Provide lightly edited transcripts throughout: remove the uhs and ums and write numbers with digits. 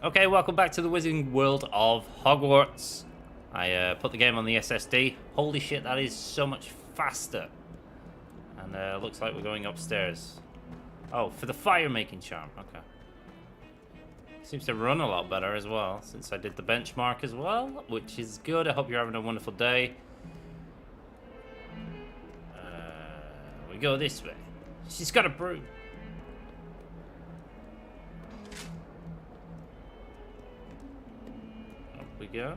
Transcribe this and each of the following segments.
Okay, welcome back to the Wizarding World of Hogwarts. I put the game on the SSD. Holy shit, that is so much faster. And looks like we're going upstairs. Oh, for the fire-making charm. Okay. Seems to run a lot better as well, since I did the benchmark as well, which is good. I hope you're having a wonderful day. We go this way. She's got a broom. Up we go.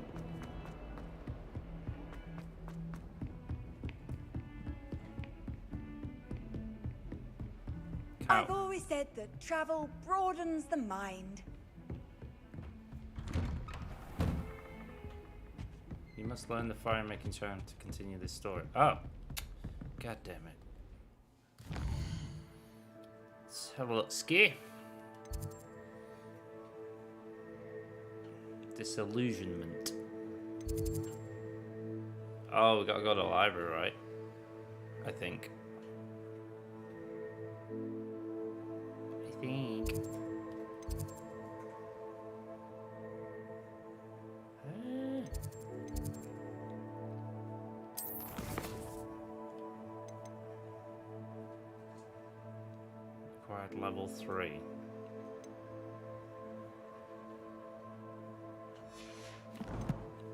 I've always said that travel broadens the mind. You must learn the fire-making charm to continue this story. Oh. God damn it. Let's have a look. Ski. Disillusionment. Oh, we gotta go to the library, right? I think. Required level 3.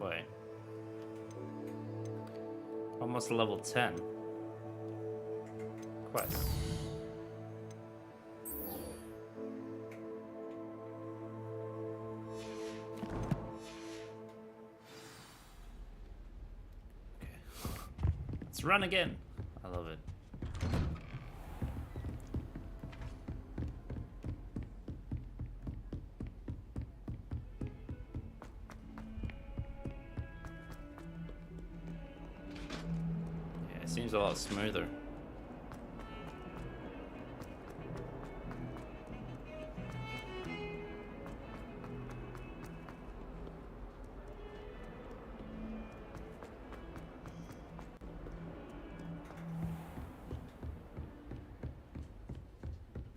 Wait. Almost level 10. Quest. Run again. I love it. Yeah, it seems a lot smoother.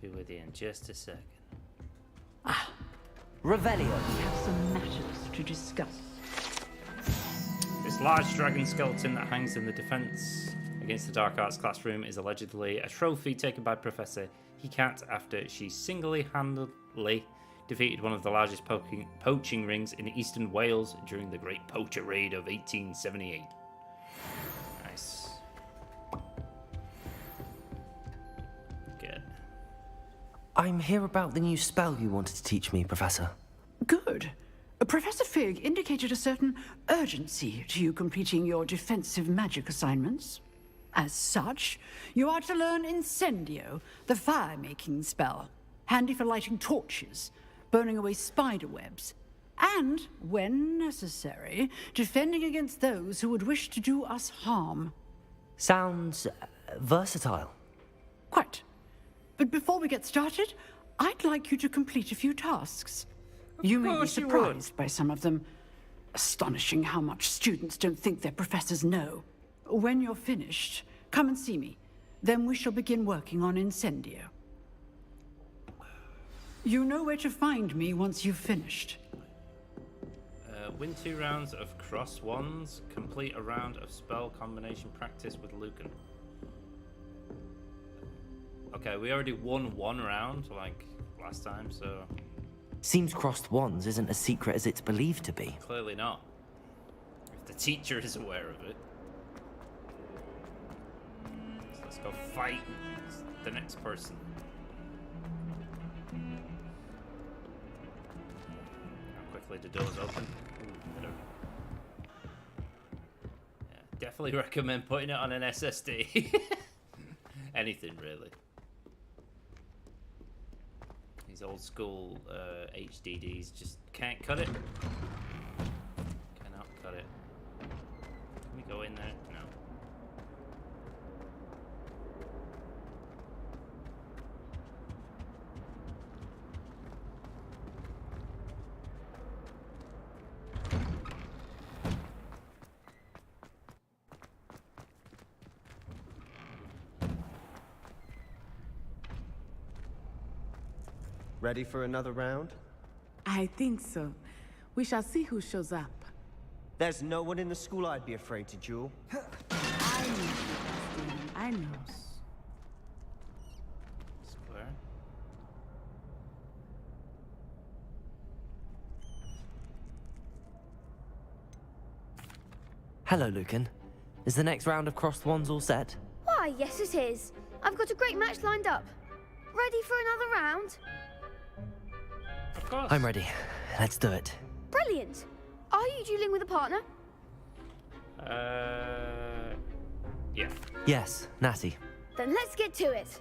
Be with you in just a second. Revelio. We have some matters to discuss. This large dragon skeleton that hangs in the defense against the dark arts classroom is allegedly a trophy taken by Professor Hecat after she single-handedly defeated one of the largest poaching rings in eastern Wales during the Great Poacher Raid of 1878. Nice. Good. I'm here about the new spell you wanted to teach me, Professor. Good. Professor Fig indicated a certain urgency to you completing your defensive magic assignments. As such, you are to learn Incendio, the fire-making spell, handy for lighting torches, burning away spider webs, and, when necessary, defending against those who would wish to do us harm. Sounds versatile. Quite. But before we get started, I'd like you to complete a few tasks. You may be surprised by some of them. Astonishing how much students don't think their professors know. When you're finished, come and see me. Then we shall begin working on Incendio. You know where to find me once you've finished. Win 2 rounds of cross wands. Complete a round of spell combination practice with Lucan. Okay, we already won 1 round, like last time, so... Seems crossed wands isn't as secret as it's believed to be. Clearly not. If the teacher is aware of it. So let's go fight the next person. How quickly the doors open. Ooh, better. Yeah, definitely recommend putting it on an SSD. Anything, really. These old school HDDs just can't cut it. Cannot cut it. Can we go in there? No. Ready for another round? I think so. We shall see who shows up. There's no one in the school I'd be afraid to duel. I know, Sebastian. I know. Square. Hello, Lucan. Is the next round of crossed wands all set? Why, yes it is. I've got a great match lined up. Ready for another round? Of course. I'm ready. Let's do it. Brilliant. Are you dueling with a partner? Yeah. Yes, Natty. Then let's get to it.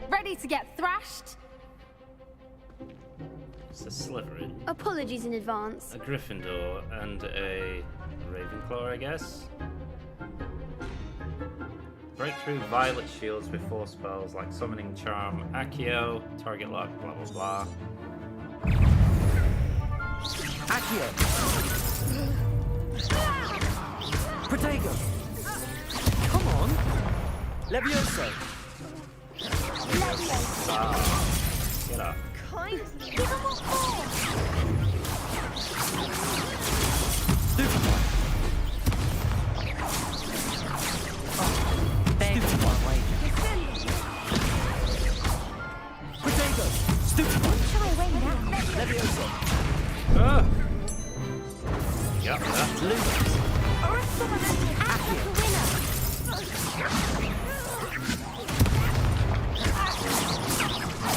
Ready to get thrashed? It's a Slytherin, Apologies in advance. a Gryffindor, and a Ravenclaw, I guess. Break through violet shields with 4 spells like Summoning Charm, Accio, Target Lock, blah blah blah. Accio! Protego! Come on! Levioso! Get up. Kindly give him a call. Stupefy! Stupefy! Protego! Stupefy! Levioso! Ah! Yep, that's Lose!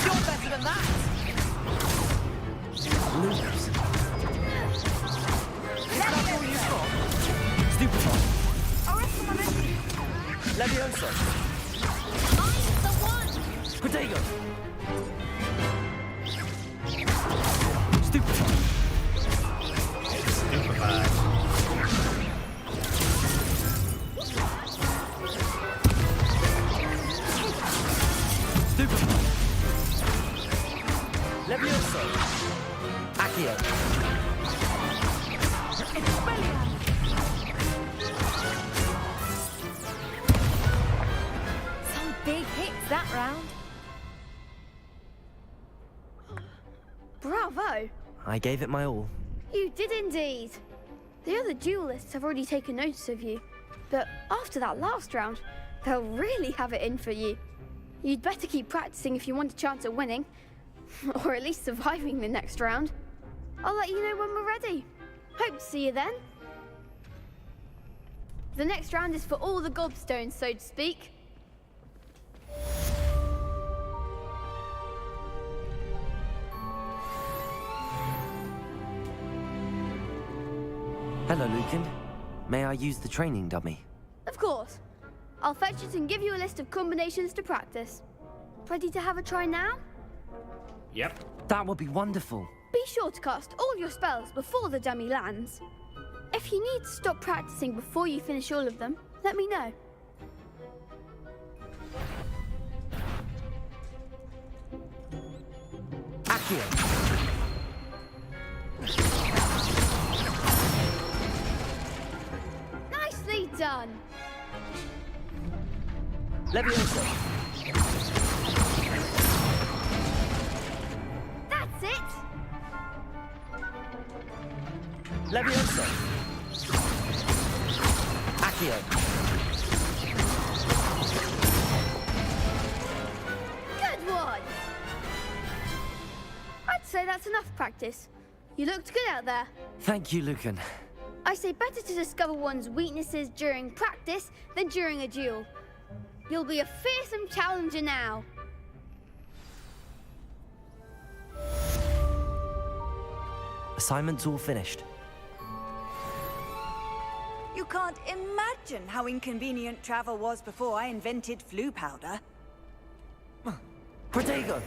You're better than that! Lose! That's all you've got. Stupefy! Levioso! I'm the one. Protego! Stupefy! stupefied. Stupefy! Levioso! Accio! Some big hits that round. Bravo. I gave it my all. You did indeed. The other duelists have already taken notice of you, but after that last round, they'll really have it in for you. You'd better keep practicing if you want a chance at winning, or at least surviving the next round. I'll let you know when we're ready. Hope to see you then. The next round is for all the gobstones, so to speak. Hello, Lucan. May I use the training dummy? Of course. I'll fetch it and give you a list of combinations to practice. Ready to have a try now? Yep. That would be wonderful. Be sure to cast all your spells before the dummy lands. If you need to stop practicing before you finish all of them, let me know. Accio! Nicely done. Levioso! That's it. Levioso! Accio! Good one. I'd say that's enough practice. You looked good out there. Thank you, Lucan. I say better to discover one's weaknesses during practice than during a duel. You'll be a fearsome challenger now. Assignment's all finished. You can't imagine how inconvenient travel was before I invented flu powder. Protego!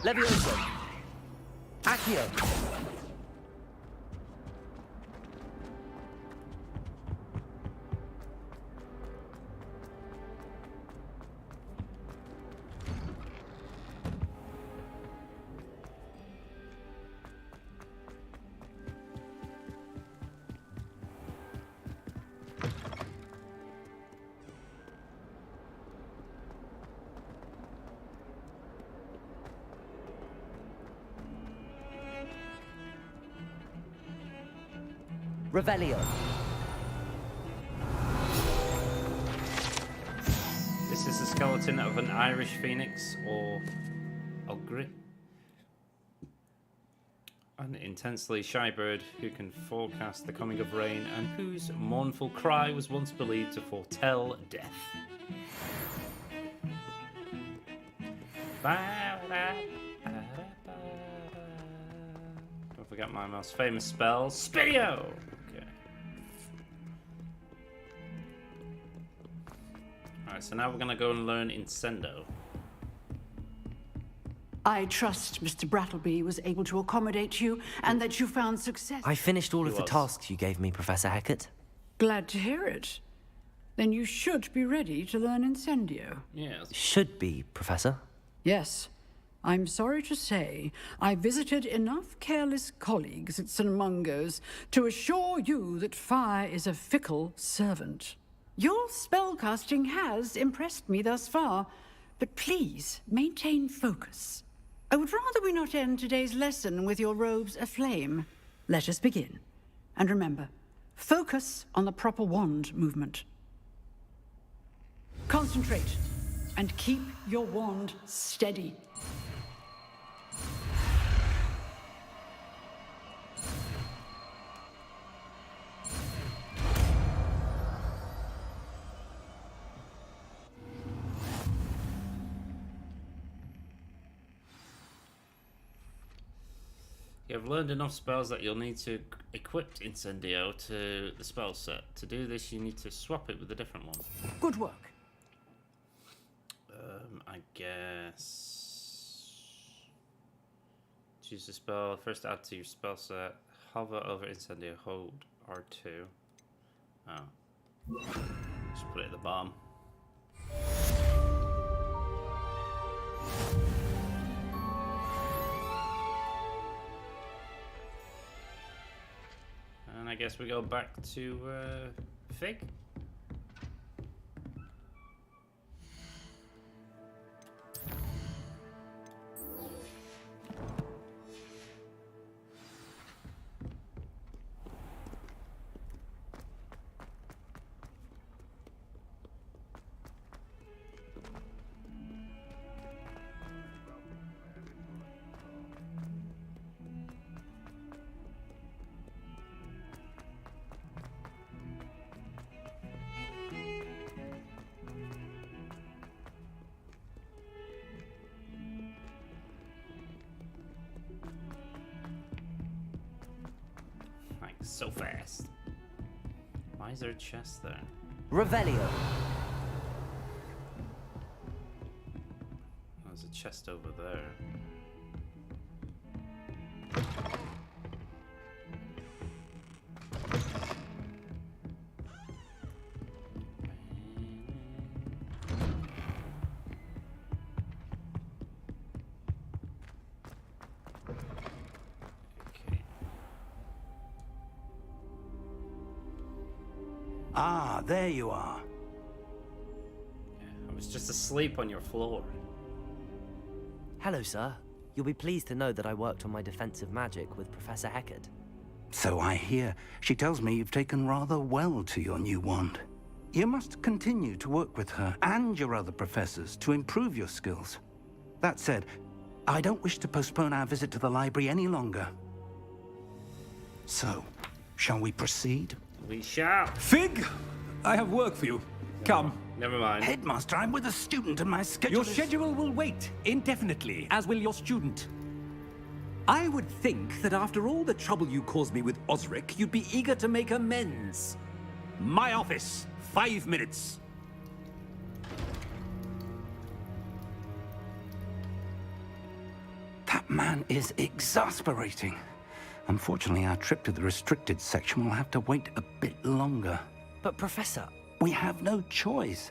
Levioso! Accio! Revelio. This is the skeleton of an Irish phoenix or ogre. An intensely shy bird who can forecast the coming of rain and whose mournful cry was once believed to foretell death. Don't forget my most famous spell, Spio! Okay. Alright, so now we're gonna go and learn Incendo. I trust Mr. Brattleby was able to accommodate you and that you found success. I finished all He of the was. tasks you gave me, Professor Hecat. Glad to hear it. Then you should be ready to learn Incendio. Yes. Should be, Professor. Yes. I'm sorry to say, I visited enough careless colleagues at St. Mungo's to assure you that fire is a fickle servant. Your spellcasting has impressed me thus far, but please maintain focus. I would rather we not end today's lesson with your robes aflame. Let us begin. And remember, focus on the proper wand movement. Concentrate, and keep your wand steady. You have learned enough spells that you'll need to equip Incendio to the spell set. To do this, you need to swap it with a different one. Good work. I guess... Choose a spell. First add to your spell set. Hover over Incendio. Hold R2. Oh. Just put it at the bottom. And I guess we go back to Fig. So fast. Why is there a chest there? Revelio. Oh, there's a chest over there. Ah, there you are. I was just asleep on your floor. Hello, sir. You'll be pleased to know that I worked on my defensive magic with Professor Hecat. So I hear. She tells me you've taken rather well to your new wand. You must continue to work with her and your other professors to improve your skills. That said, I don't wish to postpone our visit to the library any longer. So, shall we proceed? We shall. Fig, I have work for you. Come. Never mind. Headmaster, I'm with a student and my schedule Your is... schedule will wait indefinitely, as will your student. I would think that after all the trouble you caused me with Osric, you'd be eager to make amends. My office, 5 minutes. That man is exasperating. Unfortunately, our trip to the restricted section will have to wait a bit longer. But, Professor... We have no choice.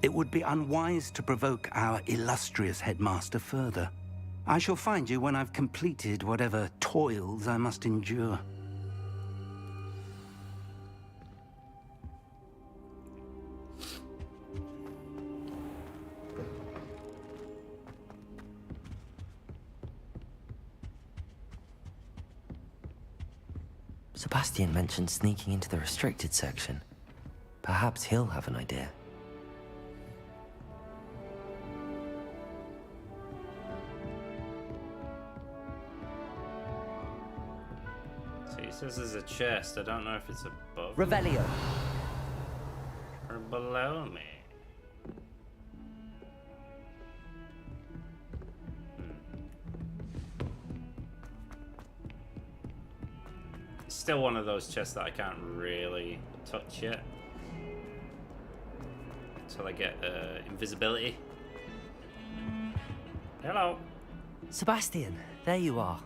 It would be unwise to provoke our illustrious headmaster further. I shall find you when I've completed whatever toils I must endure. Sebastian mentioned sneaking into the restricted section. Perhaps he'll have an idea. So he says there's a chest. I don't know if it's above Revelio. or below me. It's still one of those chests that I can't really touch yet. Until I get invisibility. Hello. Sebastian, there you are.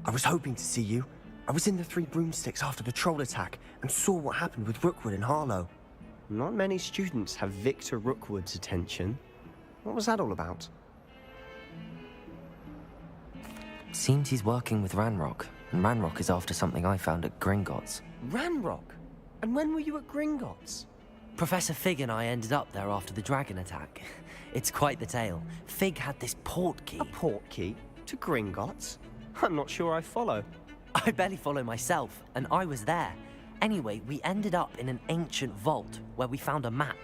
I was hoping to see you. I was in the Three Broomsticks after the troll attack and saw what happened with Rookwood and Harlow. Not many students have Victor Rookwood's attention. What was that all about? Seems he's working with Ranrock, and Ranrock is after something I found at Gringotts. Ranrock? And when were you at Gringotts? Professor Fig and I ended up there after the dragon attack. It's quite the tale. Fig had this portkey. A portkey? To Gringotts? I'm not sure I follow. I barely follow myself, and I was there. Anyway, we ended up in an ancient vault where we found a map.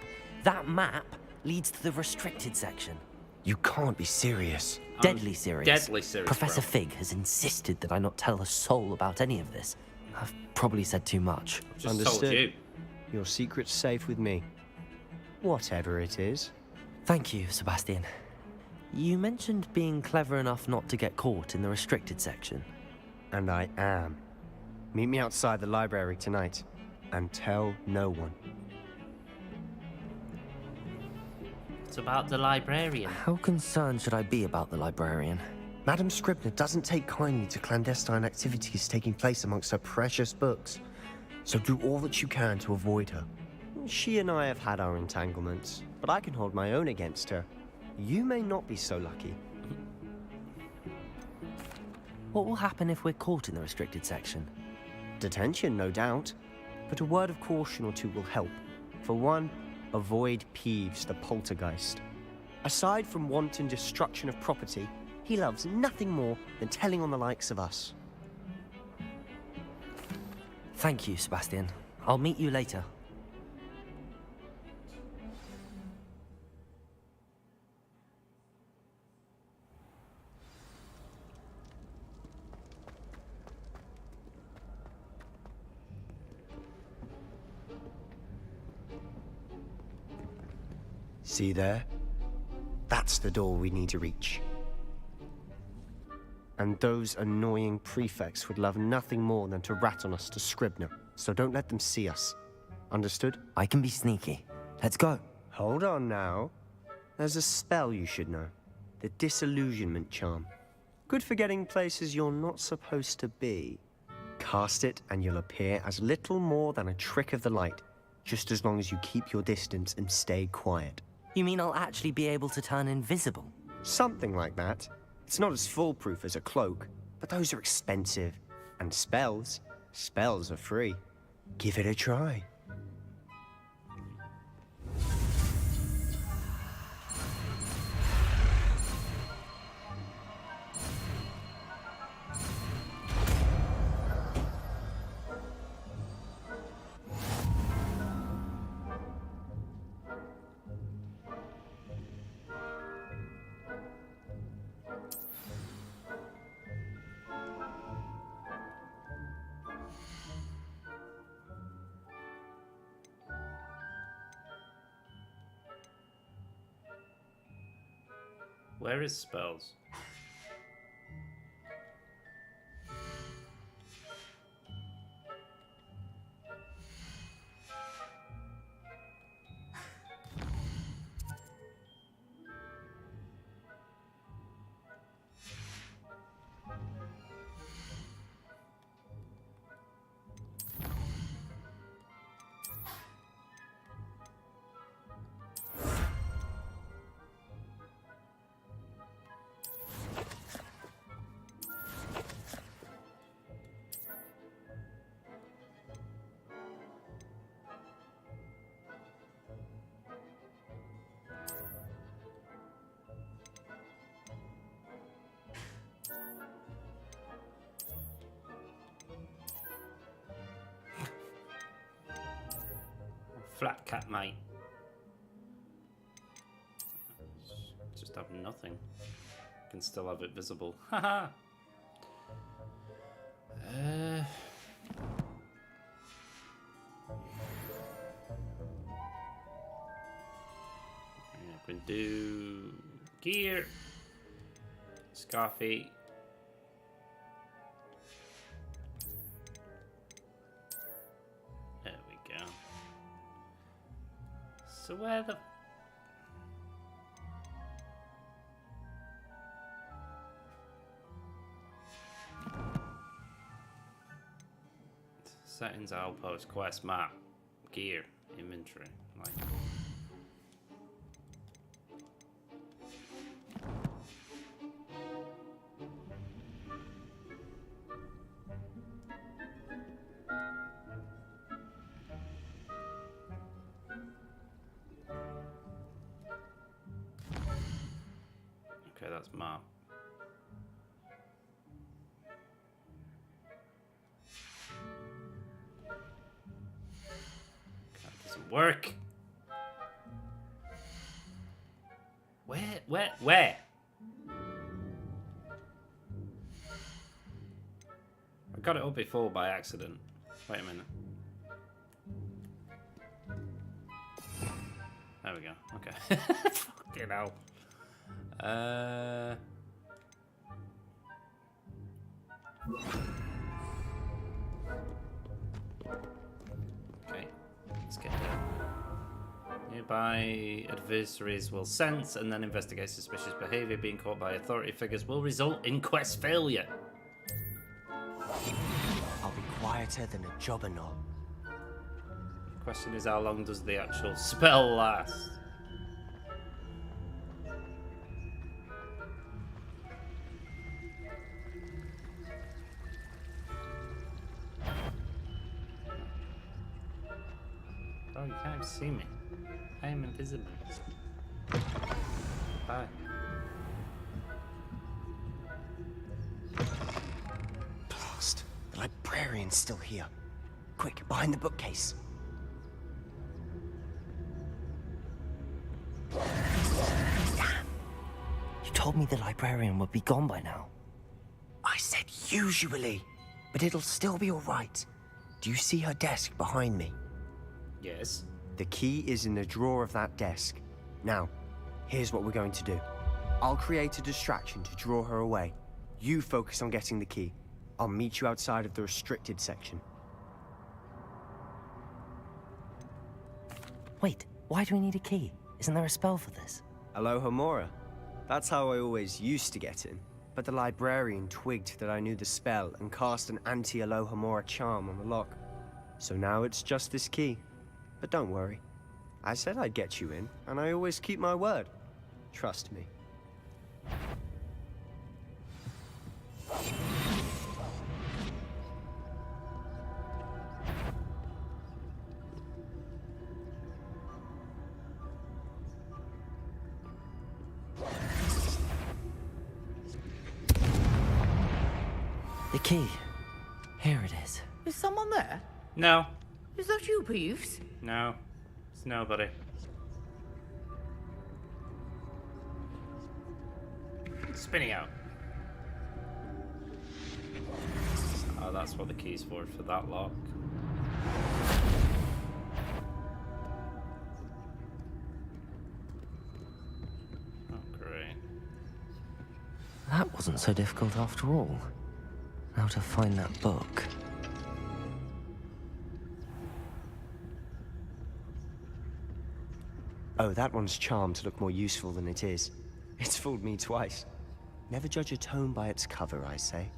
That map leads to the restricted section. You can't be serious. Deadly serious. Deadly serious, Professor bro. Fig has insisted that I not tell a soul about any of this. I've probably said too much. Just told you. Your secret's safe with me. Whatever it is. Thank you, Sebastian. You mentioned being clever enough not to get caught in the restricted section. And I am. Meet me outside the library tonight. And tell no one. It's about the librarian. How concerned should I be about the librarian? Madam Scribner doesn't take kindly to clandestine activities taking place amongst her precious books. So do all that you can to avoid her. She and I have had our entanglements, but I can hold my own against her. You may not be so lucky. What will happen if we're caught in the restricted section? Detention, no doubt. But a word of caution or two will help. For one, avoid Peeves the poltergeist. Aside from wanton destruction of property, he loves nothing more than telling on the likes of us. Thank you, Sebastian. I'll meet you later. See there? That's the door we need to reach. And those annoying prefects would love nothing more than to rat on us to Scribner, so don't let them see us. Understood? I can be sneaky. Let's go. Hold on now. There's a spell you should know. The Disillusionment Charm. Good for getting places you're not supposed to be. Cast it and you'll appear as little more than a trick of the light, just as long as you keep your distance and stay quiet. You mean I'll actually be able to turn invisible? Something like that. It's not as foolproof as a cloak, but those are expensive. And spells are free. Give it a try. Where is spells? Flat cat, mate. Just have nothing. Can still have it visible. Haha. Yeah, we can do gear, Scarfy. There we go. So where the settings, outpost, quest, map, gear, inventory, like. Okay, that's map. Work. Where? I got it up before by accident. Wait a minute. There we go. Okay. Fucking hell. Okay. Let's get there. Nearby adversaries will sense and then investigate suspicious behavior. Being caught by authority figures will result in quest failure. I'll be quieter than a jobberknoll. Question is, how long does the actual spell last? Oh, you can't even see me. I am invisible. Bye. Blast. The librarian's still here. Quick, behind the bookcase. Damn. You told me the librarian would be gone by now. I said usually, but it'll still be all right. Do you see her desk behind me? Yes. The key is in the drawer of that desk. Now, here's what we're going to do. I'll create a distraction to draw her away. You focus on getting the key. I'll meet you outside of the restricted section. Wait, why do we need a key? Isn't there a spell for this? Alohomora. That's how I always used to get in. But the librarian twigged that I knew the spell and cast an anti-Alohomora charm on the lock. So now it's just this key. But don't worry. I said I'd get you in, and I always keep my word. Trust me. The key. Here it is. Is someone there? No. Is that you, Peeves? No. It's nobody. Spinning out. Oh, that's what the key's for that lock. Oh, great. That wasn't so difficult after all. How to find that book. Oh, that one's charmed to look more useful than it is. It's fooled me twice. Never judge a tome by its cover, I say.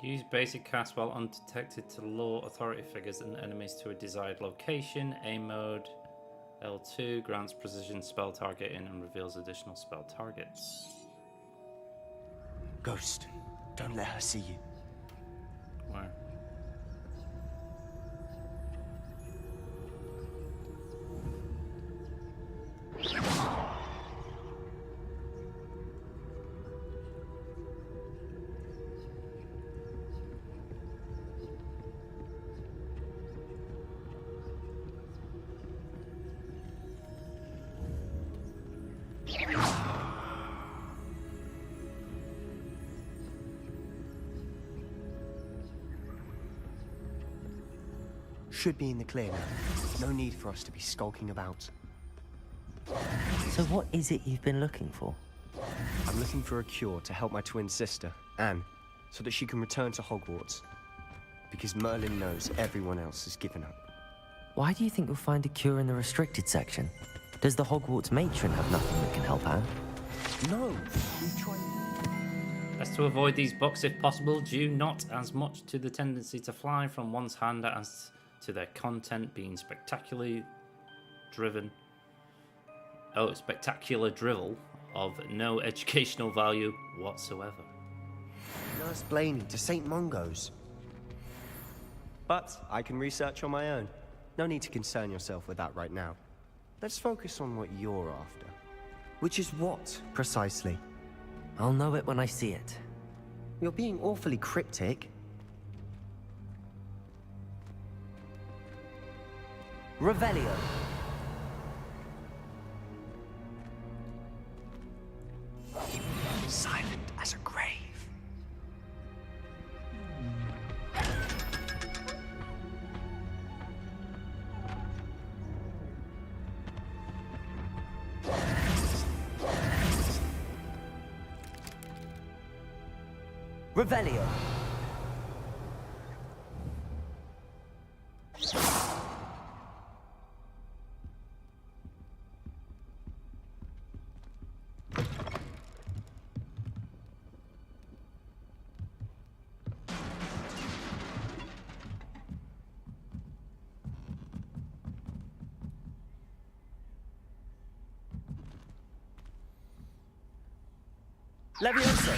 Use basic cast while undetected to lure authority figures and enemies to a desired location. Aim mode L2 grants precision spell targeting and reveals additional spell targets. Ghost, don't let her see you. Where? should be in the clear now. No need for us to be skulking about. So what is it you've been looking for? I'm looking for a cure to help my twin sister, Anne, so that she can return to Hogwarts. Because Merlin knows everyone else has given up. Why do you think you'll find a cure in the restricted section? Does the Hogwarts matron have nothing that can help Anne? No, we've tried... Best to avoid these books if possible, due not as much to the tendency to fly from one's hand as to their content being spectacular drivel of no educational value whatsoever. Nurse Blaney to St. Mungo's. But I can research on my own. No need to concern yourself with that right now. Let's focus on what you're after. Which is what, precisely? I'll know it when I see it. You're being awfully cryptic. Revelio. Silent as a grave. Revelio. Leviosa.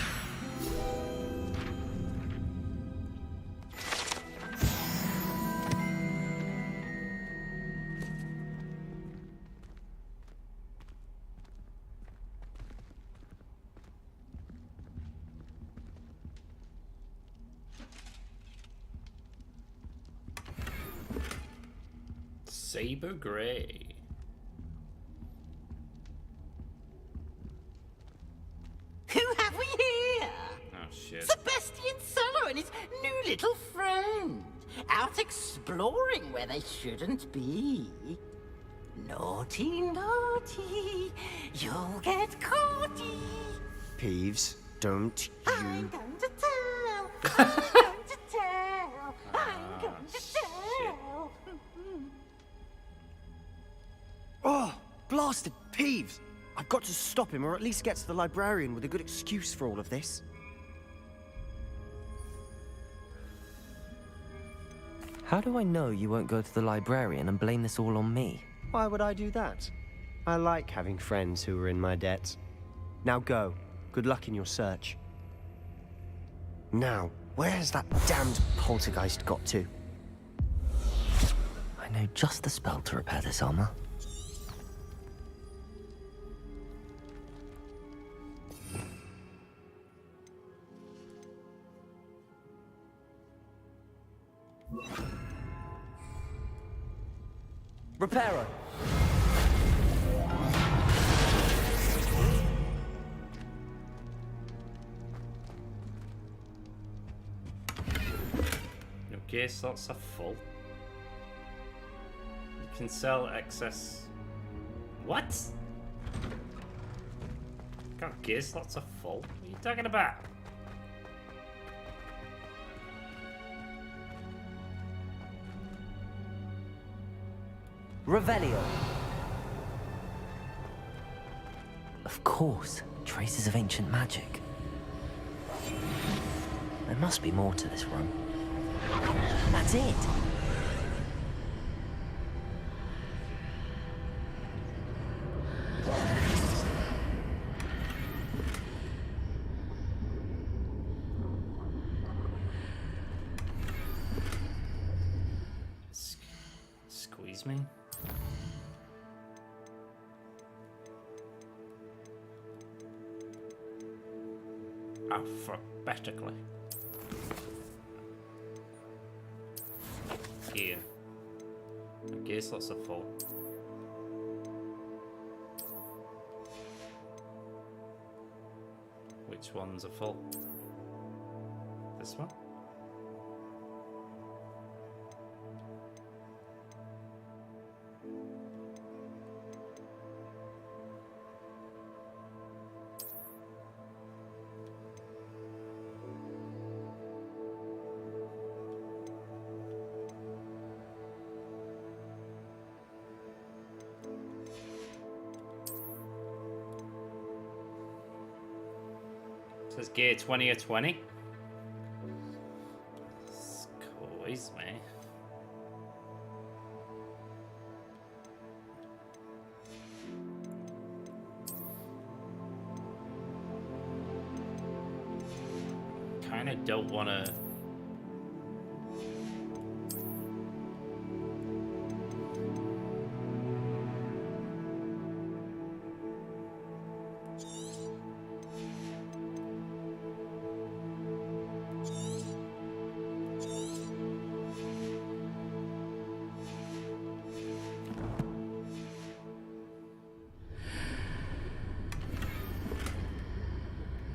Saber Grey. Who have we here? Oh shit. Sebastian Sallow and his new little friend. Out exploring where they shouldn't be. Naughty, naughty. You'll get caughty. Peeves, don't you... I'm going to tell. I'm going to tell. I'm going to tell. Oh, blasted Peeves! I've got to stop him, or at least get to the librarian with a good excuse for all of this. How do I know you won't go to the librarian and blame this all on me? Why would I do that? I like having friends who are in my debt. Now go. Good luck in your search. Now, where has that damned poltergeist got to? I know just the spell to repair this armor. Reparo. Your gear slots are full. You can sell excess. What? God, gear slots are full. What are you talking about? Revelio. Of course, traces of ancient magic. There must be more to this room. That's it. Squeeze me. Alphabetically. Gear. The gear slots are full. Which ones are full? This one? Says gear 20 or 20. Squeeze me. Kinda don't wanna.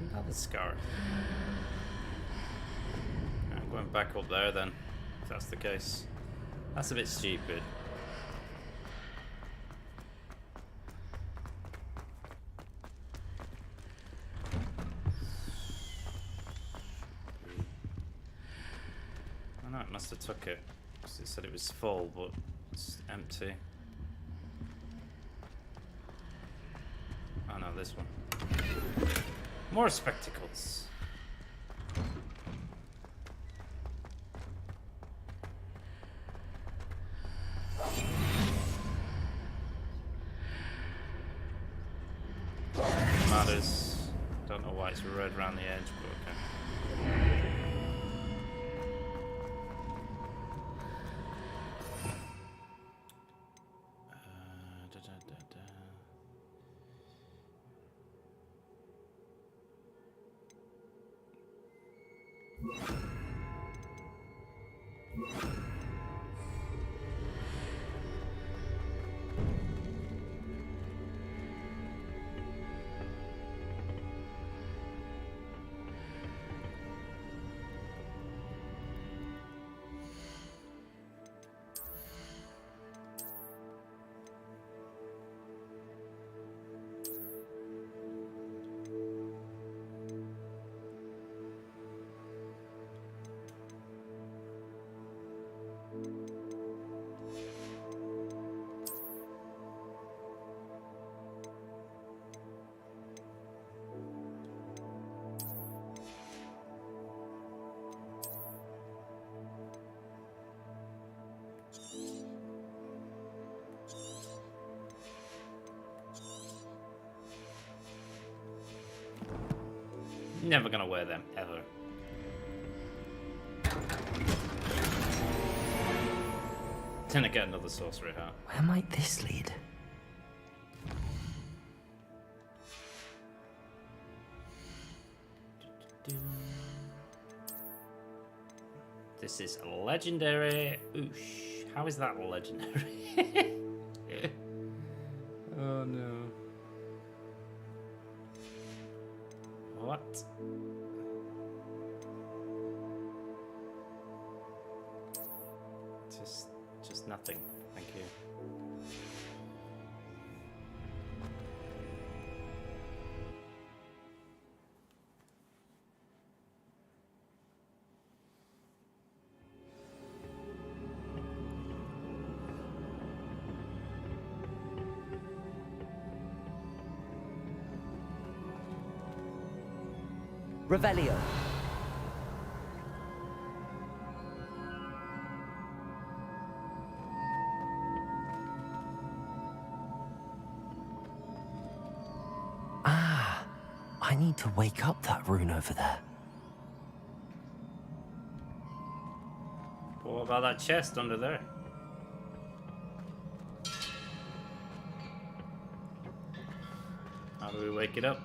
Another scar. I'm going back up there then, if that's the case. That's a bit stupid. I know it must have took it, because it said it was full, but it's empty. Oh no, this one. More spectacles. Matters. Don't know why it's red around the edge, but okay. Never gonna wear them, ever. Then I get another sorcery hat. Where might this lead? This is legendary. Oosh. How is that legendary? Oh no. What? Just nothing. Thank you. Revelio. Ah, I need to wake up that rune over there. What about that chest under there? How do we wake it up?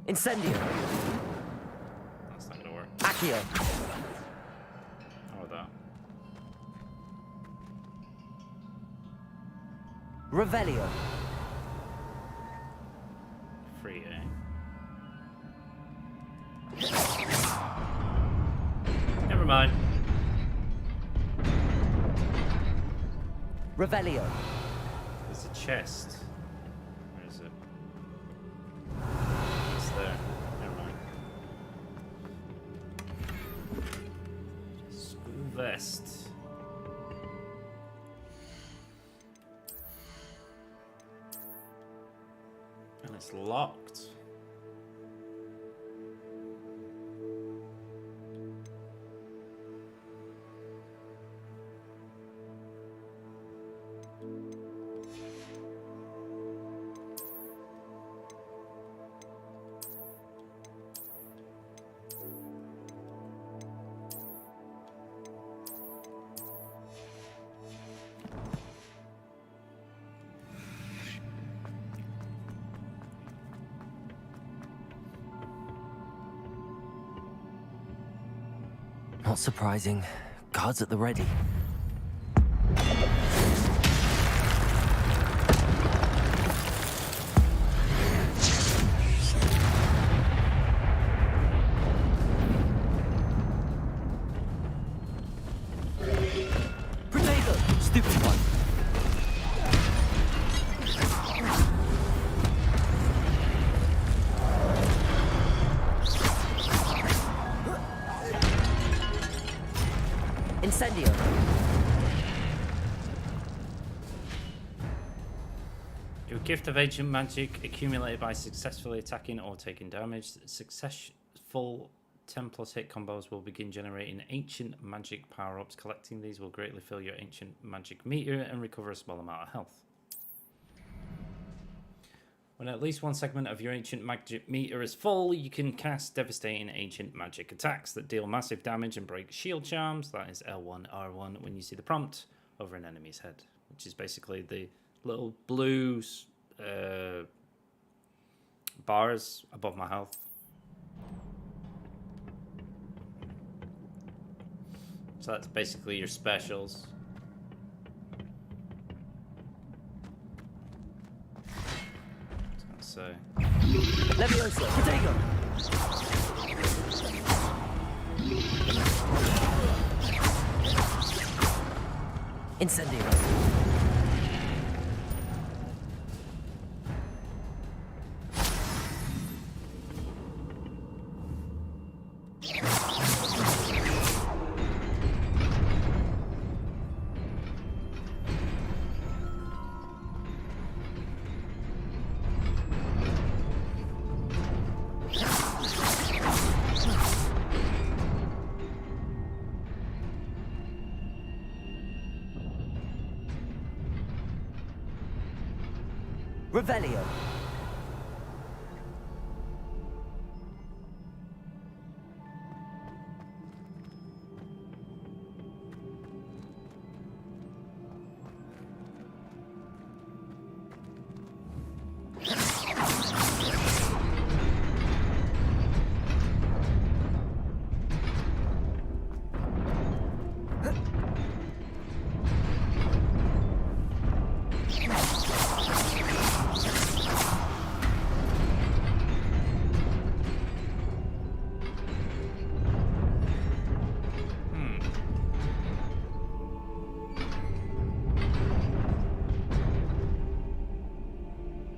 Incendio. That's not gonna work. Accio. Or that. Revelio. Free, eh? Never mind. Revelio. There's a chest. Where is it? It's there. Never mind. School vest. And it's locked. Not surprising. Guards at the ready. Potato! Stupid one. Incendio. Your gift of ancient magic accumulated by successfully attacking or taking damage. Successful 10 plus hit combos will begin generating ancient magic power-ups. Collecting these will greatly fill your ancient magic meter and recover a small amount of health. When at least one segment of your ancient magic meter is full, you can cast devastating ancient magic attacks that deal massive damage and break shield charms. That is L1, R1 when you see the prompt over an enemy's head, which is basically the little blue bars above my health. So that's basically your specials. So Leviosa, Potato. Incendio. Revelio.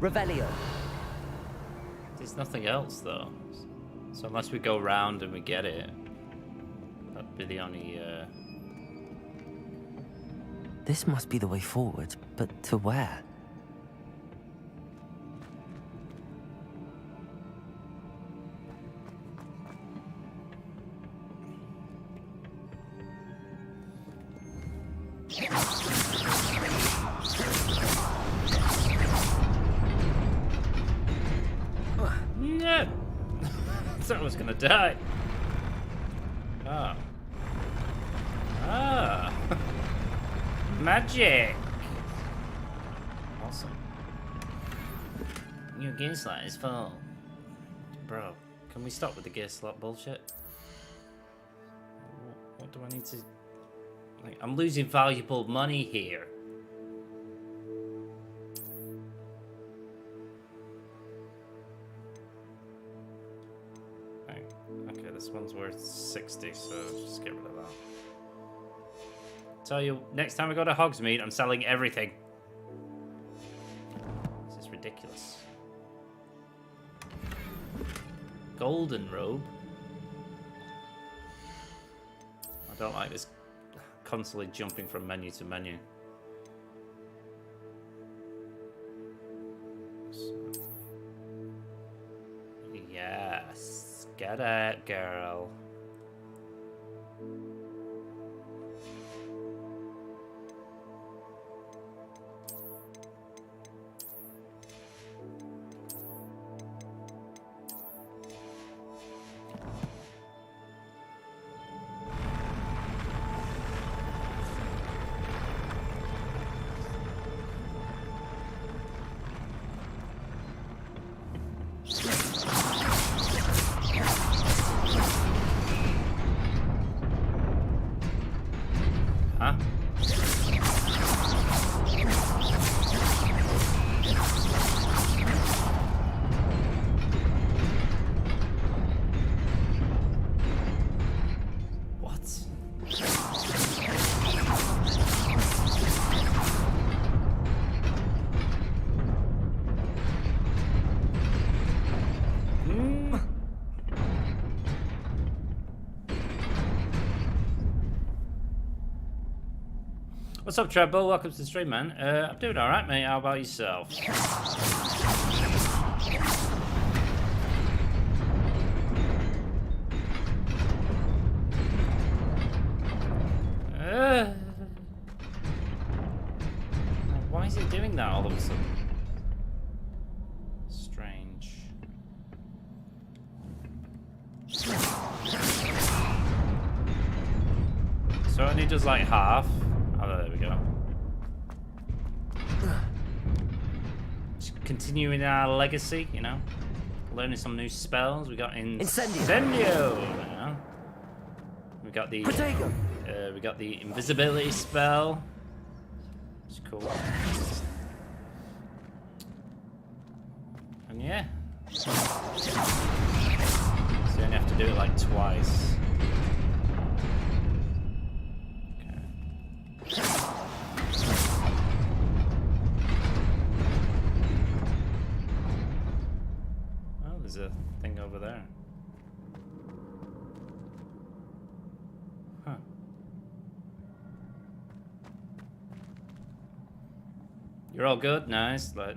Revelio. There's nothing else though. So unless we go round and we get it, that'd be the only This must be the way forward, but to where? No! I thought I was gonna die. Ah. Ah. Magic! Awesome. Your gear slot is full. Bro, can we stop with the gear slot bullshit? What do I need to... Like, I'm losing valuable money here. Okay, this one's worth 60, so just get rid of that. Tell you, next time I go to Hogsmeade, I'm selling everything. This is ridiculous. Golden robe. I don't like this constantly jumping from menu to menu. Yes, get it, girl. Huh? What? What's up, Treble? Welcome to the stream, man. I'm doing alright, mate. How about yourself? Why is he doing that all of a sudden? Strange. So it only does like half. Oh, there we go. Just continuing our legacy, you know. Learning some new spells. We got Incendio. Yeah. We got the invisibility spell. It's cool. And yeah. So you only have to do it like twice. Oh, there's a thing over there. Huh. You're all good? Nice. But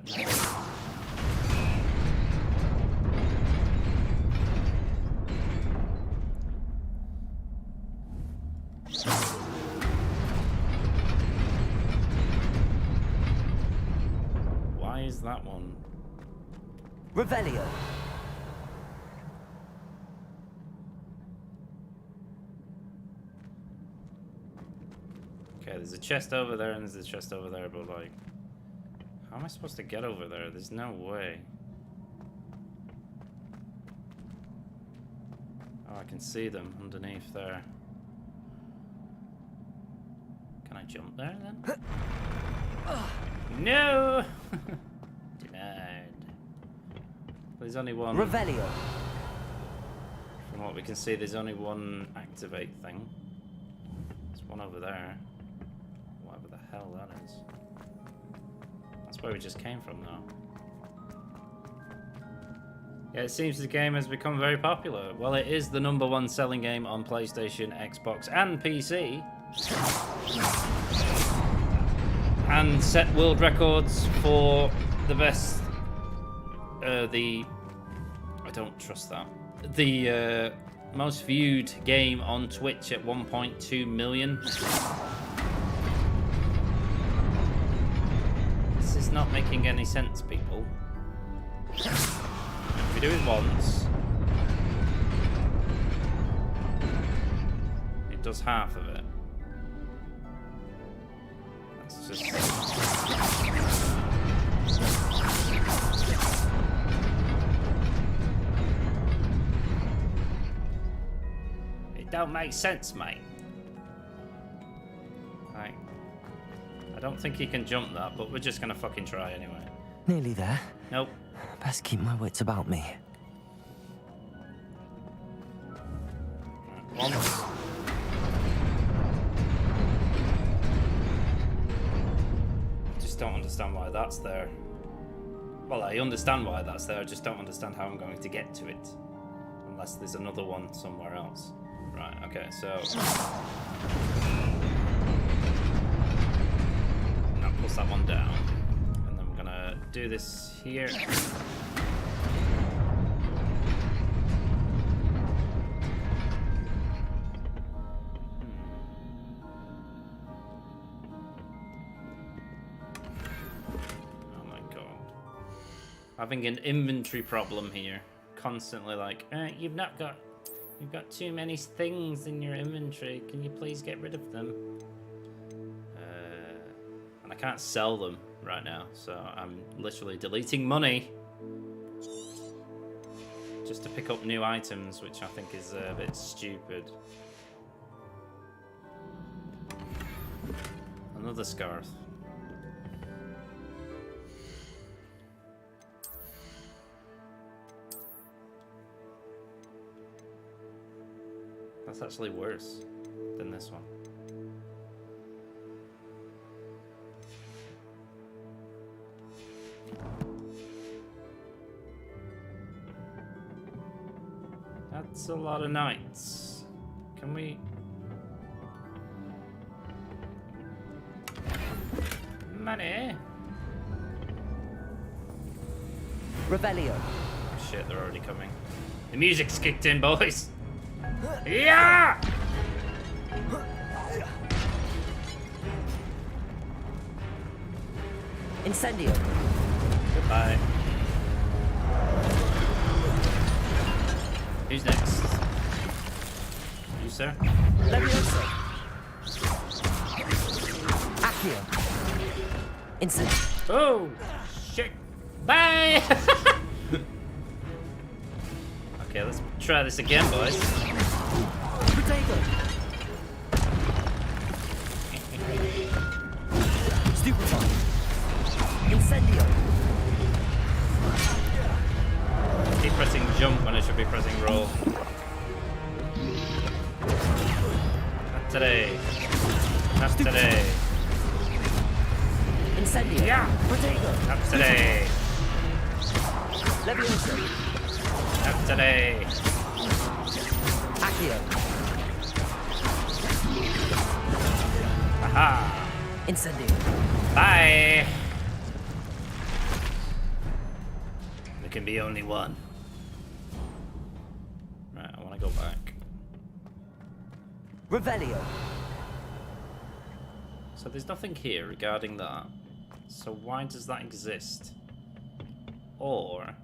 why is that one? Revelio. Okay, there's a chest over there and there's a chest over there, but like, how am I supposed to get over there? There's no way. Oh, I can see them underneath there. Can I jump there then? No! Denied. There's only one. Revelio. From what we can see, there's only one activate thing. There's one over there. Whatever the hell that is. That's where we just came from, though. Yeah, it seems the game has become very popular. Well, it is the #1 selling game on PlayStation, Xbox, and PC. And set world records for the best. I don't trust that. The most viewed game on Twitch at 1.2 million. This is not making any sense, people. If we do it once, it does half of it. That's just... It don't make sense, mate. Right. I don't think he can jump that, but we're just gonna fucking try anyway. Nearly there. Nope. Best keep my wits about me. Right, once. Just don't understand why that's there. Well, I understand why that's there, I just don't understand how I'm going to get to it. Unless there's another one somewhere else. Right, okay, so... Now push that one down. And then we're gonna do this here. Oh my god. Having an inventory problem here. Constantly like, you've got too many things in your inventory. Can you please get rid of them? And I can't sell them right now, so I'm literally deleting money just to pick up new items, which I think is a bit stupid. Another scarf. That's actually worse than this one. That's a lot of knights. Can we... Money? Revelio. Oh shit, they're already coming. The music's kicked in, boys. Yeah! Incendio. Goodbye. Who's next? You, sir? Levioso. Accio. Instant. Oh, shit. Bye! Okay, let's try this again, boys. Protego. Stupefy. Incendio. I keep pressing jump when I should be pressing roll. Not today. Not today. Incendio. Yeah. Protego. Not today. Levioso. Not today. Accio. Aha. Incendio. Bye. There can be only one. Right, I want to go back. Revelio. So there's nothing here regarding that. So why does that exist? Or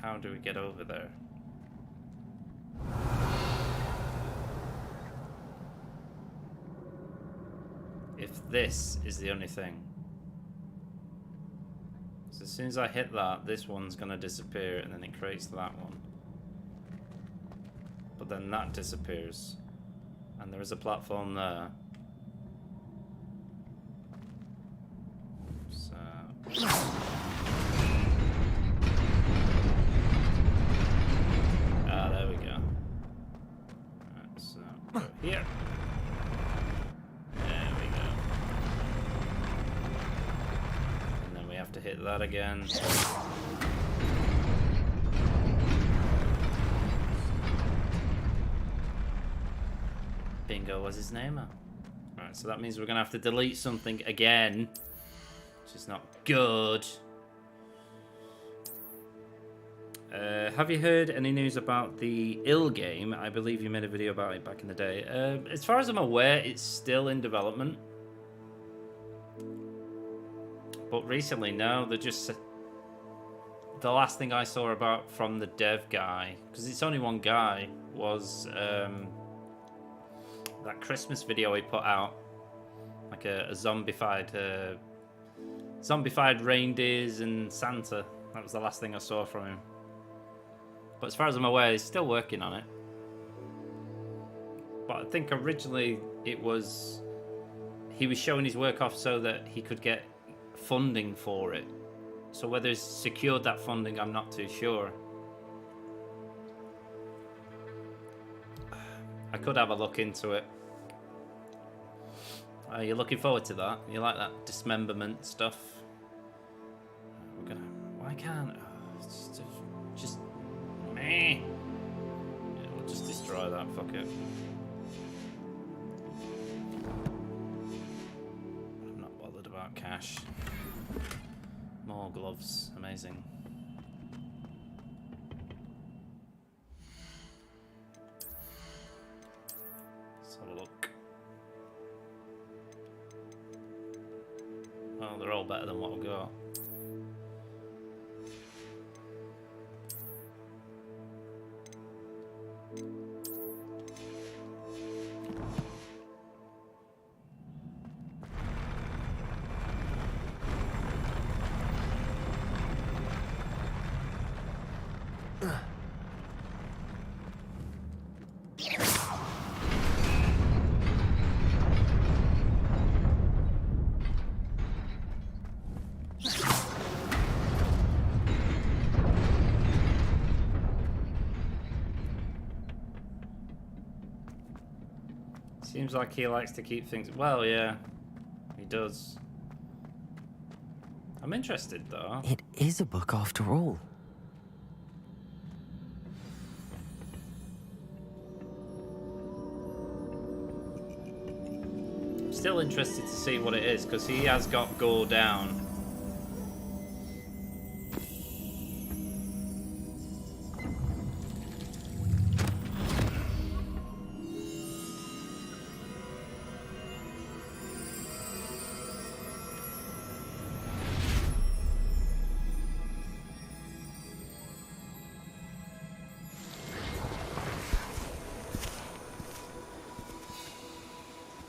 how do we get over there? If this is the only thing. So as soon as I hit that, this one's gonna disappear and then it creates that one. But then that disappears. And there is a platform there. So... Ah, there we go. Right, so go here. There we go. And then we have to hit that again. Bingo was his name. Right, so that means we're gonna have to delete something again, which is not good. Have you heard any news about the Ill game? I believe you made a video about it back in the day. As far as I'm aware, it's still in development. But recently, no, they're just... The last thing I saw about from the dev guy, because it's only one guy, was that Christmas video he put out. Like a zombified reindeers and Santa. That was the last thing I saw from him. But as far as I'm aware, he's still working on it. But I think originally it was... He was showing his work off so that he could get funding for it. So whether he's secured that funding, I'm not too sure. I could have a look into it. Are you looking forward to that? You like that dismemberment stuff? We're gonna... Why can't... Oh, it's just... Meh. Yeah, we'll just destroy that, fuck it. I'm not bothered about cash. More gloves, amazing. Let's have a look. Well, they're all better than what we've got. Seems like he likes to keep things... Well, yeah, he does. I'm interested, though. It is a book after all. I'm still interested to see what it is, because he has got gore down.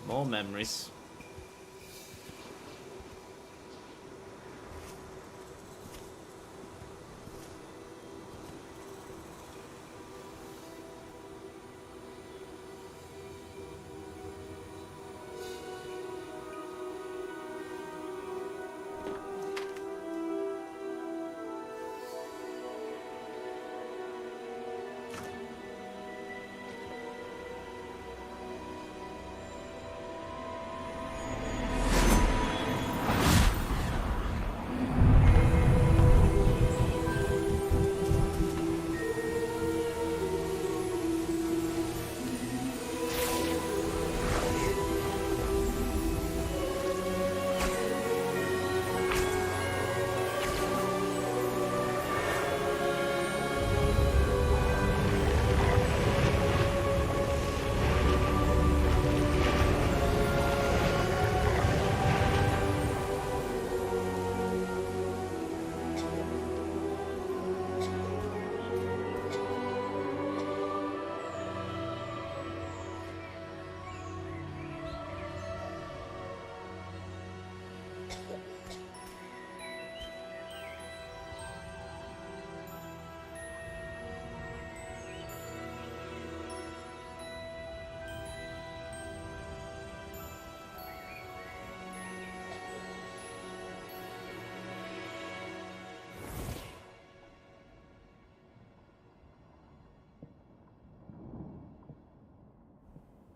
More memories.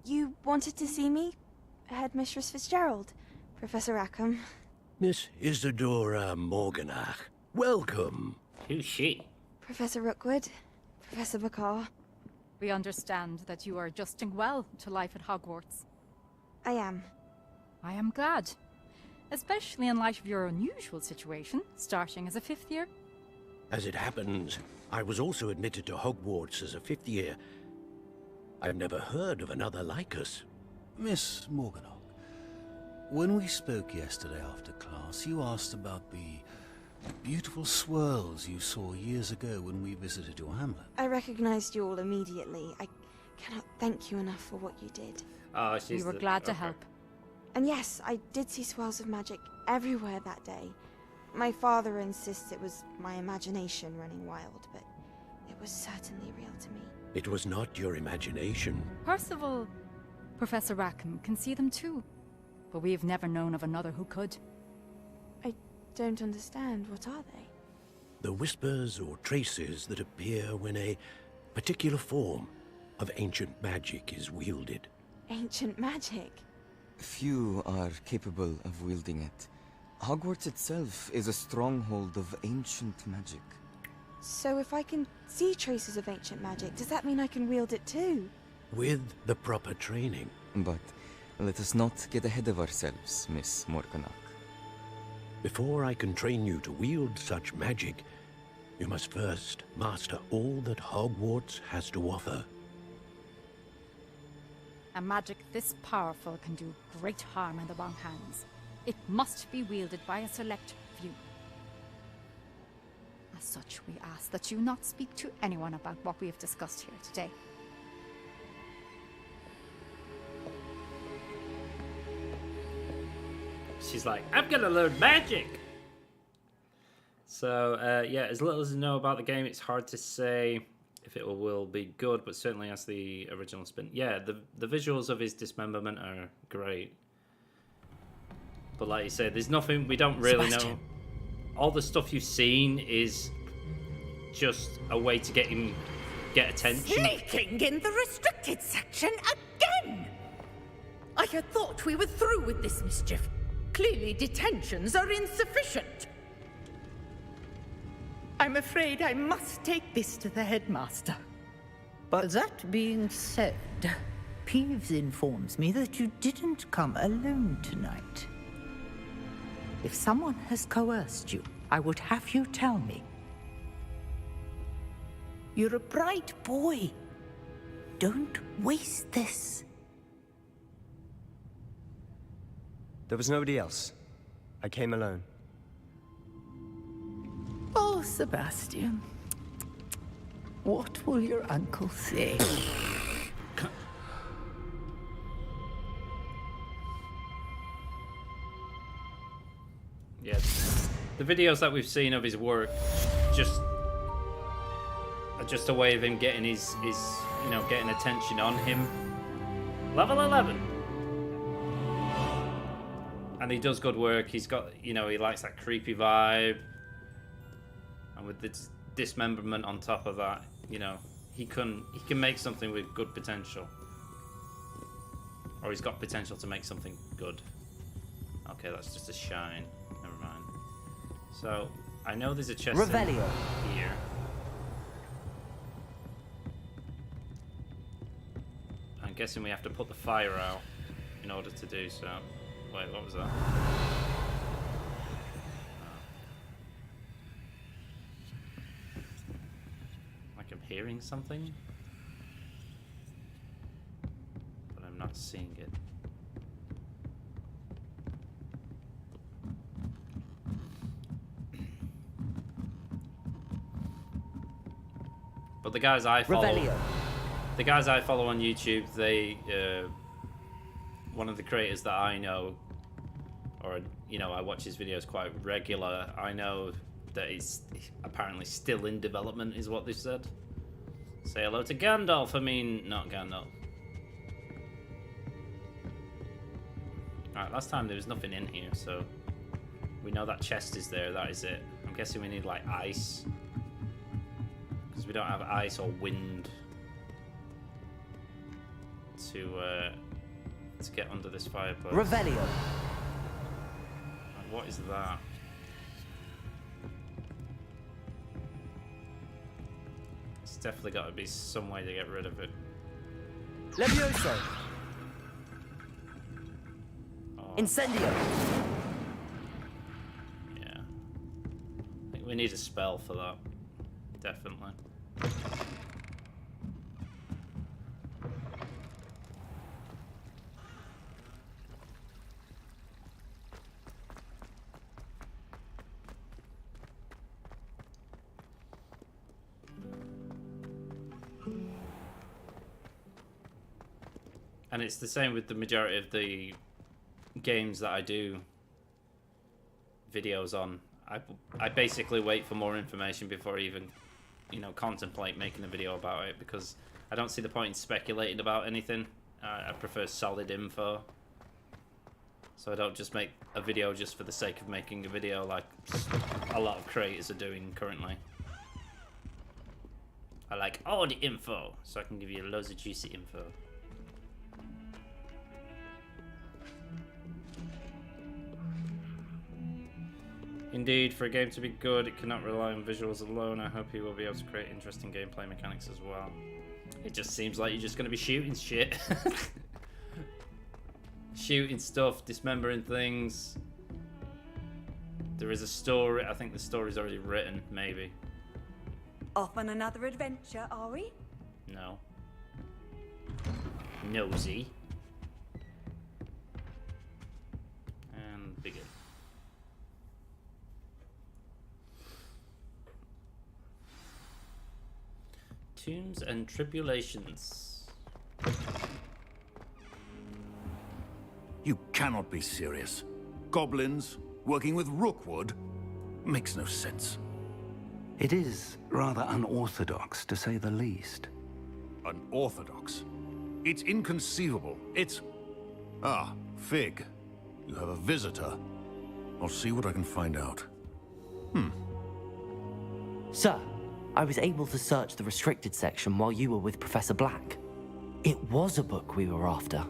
You wanted to see me? Headmistress Fitzgerald? Professor Rackham? Miss Isadora Morganach, welcome. Who's she? Professor Rookwood? Professor Bakar? We understand that you are adjusting well to life at Hogwarts. I am. I am glad. Especially in light of your unusual situation, starting as a 5th year. As it happens, I was also admitted to Hogwarts as a 5th year. I've never heard of another like us. Miss Morganach, when we spoke yesterday after class, you asked about the beautiful swirls you saw years ago when we visited your hamlet. I recognized you all immediately. I cannot thank you enough for what you did. Oh, she's We were glad to help. And yes, I did see swirls of magic everywhere that day. My father insists it was my imagination running wild, but it was certainly real to me. It was not your imagination. Percival, Professor Rackham can see them too. But we've never known of another who could. I don't understand. What are they? The whispers or traces that appear when a particular form of ancient magic is wielded. Ancient magic? Few are capable of wielding it. Hogwarts itself is a stronghold of ancient magic. So if I can see traces of ancient magic, does that mean I can wield it too? With the proper training. But let us not get ahead of ourselves, Miss Morganach. Before I can train you to wield such magic, you must first master all that Hogwarts has to offer. A magic this powerful can do great harm in the wrong hands. It must be wielded by a select few. As such, we ask that you not speak to anyone about what we have discussed here today. She's like, I'm gonna learn magic! So, yeah, as little as I know about the game, it's hard to say if it will be good, but certainly as the original spin. Yeah, the visuals of his dismemberment are great. But like you said, there's nothing, we don't really know. All the stuff you've seen is just a way to get attention. Sneaking in the restricted section again! had thought we were through with this mischief. Clearly detentions are insufficient. I'm afraid I must take this to the headmaster. But that being said, Peeves informs me that you didn't come alone tonight. If someone has coerced you, I would have you tell me. You're a bright boy. Don't waste this. There was nobody else. I came alone. Oh, Sebastian. What will your uncle say? Yeah, the videos that we've seen of his work just are just a way of him getting his you know, getting attention on him. Level 11. And he does good work. He's got, you know, he likes that creepy vibe. And with the dismemberment on top of that, you know, he can make something with good potential. Or he's got potential to make something good. Okay, that's just a shine. Never mind. So, I know there's a chest Revelio. here. I'm guessing we have to put the fire out in order to do so. Wait, what was that? Like I'm hearing something, but I'm not seeing it. But the guys I follow, on YouTube, they, one of the creators that I know, or you know, I watch his videos quite regular. I know that he's apparently still in development, is what they said. Say hello to Gandalf. I mean, not Gandalf. Alright, last time there was nothing in here, so we know that chest is there. That is it. I'm guessing we need like ice, because we don't have ice or wind to get under this fireplace. Revelio. What is that? It's definitely got to be some way to get rid of it. Levioso. Oh. Incendio. Yeah. I think we need a spell for that. Definitely. And it's the same with the majority of the games that I do videos on. I basically wait for more information before I even, you know, contemplate making a video about it, because I don't see the point in speculating about anything. I prefer solid info. So I don't just make a video just for the sake of making a video like a lot of creators are doing currently. I like all the info, so I can give you loads of juicy info. Indeed, for a game to be good, it cannot rely on visuals alone. I hope he will be able to create interesting gameplay mechanics as well. It just seems like you're just going to be shooting shit. Shooting stuff, dismembering things. There is a story. I think the story's already written, maybe. Off on another adventure, are we? No. Nosy. And begin. Tombs and Tribulations. You cannot be serious. Goblins working with Rookwood makes no sense. It is rather unorthodox, to say the least. Unorthodox? It's inconceivable. It's... Ah, Fig. You have a visitor. I'll see what I can find out. Sir, I was able to search the restricted section while you were with Professor Black. It was a book we were after.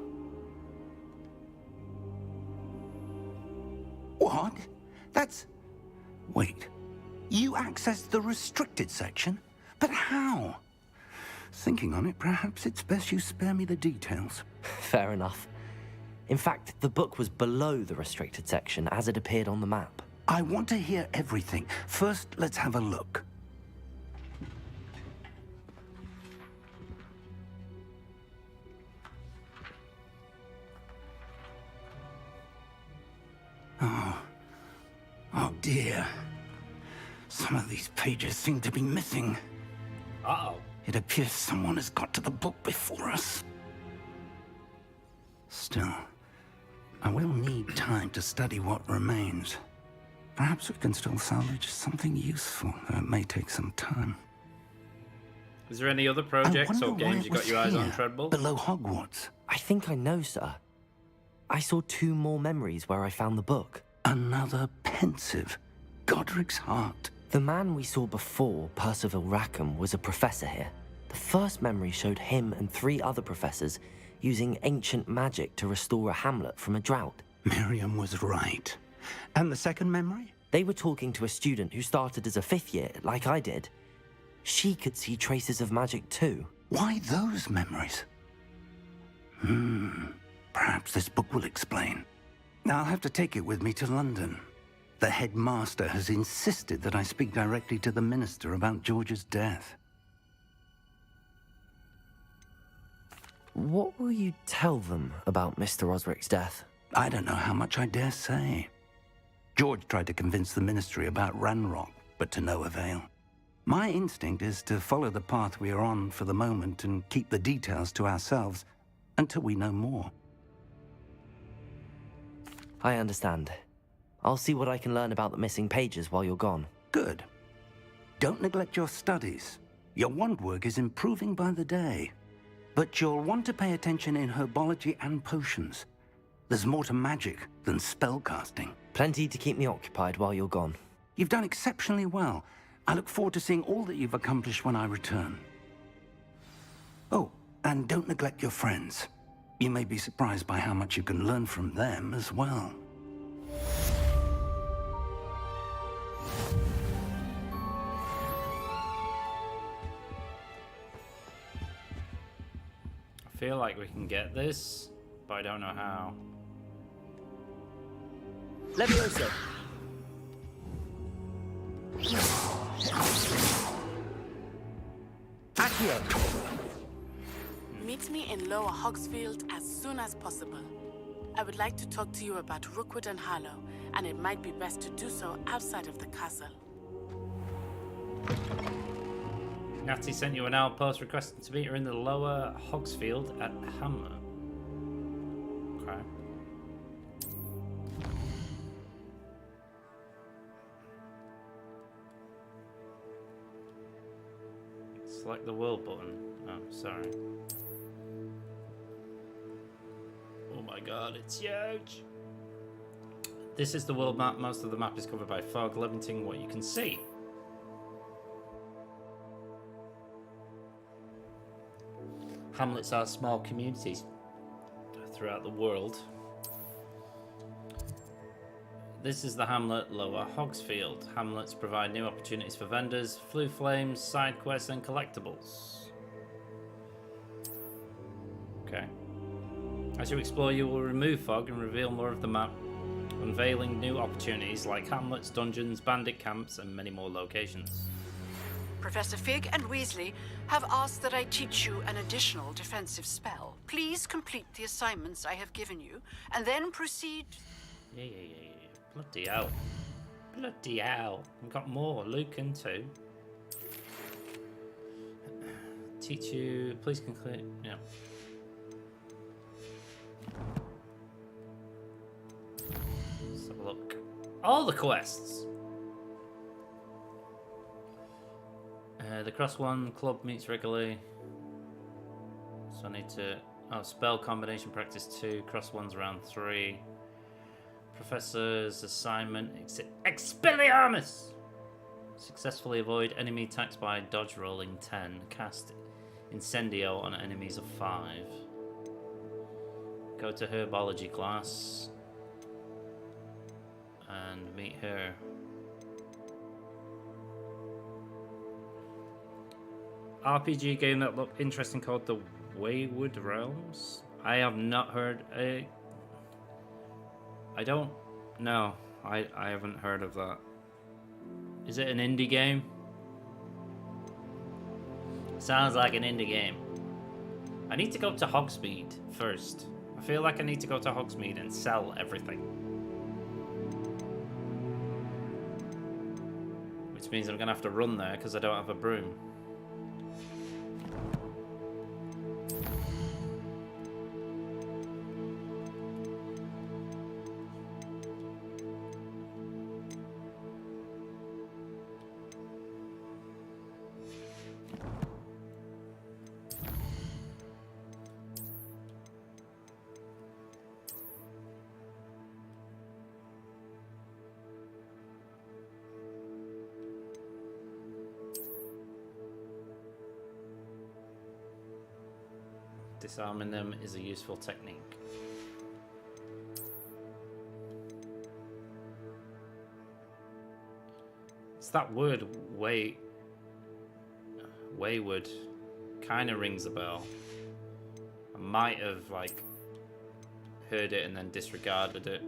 What? That's... Wait. You accessed the restricted section? But how? Thinking on it, perhaps it's best you spare me the details. Fair enough. In fact, the book was below the restricted section as it appeared on the map. I want to hear everything. First, let's have a look. Oh dear. Some of these pages seem to be missing. Uh-oh. It appears someone has got to the book before us. Still, I will need time to study what remains. Perhaps we can still salvage something useful, though it may take some time. Is there any other projects or games you got your eyes on, Treadbull? Below Hogwarts. I think I know, sir. I saw 2 more memories where I found the book. Another pensive. Godric's heart. The man we saw before, Percival Rackham, was a professor here. The first memory showed him and 3 other professors using ancient magic to restore a hamlet from a drought. Miriam was right. And the second memory? They were talking to a student who started as a 5th year, like I did. She could see traces of magic too. Why those memories? Perhaps this book will explain. Now I'll have to take it with me to London. The headmaster has insisted that I speak directly to the minister about George's death. What will you tell them about Mr. Osric's death? I don't know how much I dare say. George tried to convince the ministry about Ranrock, but to no avail. My instinct is to follow the path we are on for the moment and keep the details to ourselves until we know more. I understand. I'll see what I can learn about the missing pages while you're gone. Good. Don't neglect your studies. Your wand work is improving by the day. But you'll want to pay attention in herbology and potions. There's more to magic than spellcasting. Plenty to keep me occupied while you're gone. You've done exceptionally well. I look forward to seeing all that you've accomplished when I return. Oh, and don't neglect your friends. You may be surprised by how much you can learn from them as well. I feel like we can get this, but I don't know how. Leviosa. Accio. Meet me in Lower Hogsfield as soon as possible. I would like to talk to you about Rookwood and Harlow, and it might be best to do so outside of the castle. Natty sent you an outpost requesting to meet her in the Lower Hogsfield at Hamlet. Okay. Select the world button. Oh, sorry. Oh my god, it's huge! This is the world map. Most of the map is covered by fog, limiting what you can see. Hamlets are small communities throughout the world. This is the hamlet Lower Hogsfield. Hamlets provide new opportunities for vendors, flue flames, side quests, and collectibles. Okay. As you explore, you will remove fog and reveal more of the map, unveiling new opportunities like hamlets, dungeons, bandit camps, and many more locations. Professor Fig and Weasley have asked that I teach you an additional defensive spell. Please complete the assignments I have given you, and then proceed... Yeah. Bloody hell. Bloody hell. We've got more. Luke and 2. Teach you... Please conclude... Yeah. Let's have a look. All the quests! The Cross 1 club meets regularly. So I need to... Oh, spell combination practice 2. Cross 1's around 3. Professor's assignment... Expelliarmus! Successfully avoid enemy attacks by dodge rolling 10. Cast Incendio on enemies of 5. Go to herbology class. and meet her. RPG game that looked interesting called The Wayward Realms. I have not heard I don't know. I haven't heard of that. Is it an indie game? Sounds like an indie game. I need to go to Hogsmeade first. I feel like I need to go to Hogsmeade and sell everything. Which means I'm gonna have to run there because I don't have a broom. Disarming them is a useful technique. It's that word, wayward, kind of rings a bell. I might have, like, heard it and then disregarded it.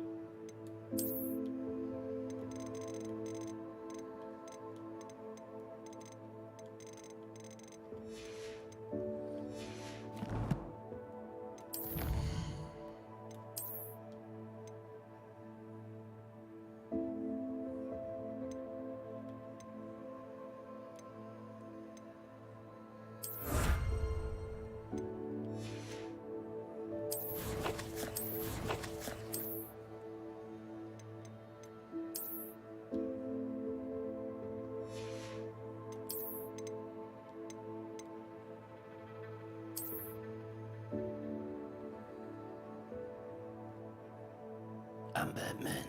I'm Batman.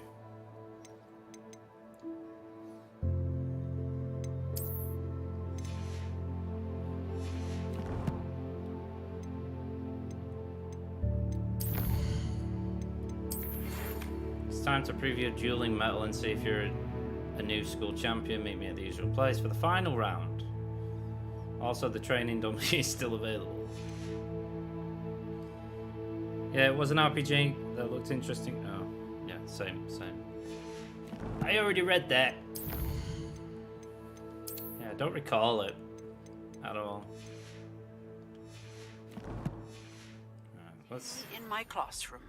It's time to preview Dueling Metal and see if you're a new school champion. Meet me at the usual place for the final round. Also, the training dummy is still available. Yeah, it was an RPG that looked interesting. Oh, yeah, same. I already read that. Yeah, I don't recall it at all. Alright, let's... In my classroom.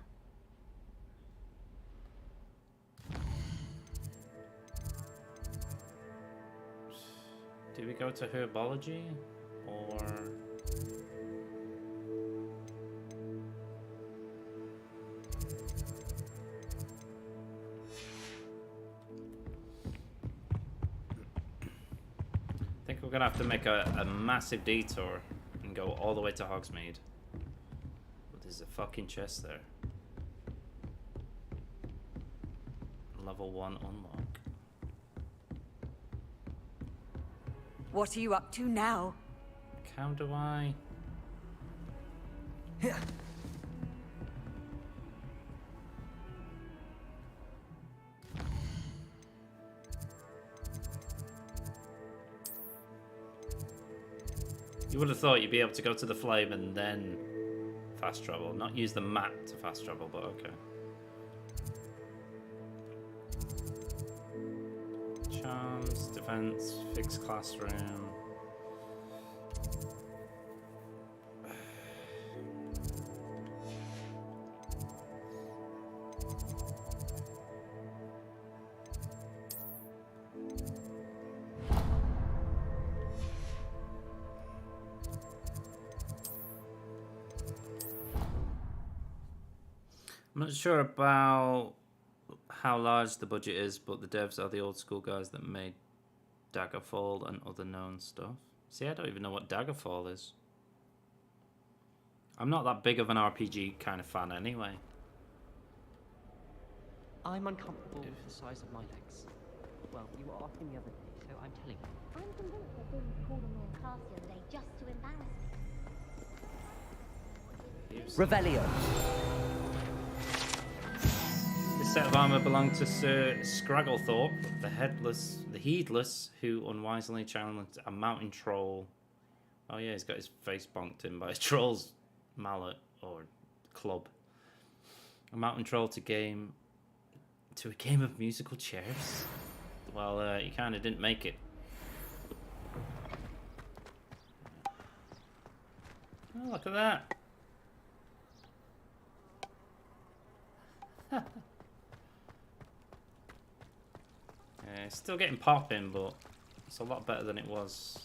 Do we go to herbology or... I think we're gonna have to make a massive detour and go all the way to Hogsmeade. But there's a fucking chest there. Level 1 unlock. What are you up to now? How do I... You would have thought you'd be able to go to the flame and then fast travel. Not use the map to fast travel, but okay. Charms, defense, fixed classroom. I'm not sure about how large the budget is, but the devs are the old school guys that made Daggerfall and other known stuff. See, I don't even know what Daggerfall is. I'm not that big of an RPG kind of fan anyway. I'm uncomfortable with the size of my legs. Well, you were asking the other day, so I'm telling you. I'm convinced that Billy called on me in class the other day just to embarrass me. Revelio. The set of armor belonged to Sir Scragglethorpe, the heedless, who unwisely challenged a mountain troll. Oh yeah, he's got his face bonked in by a troll's mallet or club. A mountain troll to a game of musical chairs. Well, he kind of didn't make it. Oh, look at that. It's still getting popping, but it's a lot better than it was.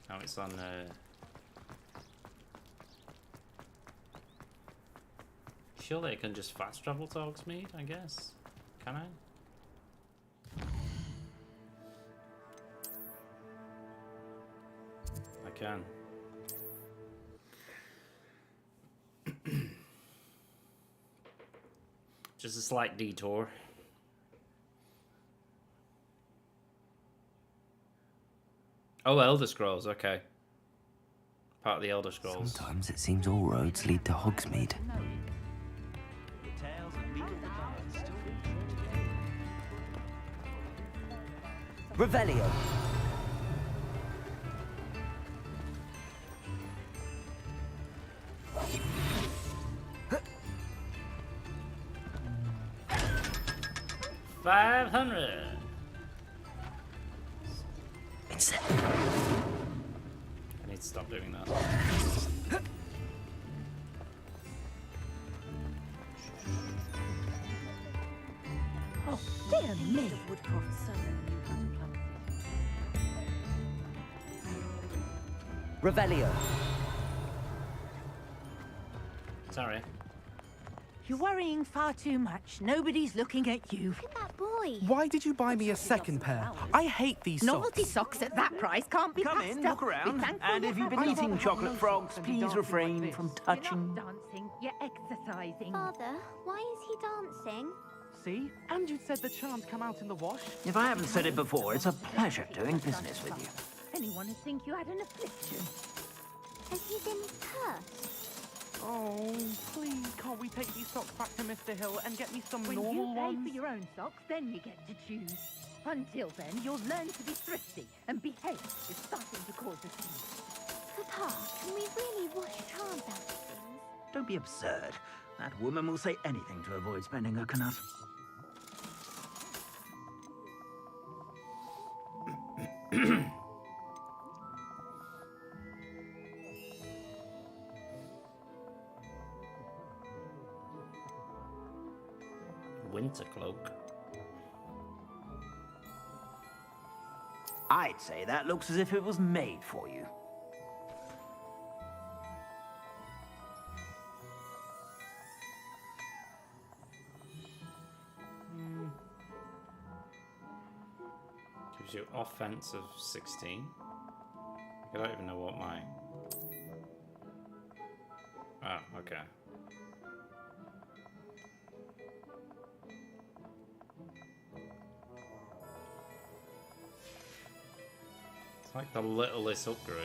Now it's on. Surely I can just fast travel to Hogsmeade, I guess. Can I? I can. Just a slight detour. Oh, Elder Scrolls, okay. Part of the Elder Scrolls. Sometimes it seems all roads lead to Hogsmeade. Revelio. $500. I need to stop doing that. Oh, dear me. Revelio. Sorry. You're worrying far too much. Nobody's looking at you. Look at that boy. Why did you buy me a second pair? I hate these socks. Novelty socks at that price can't be Come passed in, up. look around. Be thankful And you if you've have been them. eating chocolate frogs, please refrain from touching. You're not dancing, you're exercising. Father, why is he dancing? See? And you said the charmed come out in the wash. If I haven't said it before, it's a pleasure doing business with you. Anyone would think you had an affliction. Has he been cursed? Oh, please, can't we take these socks back to Mr. Hill and get me some When normal you pay ones? for your own socks, then you get to choose. Until then, you'll learn to be thrifty and behave is starting to cause a scene. Papa, can we really wash charms out of things? Don't be absurd. That woman will say anything to avoid spending her knut. Winter cloak. I'd say that looks as if it was made for you. Gives you offense of 16. I don't even know what my... Oh, okay. It's like the littlest upgrade.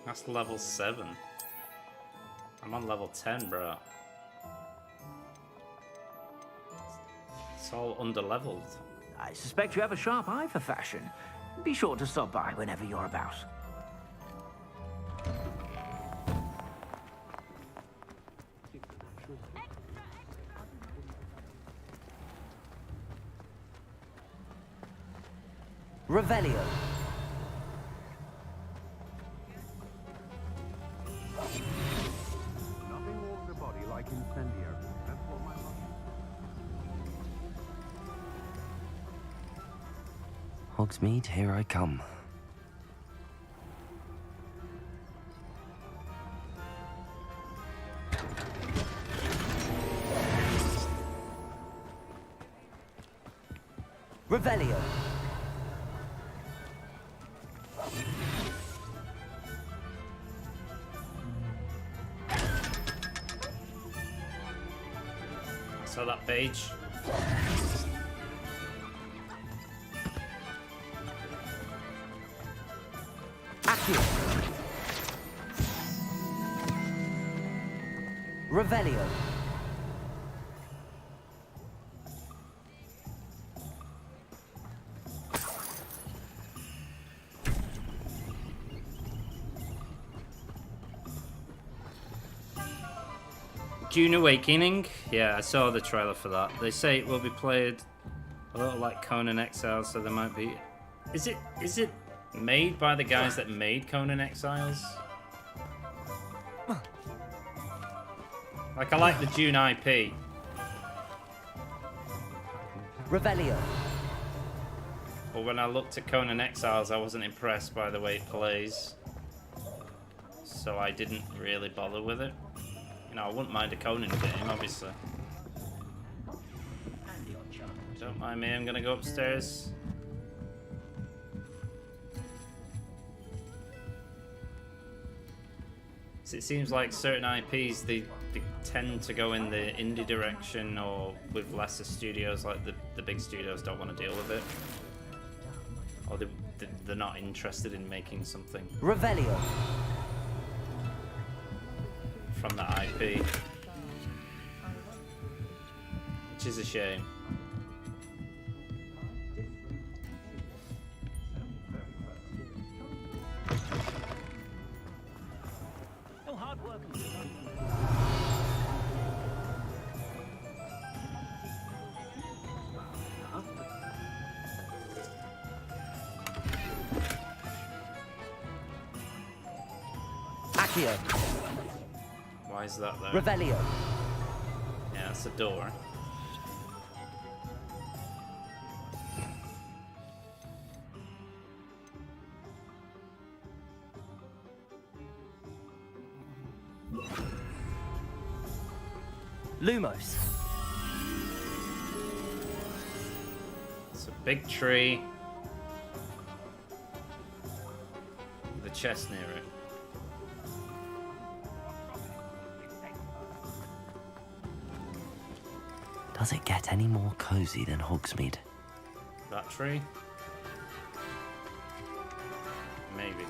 That's level 7. I'm on level 10, bro. It's all under-leveled. I suspect you have a sharp eye for fashion. Be sure to stop by whenever you're about. Revelio. Nothing warms the body like incendio. That's what my mother... Hogsmeade, here I come. Revelio. So that page. Accio. Revelio. Dune Awakening? Yeah, I saw the trailer for that. They say it will be played a little like Conan Exiles, so there might be... Is it made by the guys that made Conan Exiles? Like, I like the Dune IP. Revelio. But when I looked at Conan Exiles, I wasn't impressed by the way it plays. So I didn't really bother with it. You know, I wouldn't mind a Conan game, obviously. Don't mind me, I'm gonna go upstairs. So it seems like certain IPs, they tend to go in the indie direction, or with lesser studios, like the big studios don't want to deal with it. Or they're not interested in making something. Revelio. From the IP. Which is a shame. No hard work. Accio. Why is that there? Revelio. Yeah, it's a door. Lumos. It's a big tree with a chest near it. Does it get any more cozy than Hogsmeade? That tree? Maybe.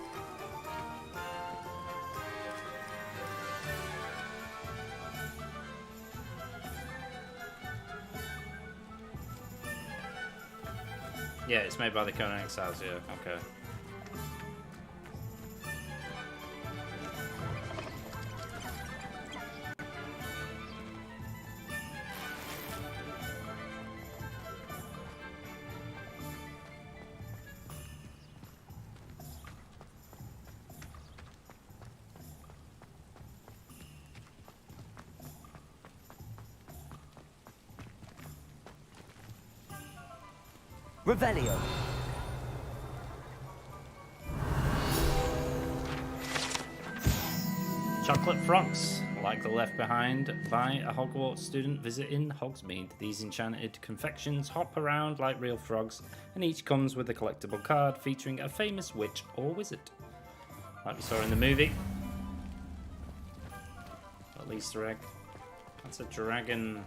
Yeah, it's made by the Conan Exiles, yeah, okay. Revelio. Chocolate frogs, like the left behind by a Hogwarts student visiting Hogsmeade. These enchanted confections hop around like real frogs, and each comes with a collectible card featuring a famous witch or wizard. Like we saw in the movie. Little Easter egg. That's a dragon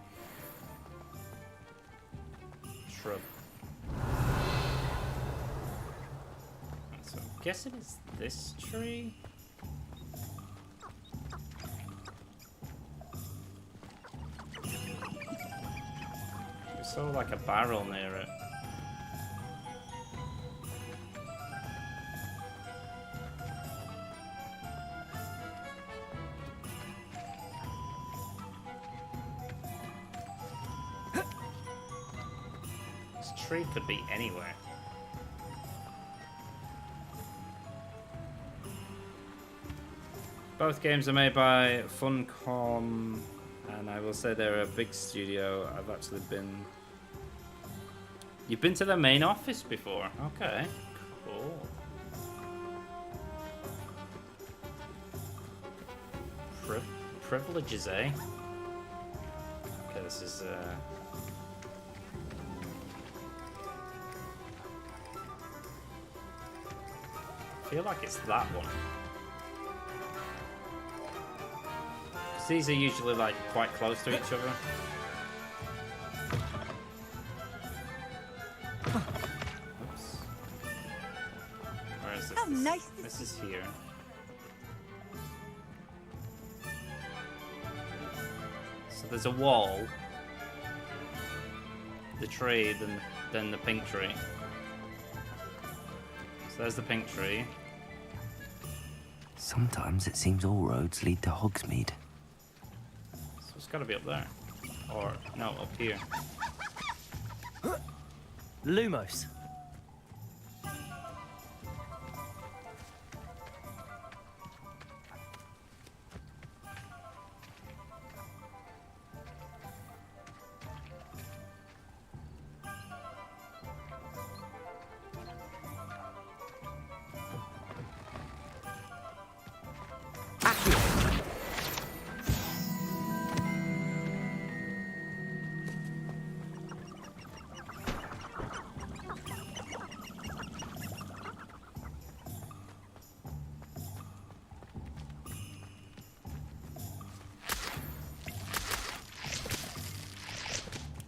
shrub. So I'm guessing it's this tree. We saw like a barrel near it. This tree could be anywhere. Both games are made by Funcom, and I will say they're a big studio. I've actually been... You've been to their main office before? Okay, cool. Privileges, eh? Okay, this is... I feel like it's that one. These are usually like quite close to each other. Oops. Where is this? nice. This is here. So there's a wall, the tree, then the pink tree. So there's the pink tree. Sometimes it seems all roads lead to Hogsmeade. So it's got to be up there. Or, no, up here. Lumos.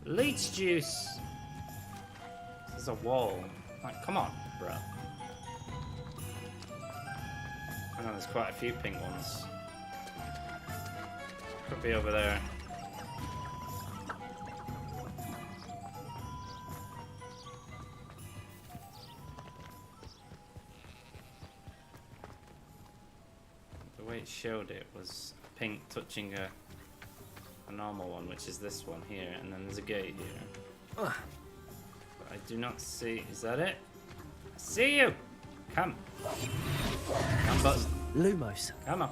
Leech juice! There's a wall. Like, come on, bro. I know there's quite a few pink ones. Could be over there. The way it showed it was pink touching a normal one, which is this one here, and then there's a gate here. But I do not see. Is that it? I see you! Come. Come, button. Lumos. Come on.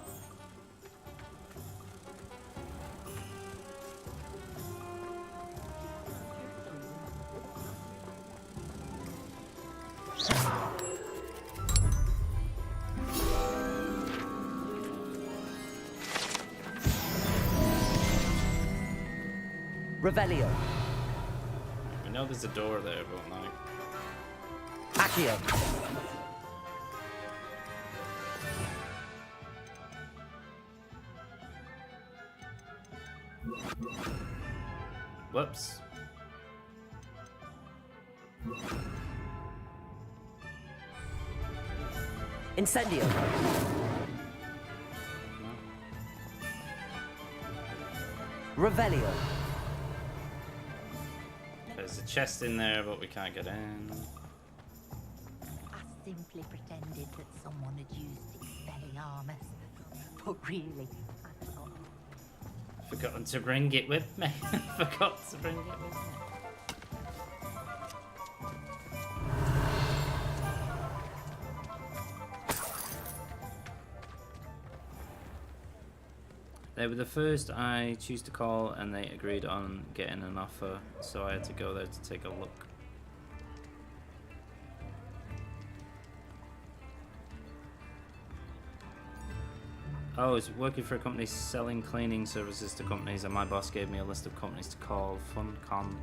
Revelio. I know there's a door there, but like... Accio. Whoops. Incendio. Revelio. There's a chest in there, but we can't get in. I simply pretended that someone had used Expelliarmus. But really, I thought... Forgotten to bring it with me. Forgot to bring it with me. They were the first I choose to call, and they agreed on getting an offer, so I had to go there to take a look. Oh, I was working for a company selling cleaning services to companies, and my boss gave me a list of companies to call. Funcom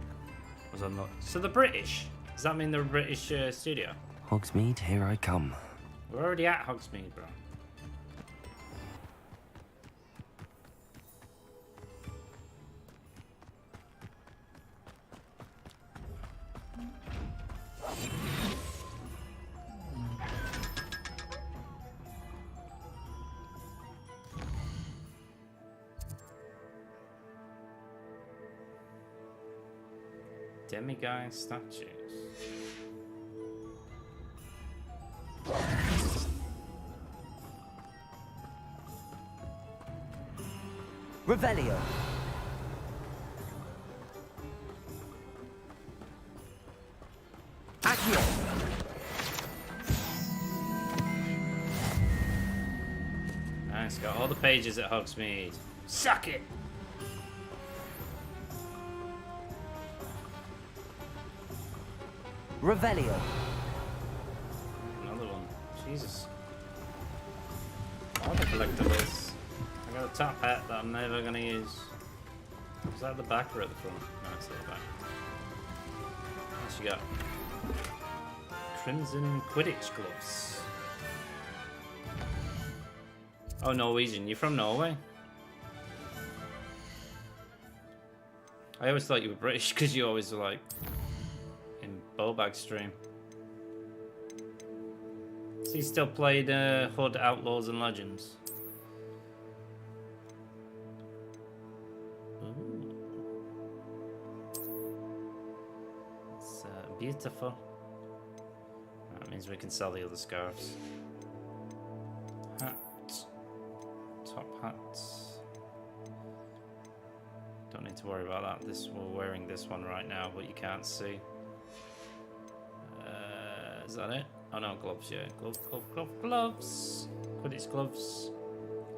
was on the... So the British? Does that mean they're a British studio? Hogsmeade, here I come. We're already at Hogsmeade, bro. Demiguy statues. Revelio. Accio. Nice, got all the pages at Hogsmeade. Suck it! Revelio. Another one. Jesus. All the collectibles. I got a top hat that I'm never gonna use. Is that at the back or at the front? No, it's at the back. What you got? Crimson Quidditch gloves. Oh, Norwegian. You from Norway? I always thought you were British because you always were like in Bowbag stream. he still played Hood Outlaws and Legends. Ooh. It's beautiful. That means we can sell the other scarves. Hat. Top hats. Don't need to worry about that. We're wearing this one right now, but you can't see. Is that it? Oh no, gloves, yeah. Gloves. Quidditch gloves.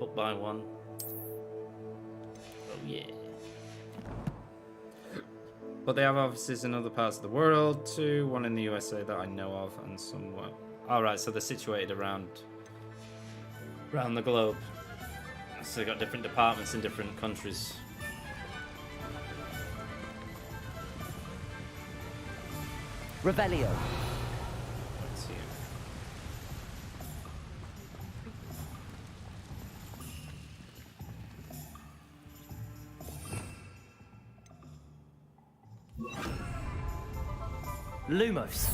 Up by one. Oh yeah. But they have offices in other parts of the world too. One in the USA that I know of, and somewhere. Alright, so they're situated around the globe. So they've got different departments in different countries. Revelio. Let's see. Lumos.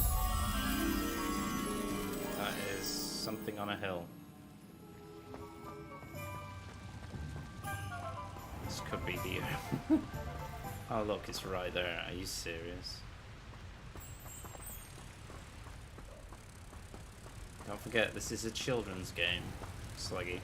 That is something on a hill. This could be here. Oh look, it's right there. Are you serious? Don't forget, this is a children's game, Sleggy.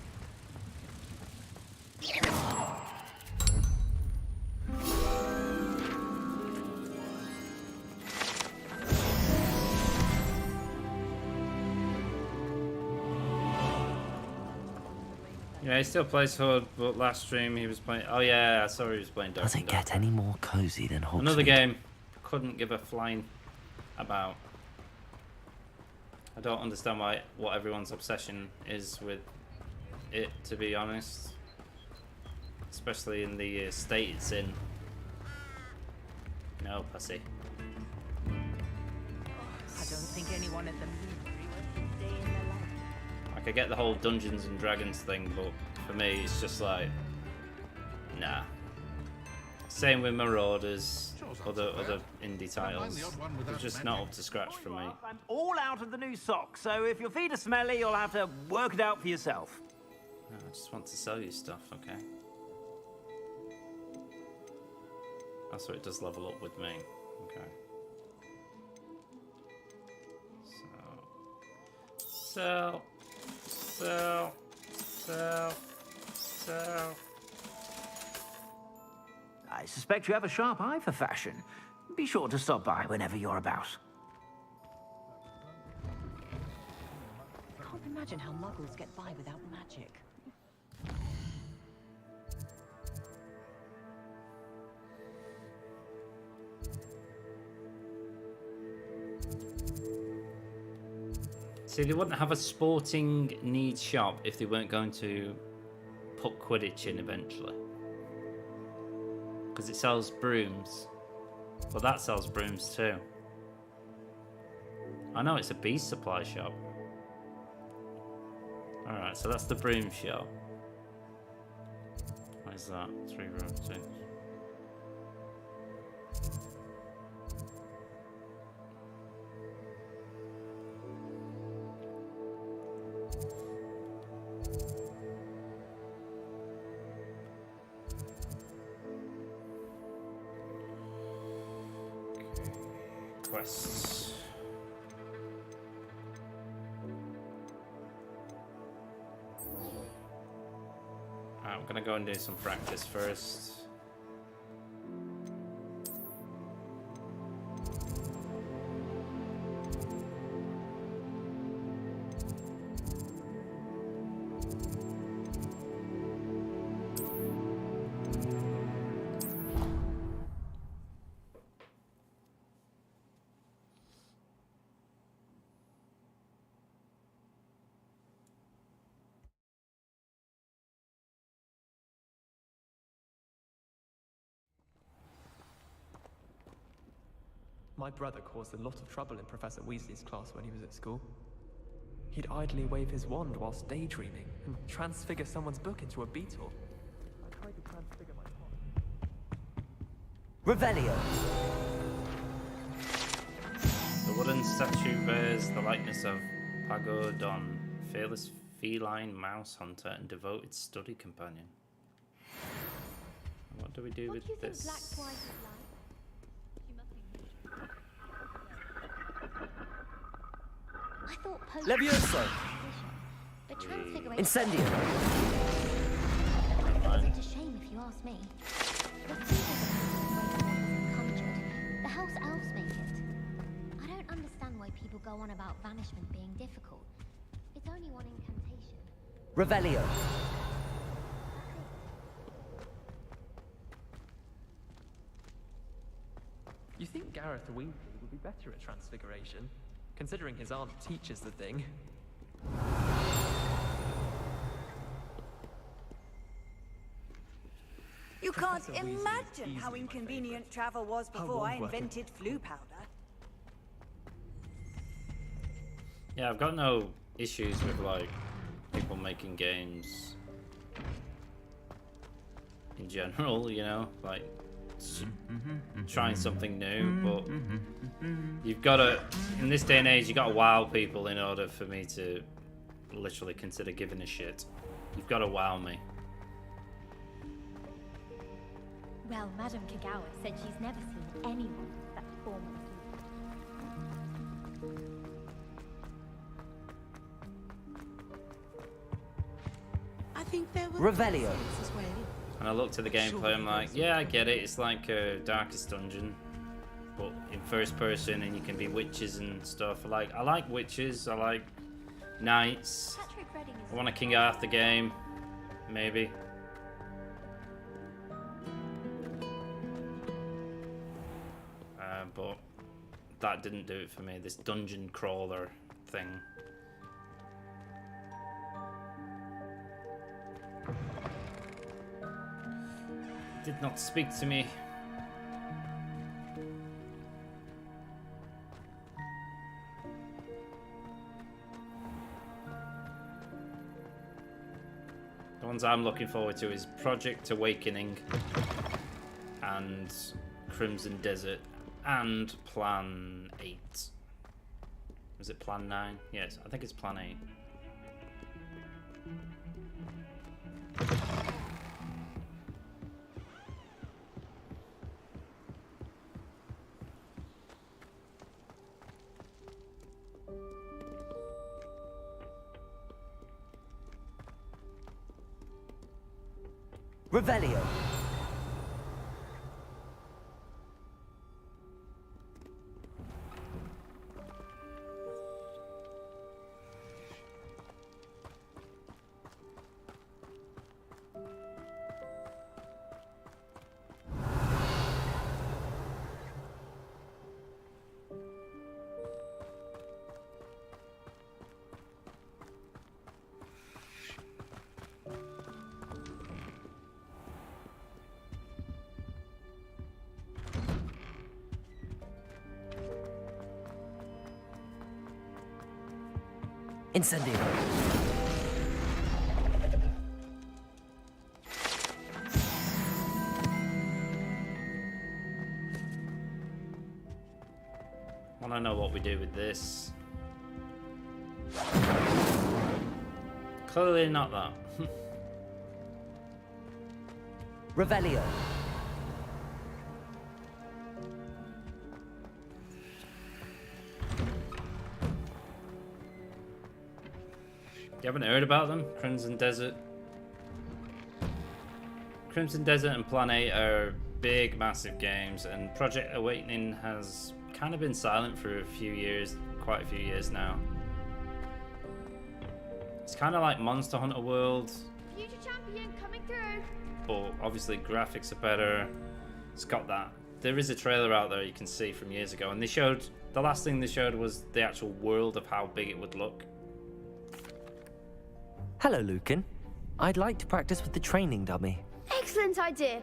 Yeah, he still plays Hood, but last stream he was playing... Oh yeah, I saw he was playing Dark. Does it get any more cozy than Hogwarts? Another game. Couldn't give a flying about. I don't understand what everyone's obsession is with it, to be honest. Especially in the state it's in. No, pussy. I don't think anyone at the military wants to stay in the light. Like, I get the whole Dungeons and Dragons thing, but for me it's just like, nah. Same with Marauders, other indie titles. They're just not up to scratch for me. I'm all out of the new socks, so if your feet are smelly, you'll have to work it out for yourself. No, I just want to sell you stuff, okay? Also, it does level up with me. Okay. So, sell. I suspect you have a sharp eye for fashion. Be sure to stop by whenever you're about. I can't imagine how muggles get by without magic. See, they wouldn't have a sporting needs shop if they weren't going to put Quidditch in eventually. Because it sells brooms. Well, that sells brooms too. I know it's a beast supply shop. Alright, so that's the broom shop. What is that? 3 rooms, 6. Quests. I'm gonna go and do some practice first. My brother caused a lot of trouble in Professor Weasley's class when he was at school. He'd idly wave his wand whilst daydreaming and transfigure someone's book into a beetle. I tried to transfigure my pot. Revelio. The wooden statue bears the likeness of Pagodon, fearless feline mouse hunter and devoted study companion. What do we do with this? I thought Levioso! But transfiguration... Incendio! It's a shame if you ask me. The conjured. The house elves make it. I don't understand why people go on about banishment being difficult. It's only one incantation. Revelio! You think Gareth Weasley would be better at transfiguration, considering his aunt teaches the thing? You can't imagine how inconvenient travel was before I invented flu powder. Yeah, I've got no issues with like people making games in general, you know, like trying something new, but you've got to, in this day and age, you got to wow people in order for me to literally consider giving a shit. You've got to wow me. Well, Madame Kagawa said she's never seen anyone with that form of I think there were Revelio. as well. And I looked at the gameplay, I'm like, yeah, I get it. It's like a Darkest Dungeon, but in first person, and you can be witches and stuff. I like witches. I like knights. I want a King Arthur game, maybe. But that didn't do it for me. This dungeon crawler thing. Did not speak to me. The ones I'm looking forward to is Project Awakening and Crimson Desert and Plan 8. Was it Plan 9? Yes, I think it's Plan 8. Revelio. Incendio. I want to know what we do with this. Clearly not that. Revelio. You haven't heard about them? Crimson Desert. Crimson Desert and Plan 8 are big, massive games, and Project Awakening has kind of been silent for a few years, quite a few years now. It's kind of like Monster Hunter World. Future champion coming through. But obviously graphics are better. It's got that. There is a trailer out there you can see from years ago, and they showed, the last thing they showed was the actual world of how big it would look. Hello, Lucan. I'd like to practice with the training dummy. Excellent idea.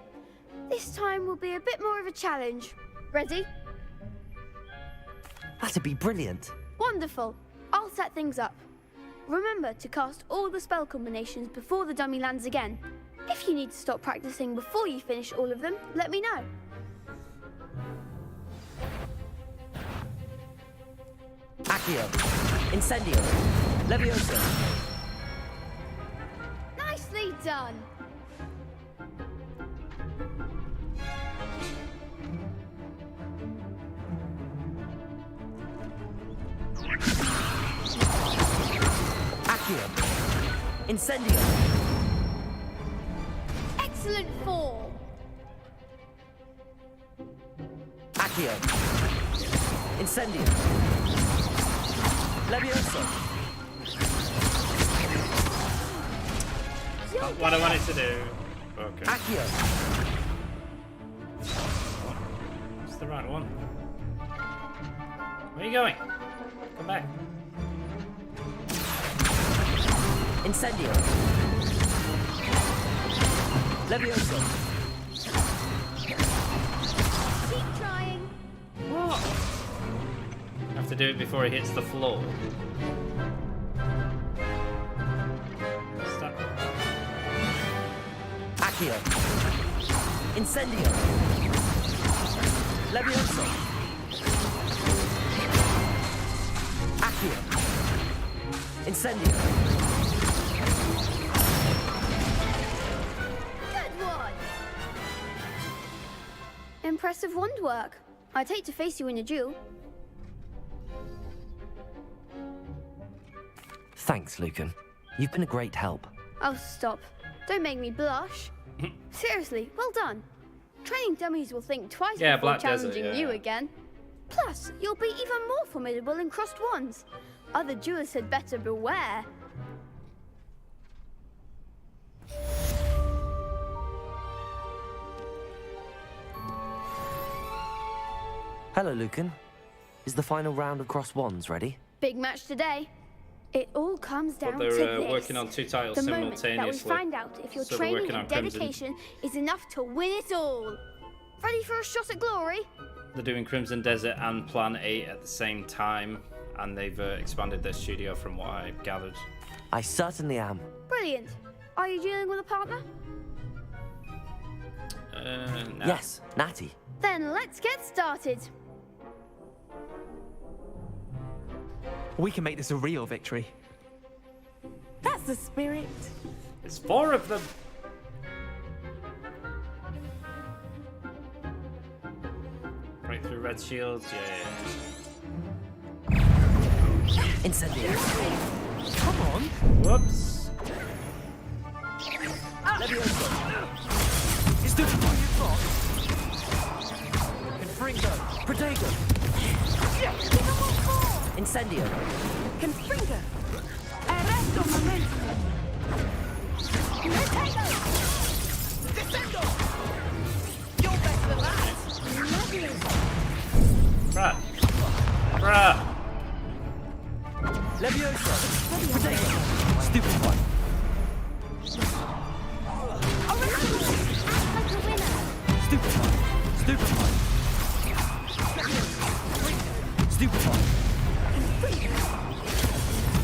This time will be a bit more of a challenge. Ready? That'd be brilliant. Wonderful. I'll set things up. Remember to cast all the spell combinations before the dummy lands again. If you need to stop practicing before you finish all of them, let me know. Accio. Incendio. Levioso. Nicely done. Accio. Incendio. Excellent form. Accio. Incendio. Levioso. Not what I wanted to do. Okay. Accio. It's the right one. Where are you going? Come back. Incendio. Levioso. Keep trying. What? I have to do it before he hits the floor. Stop. Accio. Incendio. Levioso. Accio. Incendio. Good one. Impressive wand work. I'd hate to face you in a duel. Thanks, Lucan. You've been a great help. Oh, stop. Don't make me blush. Seriously, well done. Training dummies will think twice before Black challenging Desert, you again. Plus, you'll be even more formidable in crossed wands. Other duelists had better beware. Hello, Lucan. Is the final round of cross wands ready? Big match today. It all comes down But to they're this. working on 2 titles the moment that we simultaneously. find out if your So they're training working on and Crimson. dedication is enough to win it all. Ready for a shot at glory? They're doing Crimson Desert and Plan 8 at the same time, and they've expanded their studio from what I gathered. I certainly am. Brilliant. Are you dealing with a partner? Nah. Yes, Natty. Then let's get started. We can make this a real victory. That's the spirit. It's 4 of them. Right through red shields, yeah. Incendio. Come on. Whoops. Levioso. Is this what you've got? Confringo. Protego. Incendio. Confringo. Arresto momentum. Protego. Descendo. You're better than that. Bruh. Bruh. Levioso. Protego. Stupid one. Stupid one. Stupid one. Stupid one.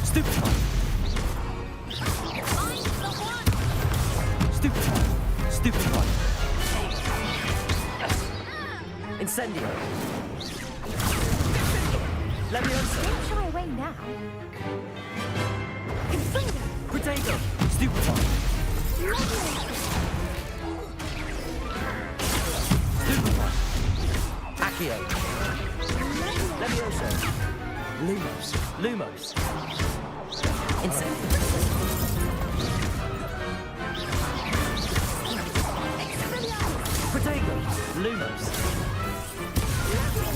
Stupid one. Stupid one. Stupid one. Incendio. Levioso. Don't shy away now. Protego. Stupid one. Stupid one. Accio. Levioso. Lumos. Lumos. Incendio. Protego. Lumos.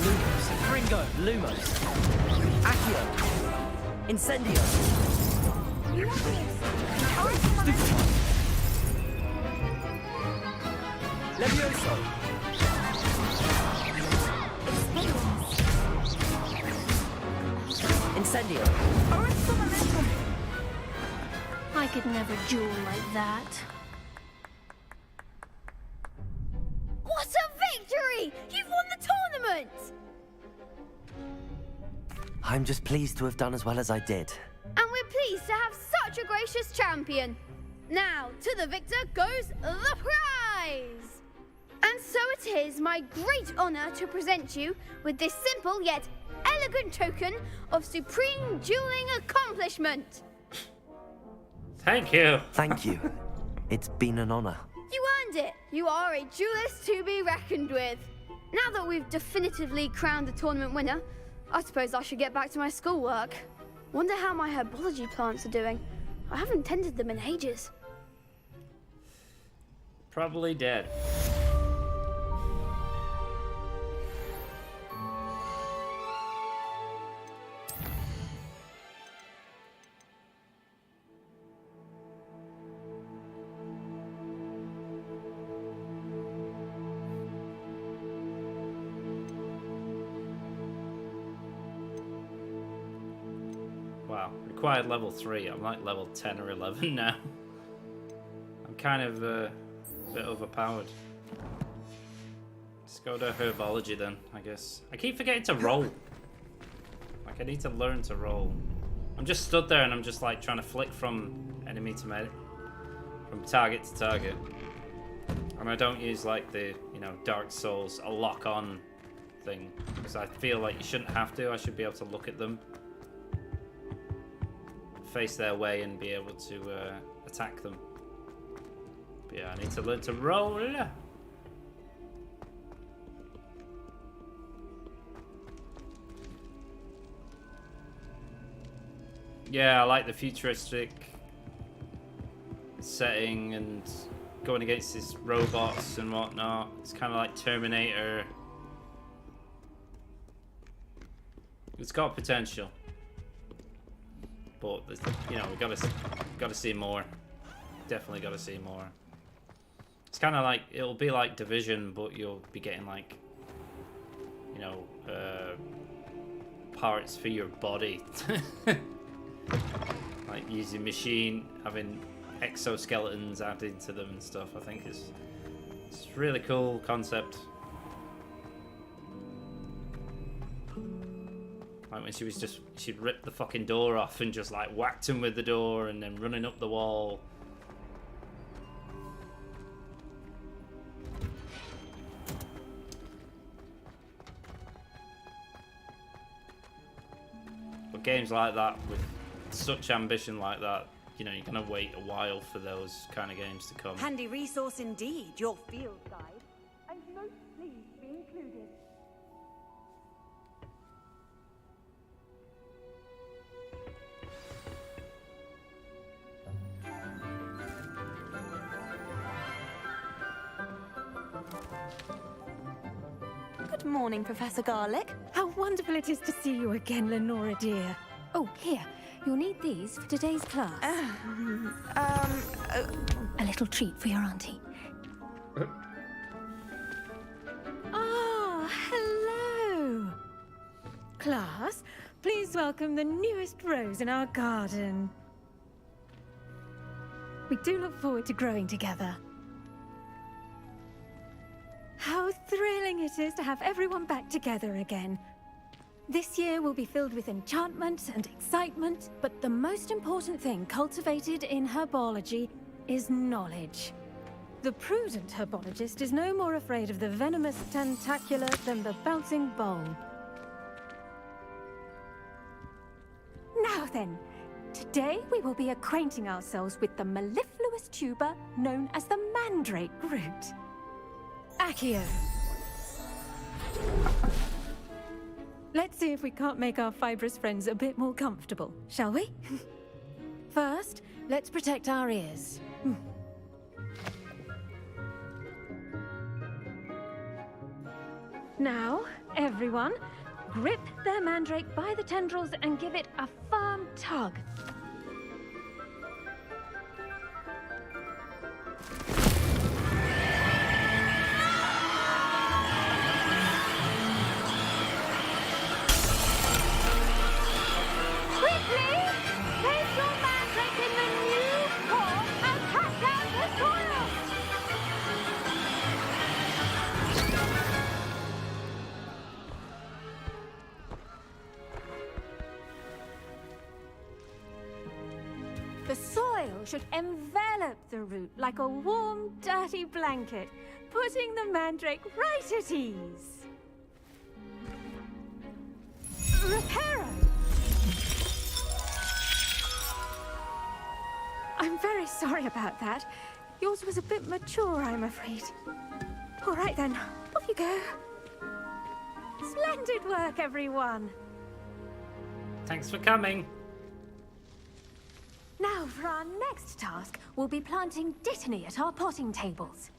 Lumos. Fringo. Lumos. Accio. Incendio. Stupid one. Levioso. Incendio. I could never duel like that. What a victory! You've won the tournament! I'm just pleased to have done as well as I did. And we're pleased to have such a gracious champion. Now, to the victor goes the prize! And so it is my great honor to present you with this simple yet elegant token of supreme dueling accomplishment. Thank you. Thank you. It's been an honor. You earned it. You are a duelist to be reckoned with. Now that we've definitively crowned the tournament winner, I suppose I should get back to my schoolwork. Wonder how my herbology plants are doing. I haven't tended them in ages. Probably dead. Wow, required level 3. I'm like level 10 or 11 now. I'm kind of a bit overpowered. Let's go to herbology then, I guess. I keep forgetting to roll. Like, I need to learn to roll. I'm just stood there and I'm just like trying to flick from enemy to medic, from target to target. And I don't use like the, you know, Dark Souls, a lock-on thing. Because I feel like you shouldn't have to. I should be able to look at them, face their way, and be able to attack them. But yeah, I need to learn to roll. Yeah, I like the futuristic setting and going against these robots and whatnot. It's kind of like Terminator. It's got potential. But you know, we gotta see more. Definitely gotta see more. It's kind of like, it'll be like Division, but you'll be getting like, you know, parts for your body. Like using machine, having exoskeletons added to them and stuff. I think it's a really cool concept. Like when she'd rip the fucking door off and just like whacked him with the door and then running up the wall. But games like that with such ambition like that, you know, you're gonna wait a while for those kind of games to come. Handy resource indeed, your field guide. I'm most pleased to be included. Good morning, Professor Garlick. How wonderful it is to see you again, Lenora dear. Oh, here. You'll need these for today's class. A little treat for your auntie. Ah, hello. Class, please welcome the newest rose in our garden. We do look forward to growing together. How thrilling it is to have everyone back together again. This year will be filled with enchantment and excitement, but the most important thing cultivated in herbology is knowledge. The prudent herbologist is no more afraid of the venomous tentacula than the bouncing bulb. Now then, today we will be acquainting ourselves with the mellifluous tuber known as the mandrake root. Accio. Let's see if we can't make our fibrous friends a bit more comfortable, shall we? First, let's protect our ears. Now, everyone, grip their mandrake by the tendrils and give it a firm tug. The soil should envelop the root like a warm, dirty blanket, putting the mandrake right at ease. Reparo! I'm very sorry about that. Yours was a bit mature, I'm afraid. All right then, off you go. Splendid work, everyone. Thanks for coming. Now for our next task, we'll be planting Dittany at our potting tables.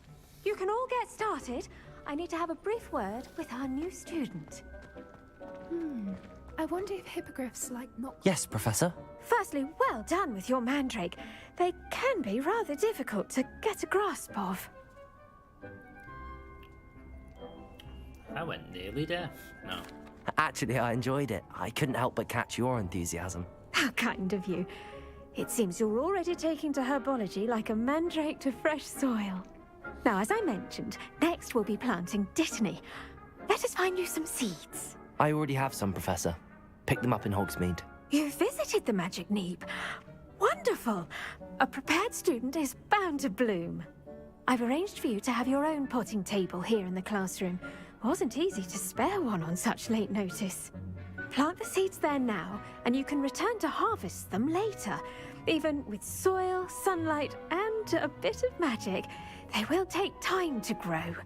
You can all get started. I need to have a brief word with our new student. I wonder if hippogriffs like knock. Yes, Professor. Firstly, well done with your mandrake. They can be rather difficult to get a grasp of. I went nearly deaf. No. Actually, I enjoyed it. I couldn't help but catch your enthusiasm. How kind of you. It seems you're already taking to herbology like a mandrake to fresh soil. Now, as I mentioned, next we'll be planting Dittany. Let us find you some seeds. I already have some, Professor. Picked them up in Hogsmeade. You visited the Magic Neep. Wonderful! A prepared student is bound to bloom. I've arranged for you to have your own potting table here in the classroom. Wasn't easy to spare one on such late notice. Plant the seeds there now, and you can return to harvest them later. Even with soil, sunlight, and a bit of magic, they will take time to grow.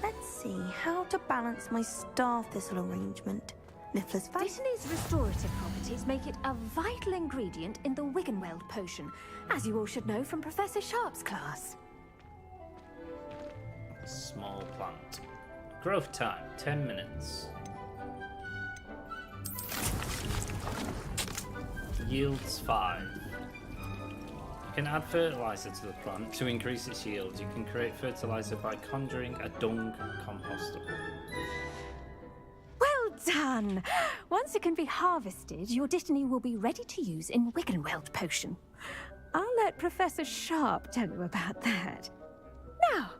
Let's see how to balance my star thistle arrangement. Niffler's Dittany's restorative properties make it a vital ingredient in the Wiggenweld potion, as you all should know from Professor Sharp's class. Small plant. Growth time, 10 minutes. Yields 5. You can add fertilizer to the plant to increase its yield. You can create fertilizer by conjuring a dung composter. Well done! Once it can be harvested, your Dittany will be ready to use in Wiggenweld potion. I'll let Professor Sharp tell you about that. Now,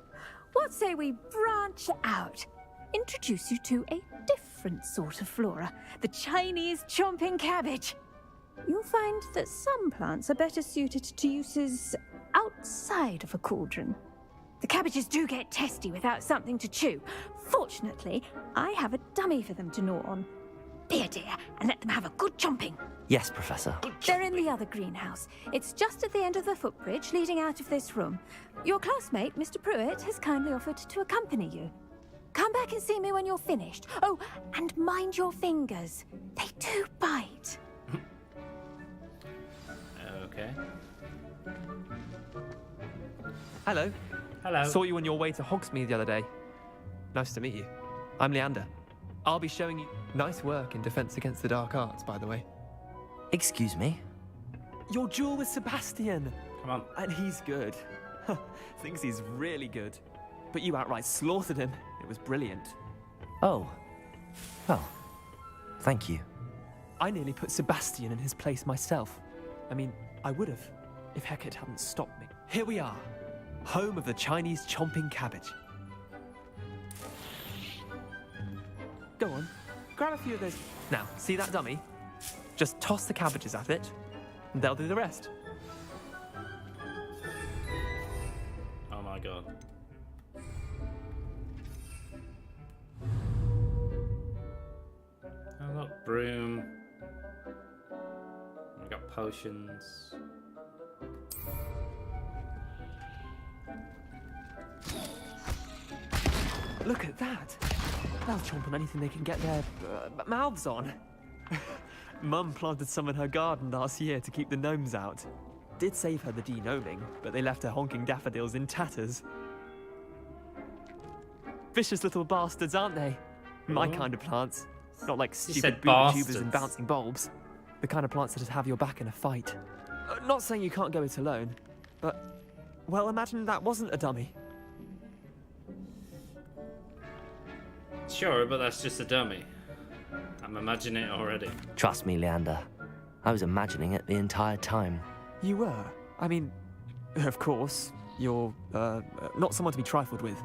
what say we branch out? Introduce you to a different sort of flora, the Chinese chomping cabbage. You'll find that some plants are better suited to uses outside of a cauldron. The cabbages do get testy without something to chew. Fortunately, I have a dummy for them to gnaw on. Be a dear and let them have a good chomping. Yes, Professor. They're in the other greenhouse. It's just at the end of the footbridge leading out of this room. Your classmate, Mr. Pruitt, has kindly offered to accompany you. Come back and see me when you're finished. Oh, and mind your fingers. They do bite. Okay. Hello. Hello. Saw you on your way to Hogsmeade the other day. Nice to meet you. I'm Leander. I'll be showing you nice work in Defense Against the Dark Arts, by the way. Excuse me? Your duel with Sebastian. Come on. And he's good. Thinks he's really good. But you outright slaughtered him. It was brilliant. Oh. Well, thank you. I nearly put Sebastian in his place myself. I mean, I would have, if Hecate hadn't stopped me. Here we are, home of the Chinese chomping cabbage. Go on, grab a few of those. Now, see that dummy? Just toss the cabbages at it, and they'll do the rest. Oh my god. Oh look, broom. We've got potions. Look at that. They'll chomp on anything they can get their mouths on. Mum planted some in her garden last year to keep the gnomes out. Did save her the de-gnoming, but they left her honking daffodils in tatters. Vicious little bastards, aren't they? My kind of plants. Not like stupid booby tubers and bouncing bulbs. The kind of plants that'd have your back in a fight. Not saying you can't go it alone, but, well, imagine that wasn't a dummy. Sure, but that's just a dummy. I'm imagining it already. Trust me, Leander. I was imagining it the entire time. You were? I mean, of course, you're, not someone to be trifled with.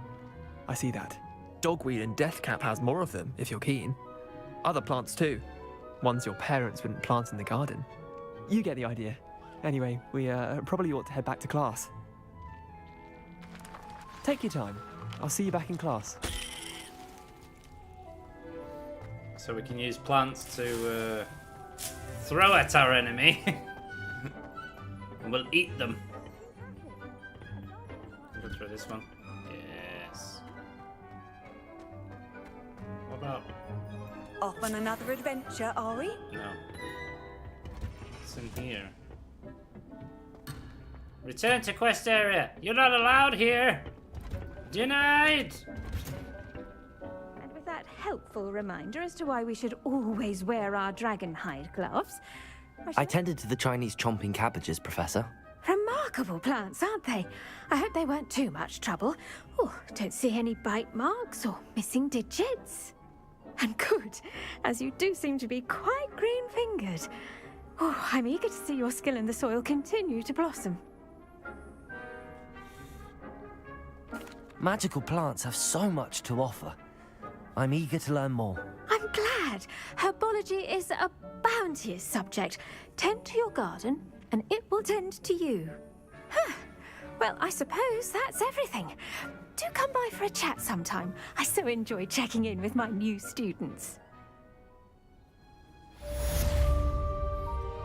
I see that. Dogweed and deathcap has more of them, if you're keen. Other plants too. Ones your parents wouldn't plant in the garden. You get the idea. Anyway, we probably ought to head back to class. Take your time. I'll see you back in class. So we can use plants to throw at our enemy. And we'll eat them. Go through this one. Yes. What about? Off on another adventure, are we? No. What's in here? Return to quest area. You're not allowed here. Denied. And with that helpful reminder as to why we should always wear our dragon hide gloves, I tended to the Chinese chomping cabbages, Professor. remarkable plants, aren't they? I hope they weren't too much trouble. Oh, don't see any bite marks or missing digits. And good, as you do seem to be quite green-fingered. Oh, I'm eager to see your skill in the soil continue to blossom. Magical plants have so much to offer. I'm eager to learn more. I'm glad. Herbology is a bounteous subject. Tend to your garden, and it will tend to you. Huh. Well, I suppose that's everything. Do come by for a chat sometime. I so enjoy checking in with my new students.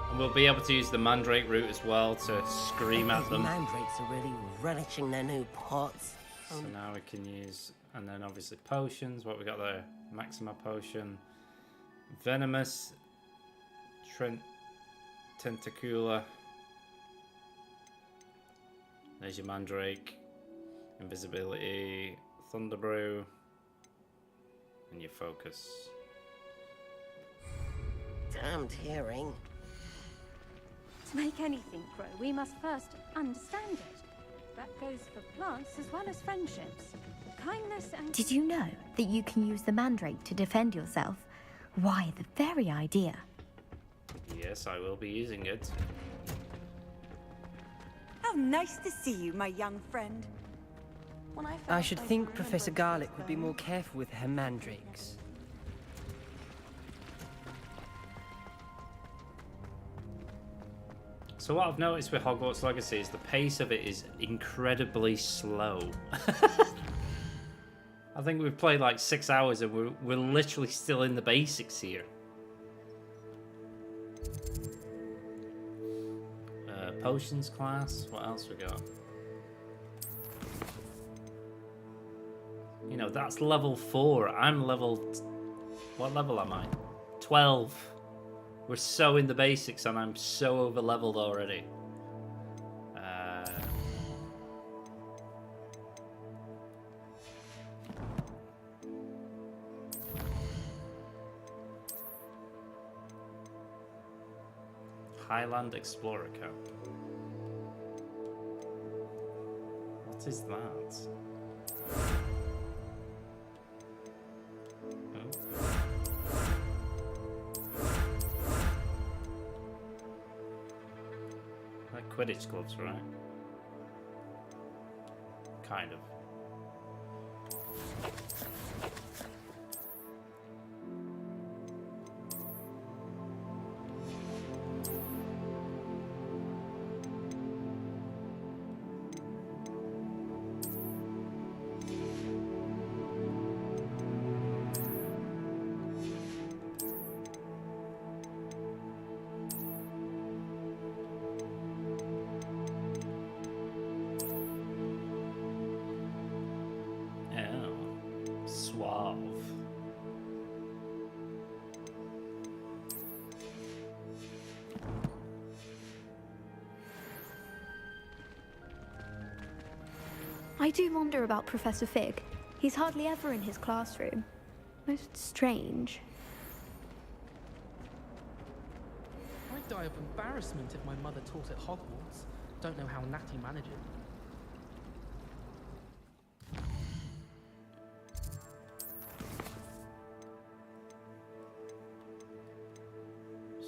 And we'll be able to use the mandrake root as well to scream at them. Mandrakes are really relishing their new pots. So now we can use, and then obviously potions. What we got there? Maxima potion, venomous, tentacula. There's your mandrake, invisibility, thunder brew, and your focus. Damned hearing. To make anything grow, we must first understand it. That goes for plants as well as friendships. Kindness and... Did you know that you can use the mandrake to defend yourself? Why, the very idea. Yes, I will be using it. How nice to see you, my young friend. I should think Professor Garlick would be more careful with her mandrakes. So what I've noticed with Hogwarts Legacy is the pace of it is incredibly slow. I think we've played like 6 hours and we're literally still in the basics here. Potions class, what else we got? You know, that's level 4. I'm level... What level am I? 12. We're so in the basics and I'm so over leveled already. Highland Explorer Camp. What is that? Like Quidditch gloves, right? Kind of. I do wonder about Professor Fig. He's hardly ever in his classroom. Most strange. I'd die of embarrassment if my mother taught at Hogwarts. Don't know how Natty managed it.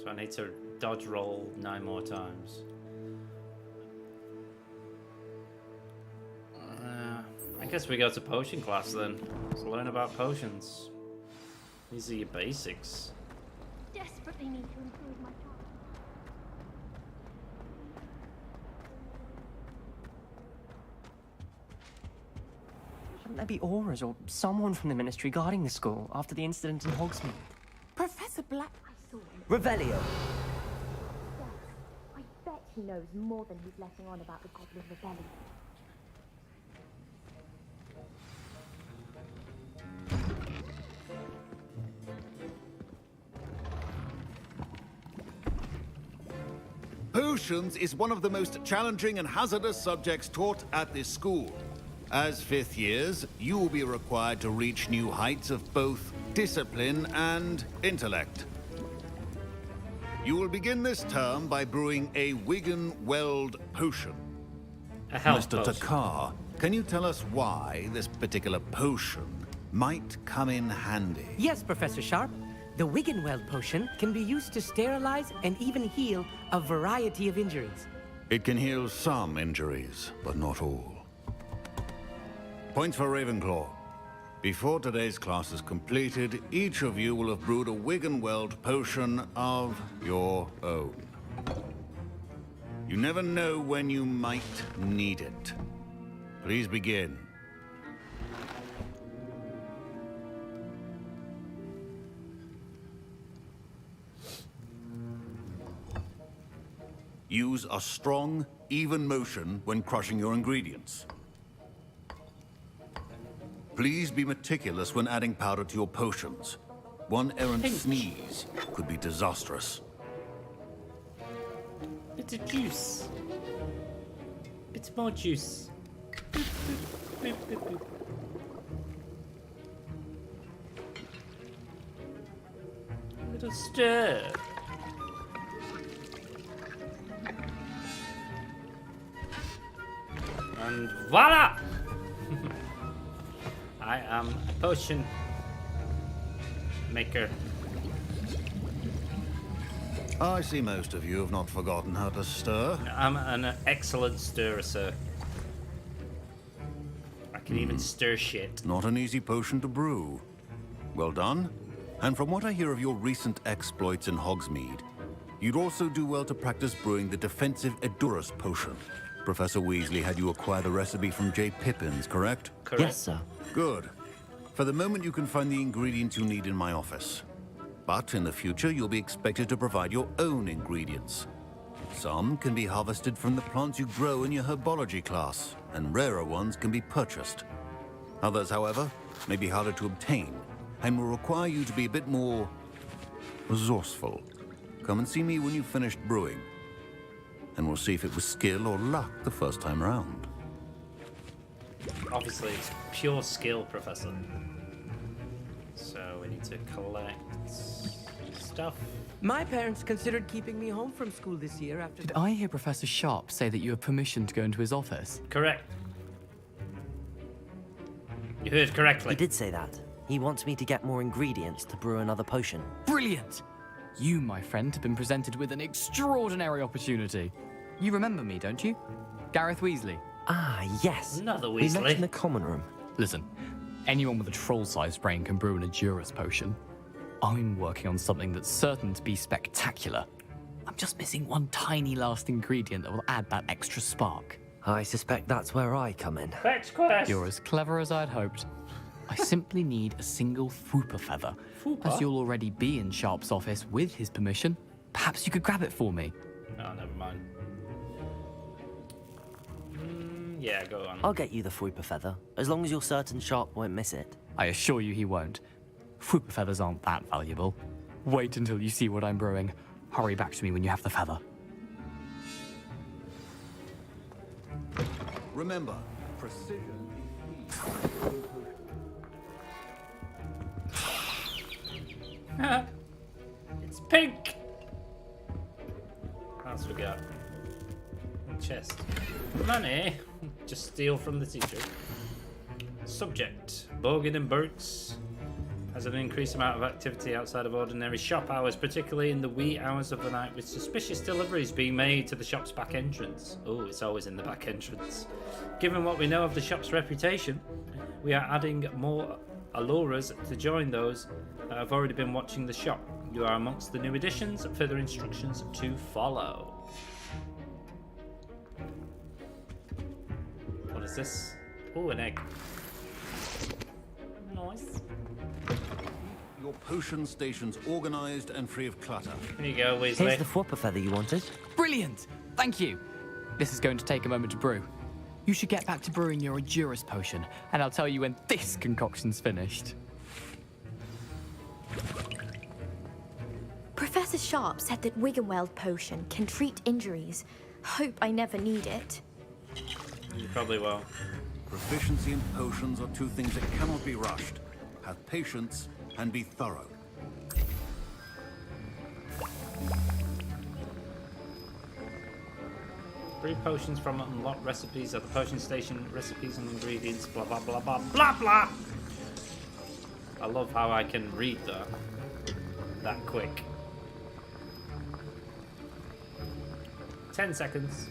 So I need to dodge roll 9 more times. I guess we go to potion class then. Let's learn about potions. These are your basics. Desperately need to improve my job. Shouldn't there be auras or someone from the Ministry guarding the school after the incident in Hogsmeade? black... Revelio. I bet he knows more than he's letting on about the Goblin Rebellion. Potions is one of the most challenging and hazardous subjects taught at this school. As fifth years, you will be required to reach new heights of both discipline and intellect. You will begin this term by brewing a Wigan-Weld potion. A health Mr. potion. Takar, can you tell us why this particular potion might come in handy? Yes, Professor Sharp. The Wiggenweld potion can be used to sterilize and even heal a variety of injuries. It can heal some injuries, but not all. Points for Ravenclaw. Before today's class is completed, each of you will have brewed a Wiggenweld potion of your own. You never know when you might need it. Please begin. Use a strong, even motion when crushing your ingredients. Please be meticulous when adding powder to your potions. One errant sneeze could be disastrous. Bit of juice. Bit more juice. Boop, boop, boop, boop, boop. A little stir. And voila! I am a potion maker. I see most of you have not forgotten how to stir. I'm an excellent stirrer, sir. I can even stir shit. Not an easy potion to brew. Well done. And from what I hear of your recent exploits in Hogsmeade, you'd also do well to practice brewing the defensive Edurus potion. Professor Weasley had you acquire the recipe from J. Pippin's, correct? Correct. Yes, sir. Good. For the moment, you can find the ingredients you need in my office. But in the future, you'll be expected to provide your own ingredients. Some can be harvested from the plants you grow in your herbology class, and rarer ones can be purchased. Others, however, may be harder to obtain, and will require you to be a bit more resourceful. Come and see me when you've finished brewing, and we'll see if it was skill or luck the first time round. Obviously, it's pure skill, Professor. So we need to collect stuff. My parents considered keeping me home from school this year after... Did I hear Professor Sharp say that you have permission to go into his office? Correct. You heard correctly. He did say that. He wants me to get more ingredients to brew another potion. Brilliant! You, my friend, have been presented with an extraordinary opportunity. You remember me, don't you? Gareth Weasley. Ah, yes. Another We Weasley. met in the common room. Listen, anyone with a troll-sized brain can brew an Edurus potion. I'm working on something that's certain to be spectacular. I'm just missing one tiny last ingredient that will add that extra spark. I suspect that's where I come in. Fetch quest. You're as clever as I'd hoped. I simply need a single Fwooper feather. Fwooper? As you'll already be in Sharp's office with his permission, perhaps you could grab it for me. Oh, never mind. Yeah, go on. I'll get you the Fwooper feather, as long as you're certain Sharp won't miss it. I assure you he won't. Fwooper feathers aren't that valuable. Wait until you see what I'm brewing. Hurry back to me when you have the feather. Remember, precision It's pink! What else we got? Chest. Money. Just steal from the teacher. Subject. Bogan and Burks has an increased amount of activity outside of ordinary shop hours, particularly in the wee hours of the night, with suspicious deliveries being made to the shop's back entrance. Oh, it's always in the back entrance. Given what we know of the shop's reputation, we are adding more allurers to join those that have already been watching the shop. You are amongst the new additions. Further instructions to follow. What is this? Oh, an egg. Nice. your potion stations organized and free of clutter. Here you go, Weasley. Here's the Fwopper feather you wanted. Brilliant! Thank you. This is going to take a moment to brew. You should get back to brewing your Endurus potion, and I'll tell you when this concoction's finished. Professor Sharp said that Wiggenweld potion can treat injuries. Hope I never need it. You probably will. Proficiency in potions are two things that cannot be rushed. Have patience and be thorough. Brew potions from unlocked recipes at the potion station. Recipes and ingredients. Blah blah blah blah blah blah. I love how I can read that quick. 10 seconds.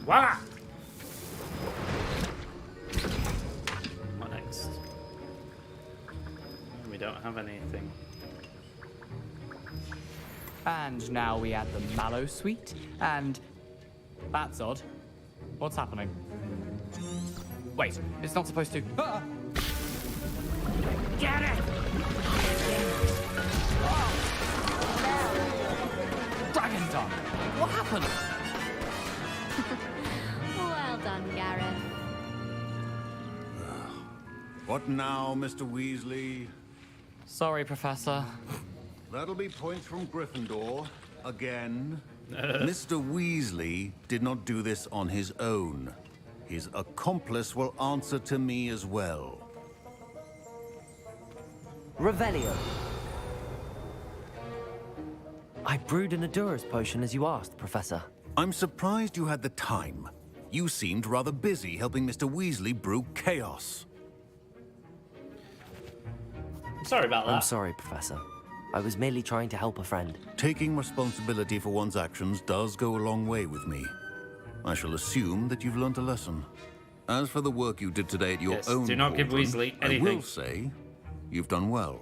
Voila! What next? We don't have anything. And now we add the Mallow Sweet, and... That's odd. What's happening? Wait, it's not supposed to... Ah! Get it! Dragon Tongue! What happened? Well done, Gareth. What now, Mr. Weasley? Sorry, Professor. That'll be points from Gryffindor. Again. Mr. Weasley did not do this on his own. His accomplice will answer to me as well. Revelio. I brewed an Endurus potion as you asked, Professor. I'm surprised you had the time. You seemed rather busy helping Mr. Weasley brew chaos. I'm sorry about that. I'm sorry, Professor. I was merely trying to help a friend. Taking responsibility for one's actions does go a long way with me. I shall assume that you've learnt a lesson. As for the work you did today at your own do not give cauldron, Weasley anything. I will say, you've done well.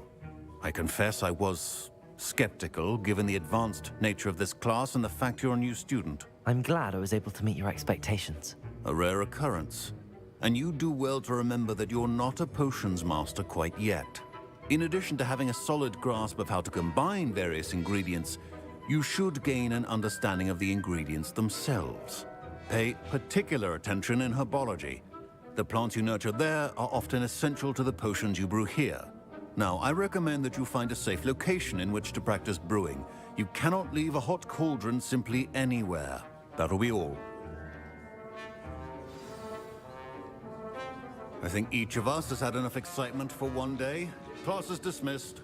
I confess I was skeptical, given the advanced nature of this class and the fact you're a new student. I'm glad I was able to meet your expectations. A rare occurrence. And you do well to remember that you're not a potions master quite yet. In addition to having a solid grasp of how to combine various ingredients, you should gain an understanding of the ingredients themselves. Pay particular attention in herbology. The plants you nurture there are often essential to the potions you brew here. Now, I recommend that you find a safe location in which to practice brewing. You cannot leave a hot cauldron simply anywhere. That'll be all. I think each of us has had enough excitement for one day. Class is dismissed.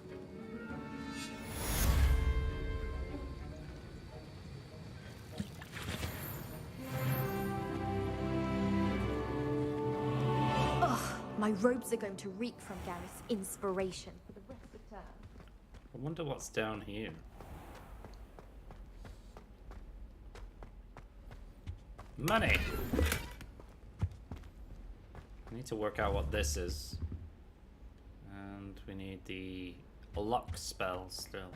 Ugh, my robes are going to reek from Gareth's inspiration for the rest of the term. I wonder what's down here. Money! I need to work out what this is. And we need the lock spell still.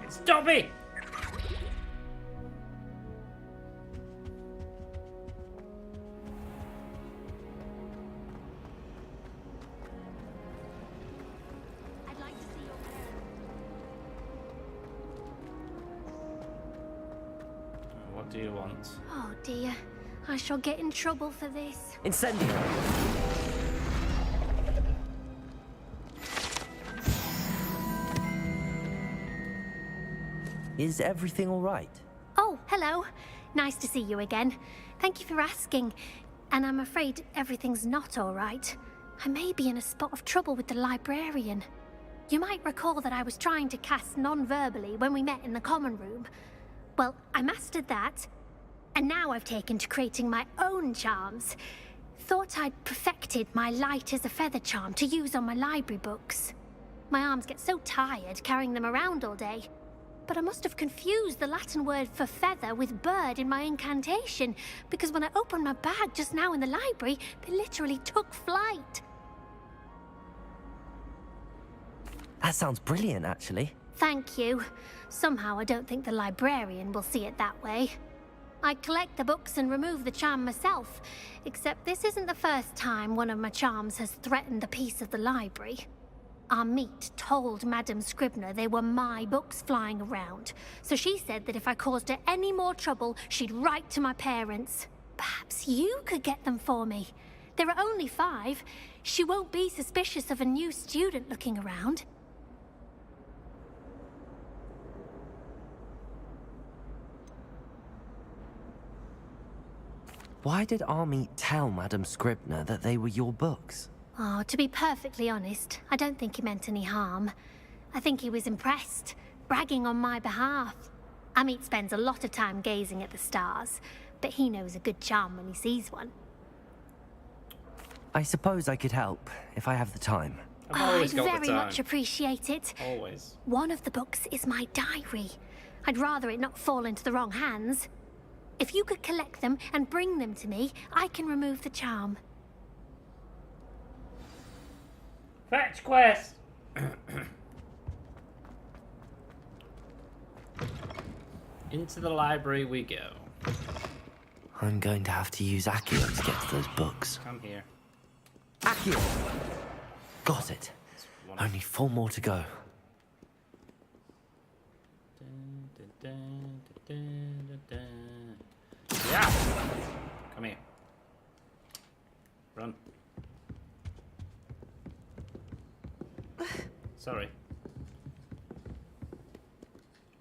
It's Dobby! What do you want? Oh dear, I shall get in trouble for this. Incendio. Is everything all right? Oh, hello. Nice to see you again. Thank you for asking. And I'm afraid everything's not all right. I may be in a spot of trouble with the librarian. You might recall that I was trying to cast non-verbally when we met in the common room. Well, I mastered that, and now I've taken to creating my own charms. Thought I'd perfected my light as a feather charm to use on my library books. My arms get so tired carrying them around all day. But I must have confused the Latin word for feather with bird in my incantation, because when I opened my bag just now in the library, they literally took flight. That sounds brilliant, actually. Thank you. Somehow I don't think the librarian will see it that way. I collect the books and remove the charm myself, except this isn't the first time one of my charms has threatened the peace of the library. Our meet told Madame Scribner they were my books flying around, so she said that if I caused her any more trouble, she'd write to my parents. Perhaps you could get them for me. There are only 5. She won't be suspicious of a new student looking around. Why did Army tell Madame Scribner that they were your books? Oh, to be perfectly honest, I don't think he meant any harm. I think he was impressed, bragging on my behalf. Amit spends a lot of time gazing at the stars, but he knows a good charm when he sees one. I suppose I could help, if I have the time. I'd very much appreciate it. Always. One of the books is my diary. I'd rather it not fall into the wrong hands. If you could collect them and bring them to me, I can remove the charm. Fetch quest! Into the library we go. I'm going to have to use Accio to get to those books. Come here. Accio! Got it. Only 4 more to go. Yeah! Come here. Run. Sorry.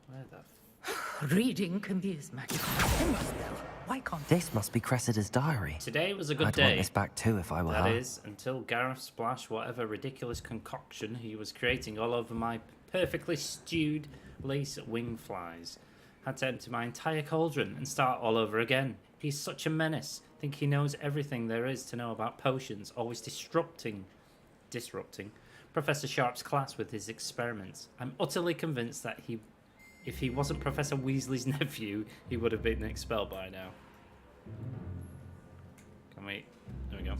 Where the Reading can be as magical as any spell. Why can't This must be Cressida's diary. Today was a good I'd day. want this back too if I were That her. is, until Gareth splashed whatever ridiculous concoction he was creating all over my perfectly stewed lace wing flies. Had to empty my entire cauldron and start all over again. He's such a menace. Think he knows everything there is to know about potions, always disrupting Professor Sharp's class with his experiments. I'm utterly convinced that if he wasn't Professor Weasley's nephew, he would have been expelled by now. Can we? There we go.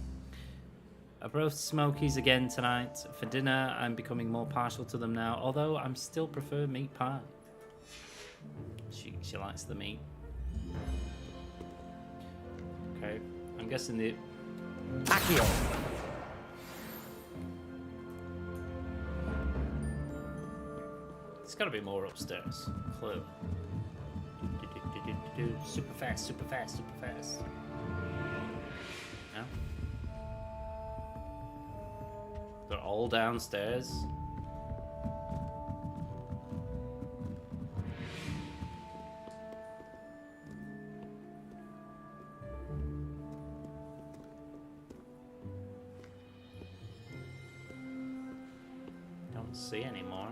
I roast Smokies again tonight. For dinner, I'm becoming more partial to them now, although I'm still prefer meat pie. She likes the meat. Okay, I'm guessing the... Accio! There's gotta be more upstairs. Clearly. Super fast, super fast, super fast. No? They're all downstairs. Don't see any more.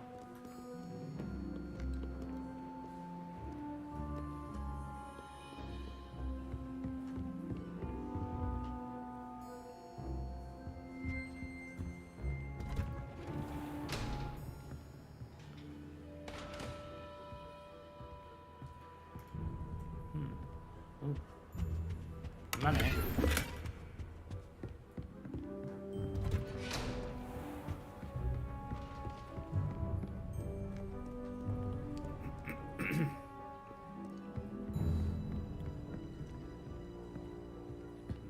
Money.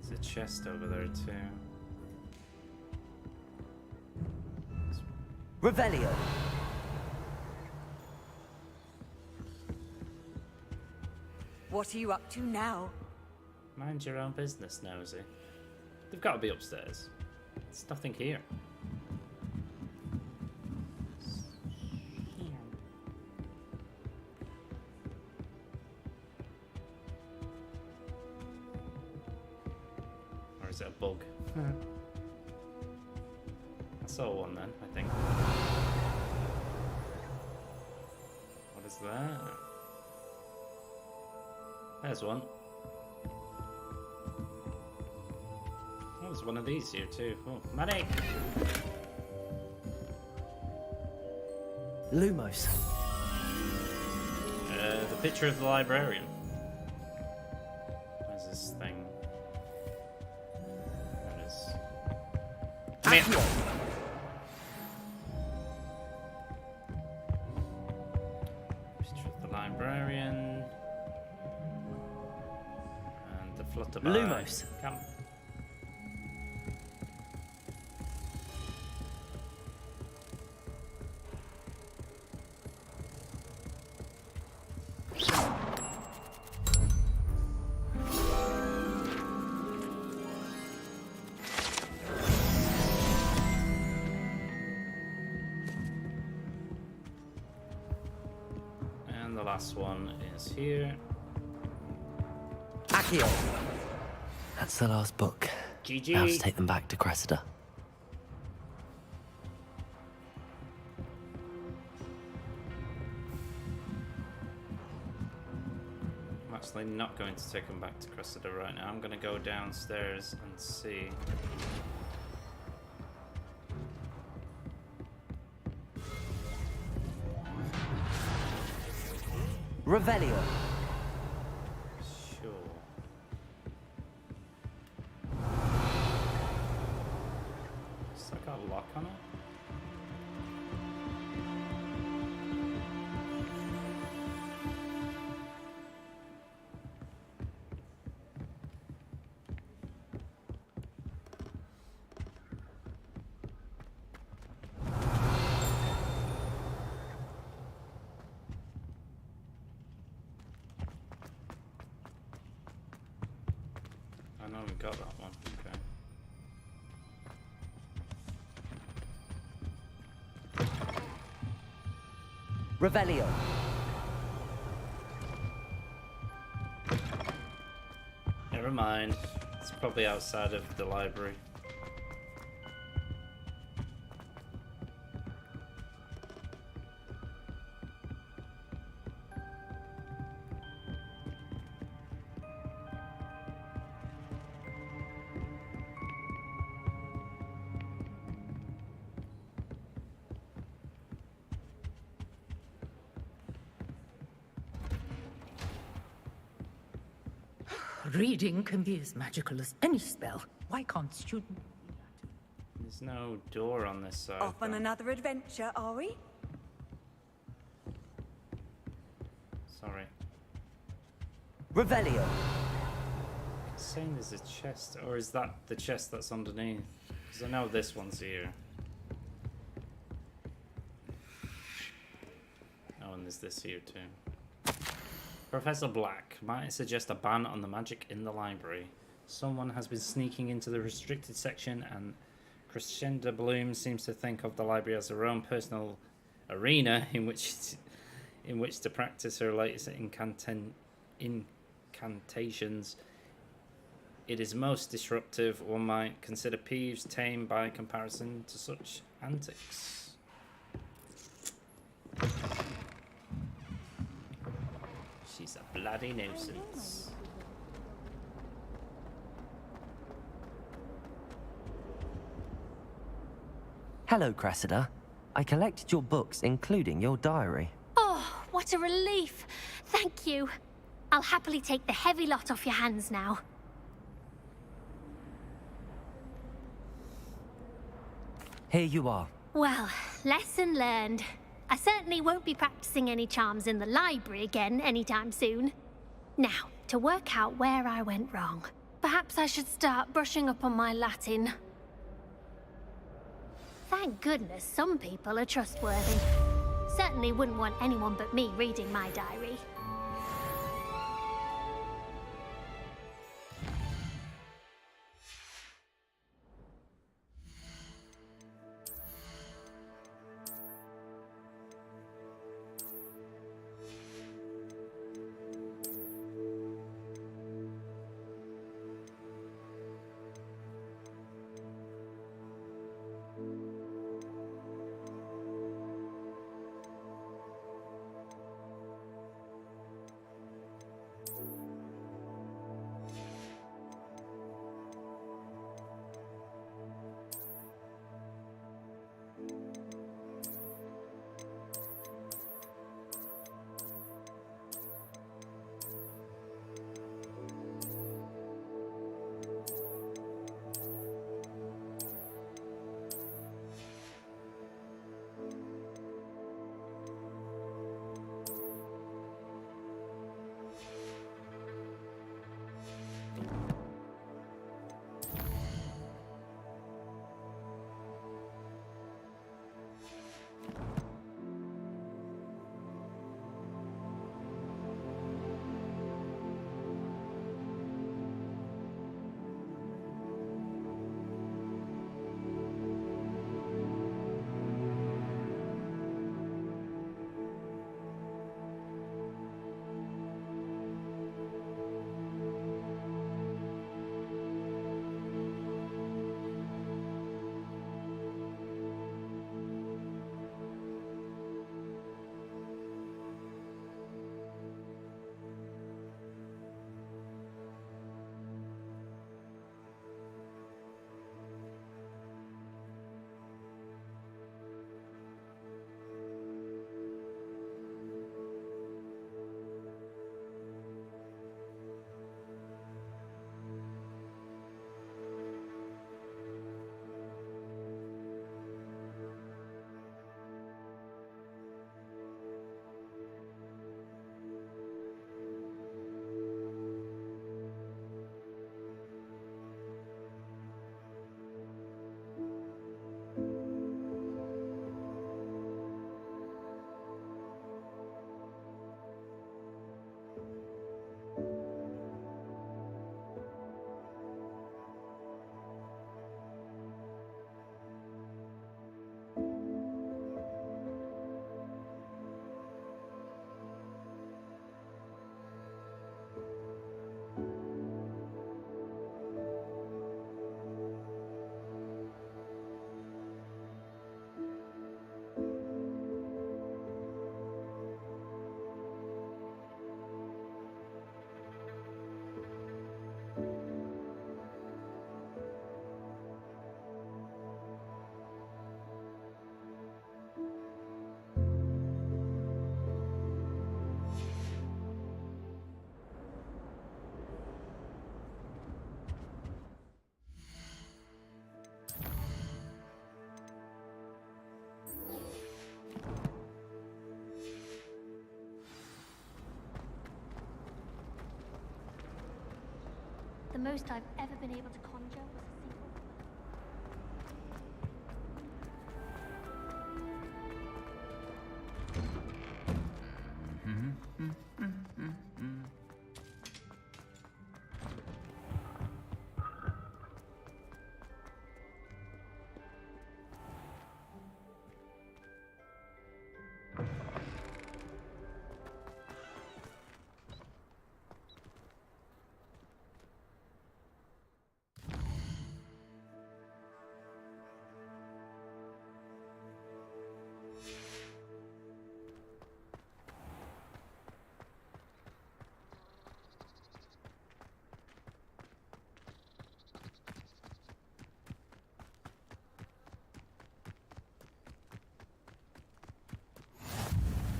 There's a chest over there too. Revelio. What are you up to now? Mind your own business, Nosy. They've got to be upstairs. There's nothing here. Or is it a bug? I saw one then, I think. What is that? There's one. Oh, there's one of these here too. Oh, money! Lumos. The picture of the librarian. Where's this thing? There it is. Come here. Picture of the librarian. And the flutterby. Lumos. Come. And the last one is here. Accio. That's the last book. GG. Now to take them back to Cressida. I'm actually not going to take them back to Cressida right now. I'm going to go downstairs and see. Revelio. Sure. Has that got a lock on it? I know we got that one. Okay. Revelio. Never mind. It's probably outside of the library. Reading can be as magical as any spell. Why can't students? There's no door on this side. Off on another adventure, are we? Sorry. Revelio. It's saying there's a chest, or is that the chest that's underneath? Because I know this one's here. Oh, and there's this here too. Professor Black, might I suggest a ban on the magic in the library? Someone has been sneaking into the restricted section, and Crescenda Bloom seems to think of the library as her own personal arena in which to practice her latest incantations. It is most disruptive. One might consider Peeves tame by comparison to such antics. She's a bloody nuisance. Hello, Cressida. I collected your books, including your diary. Oh, what a relief. Thank you. I'll happily take the heavy lot off your hands now. Here you are. Well, lesson learned. I certainly won't be practicing any charms in the library again anytime soon. Now, to work out where I went wrong. Perhaps I should start brushing up on my Latin. Thank goodness some people are trustworthy. Certainly wouldn't want anyone but me reading my diary. The most I've ever been able to conjure was a single...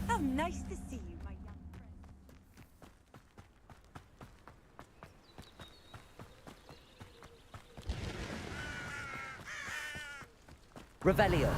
How nice to see you, my young friend. Revelio.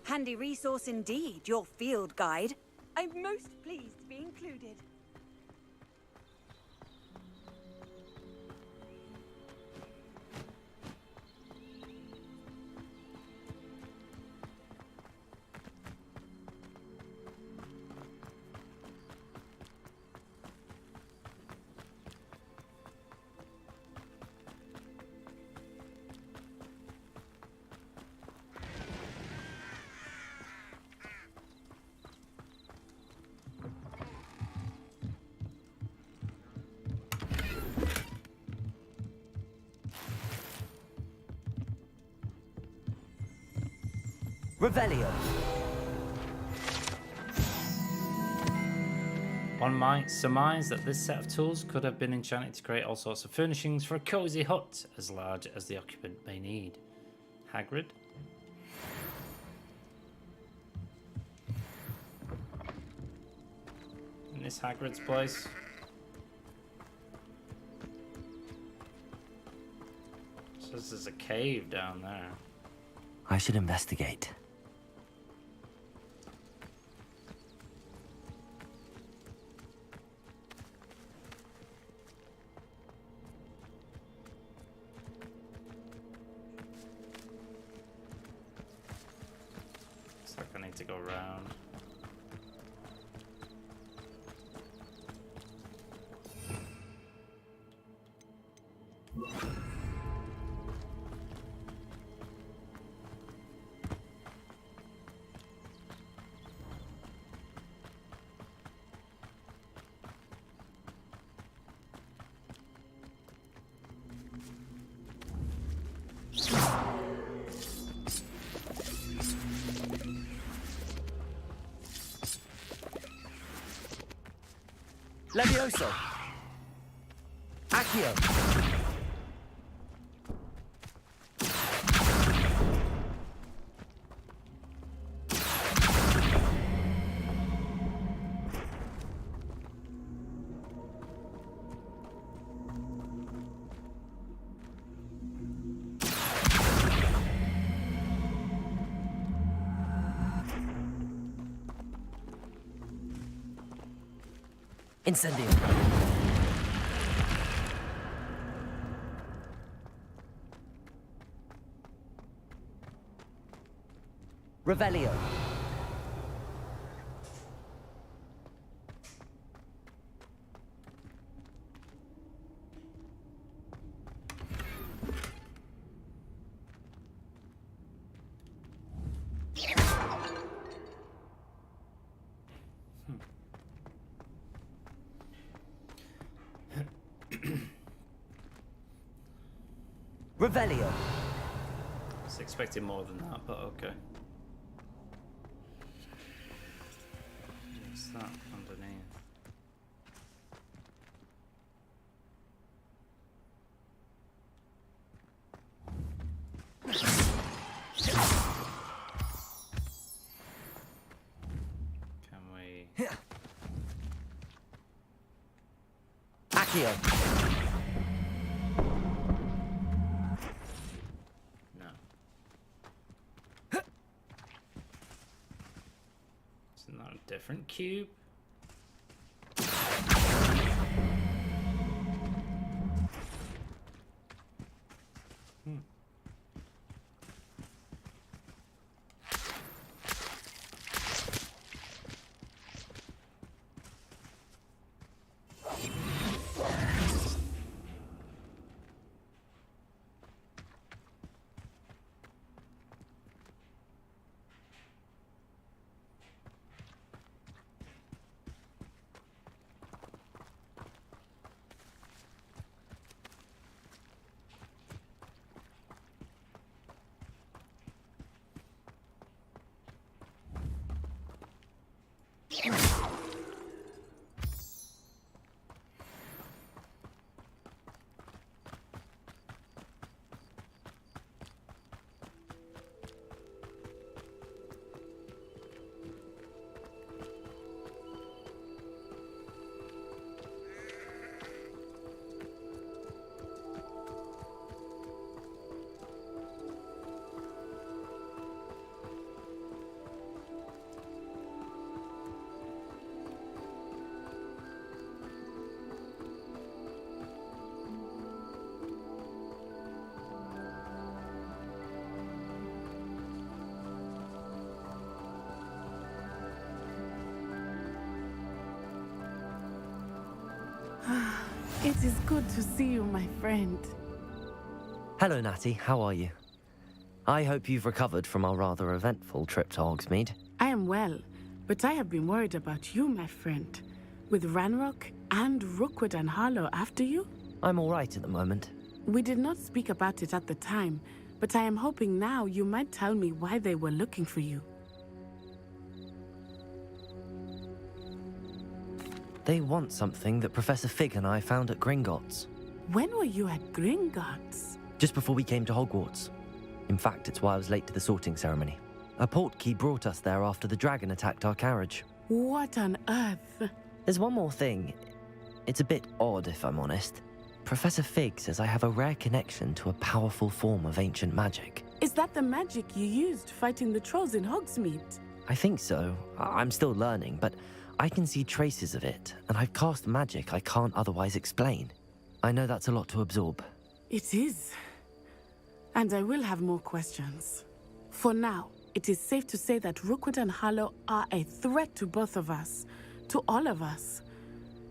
Handy resource indeed, your field guide. I'm most pleased to be included. Revelio. One might surmise that this set of tools could have been enchanted to create all sorts of furnishings for a cozy hut as large as the occupant may need. Hagrid? In this Hagrid's place? Says there's a cave down there. I should investigate. Looks like I need to go around. Levioso! Accio! Incendio. Revelio. Revelio. I was expecting more than that, but okay. What's that underneath? Can we? Accio. Different cube. It is good to see you, my friend. Hello, Natty. How are you? I hope you've recovered from our rather eventful trip to Hogsmeade. I am well, but I have been worried about you, my friend. With Ranrock and Rookwood and Harlow after you? I'm all right at the moment. We did not speak about it at the time, but I am hoping now you might tell me why they were looking for you. They want something that Professor Fig and I found at Gringotts. When were you at Gringotts? Just before we came to Hogwarts. In fact, it's why I was late to the sorting ceremony. A portkey brought us there after the dragon attacked our carriage. What on earth? There's one more thing. It's a bit odd, if I'm honest. Professor Fig says I have a rare connection to a powerful form of ancient magic. Is that the magic you used fighting the trolls in Hogsmeade? I think so. I'm still learning, but I can see traces of it, and I've cast magic I can't otherwise explain. I know that's a lot to absorb. It is. And I will have more questions. For now, it is safe to say that Rookwood and Harlow are a threat to both of us, to all of us,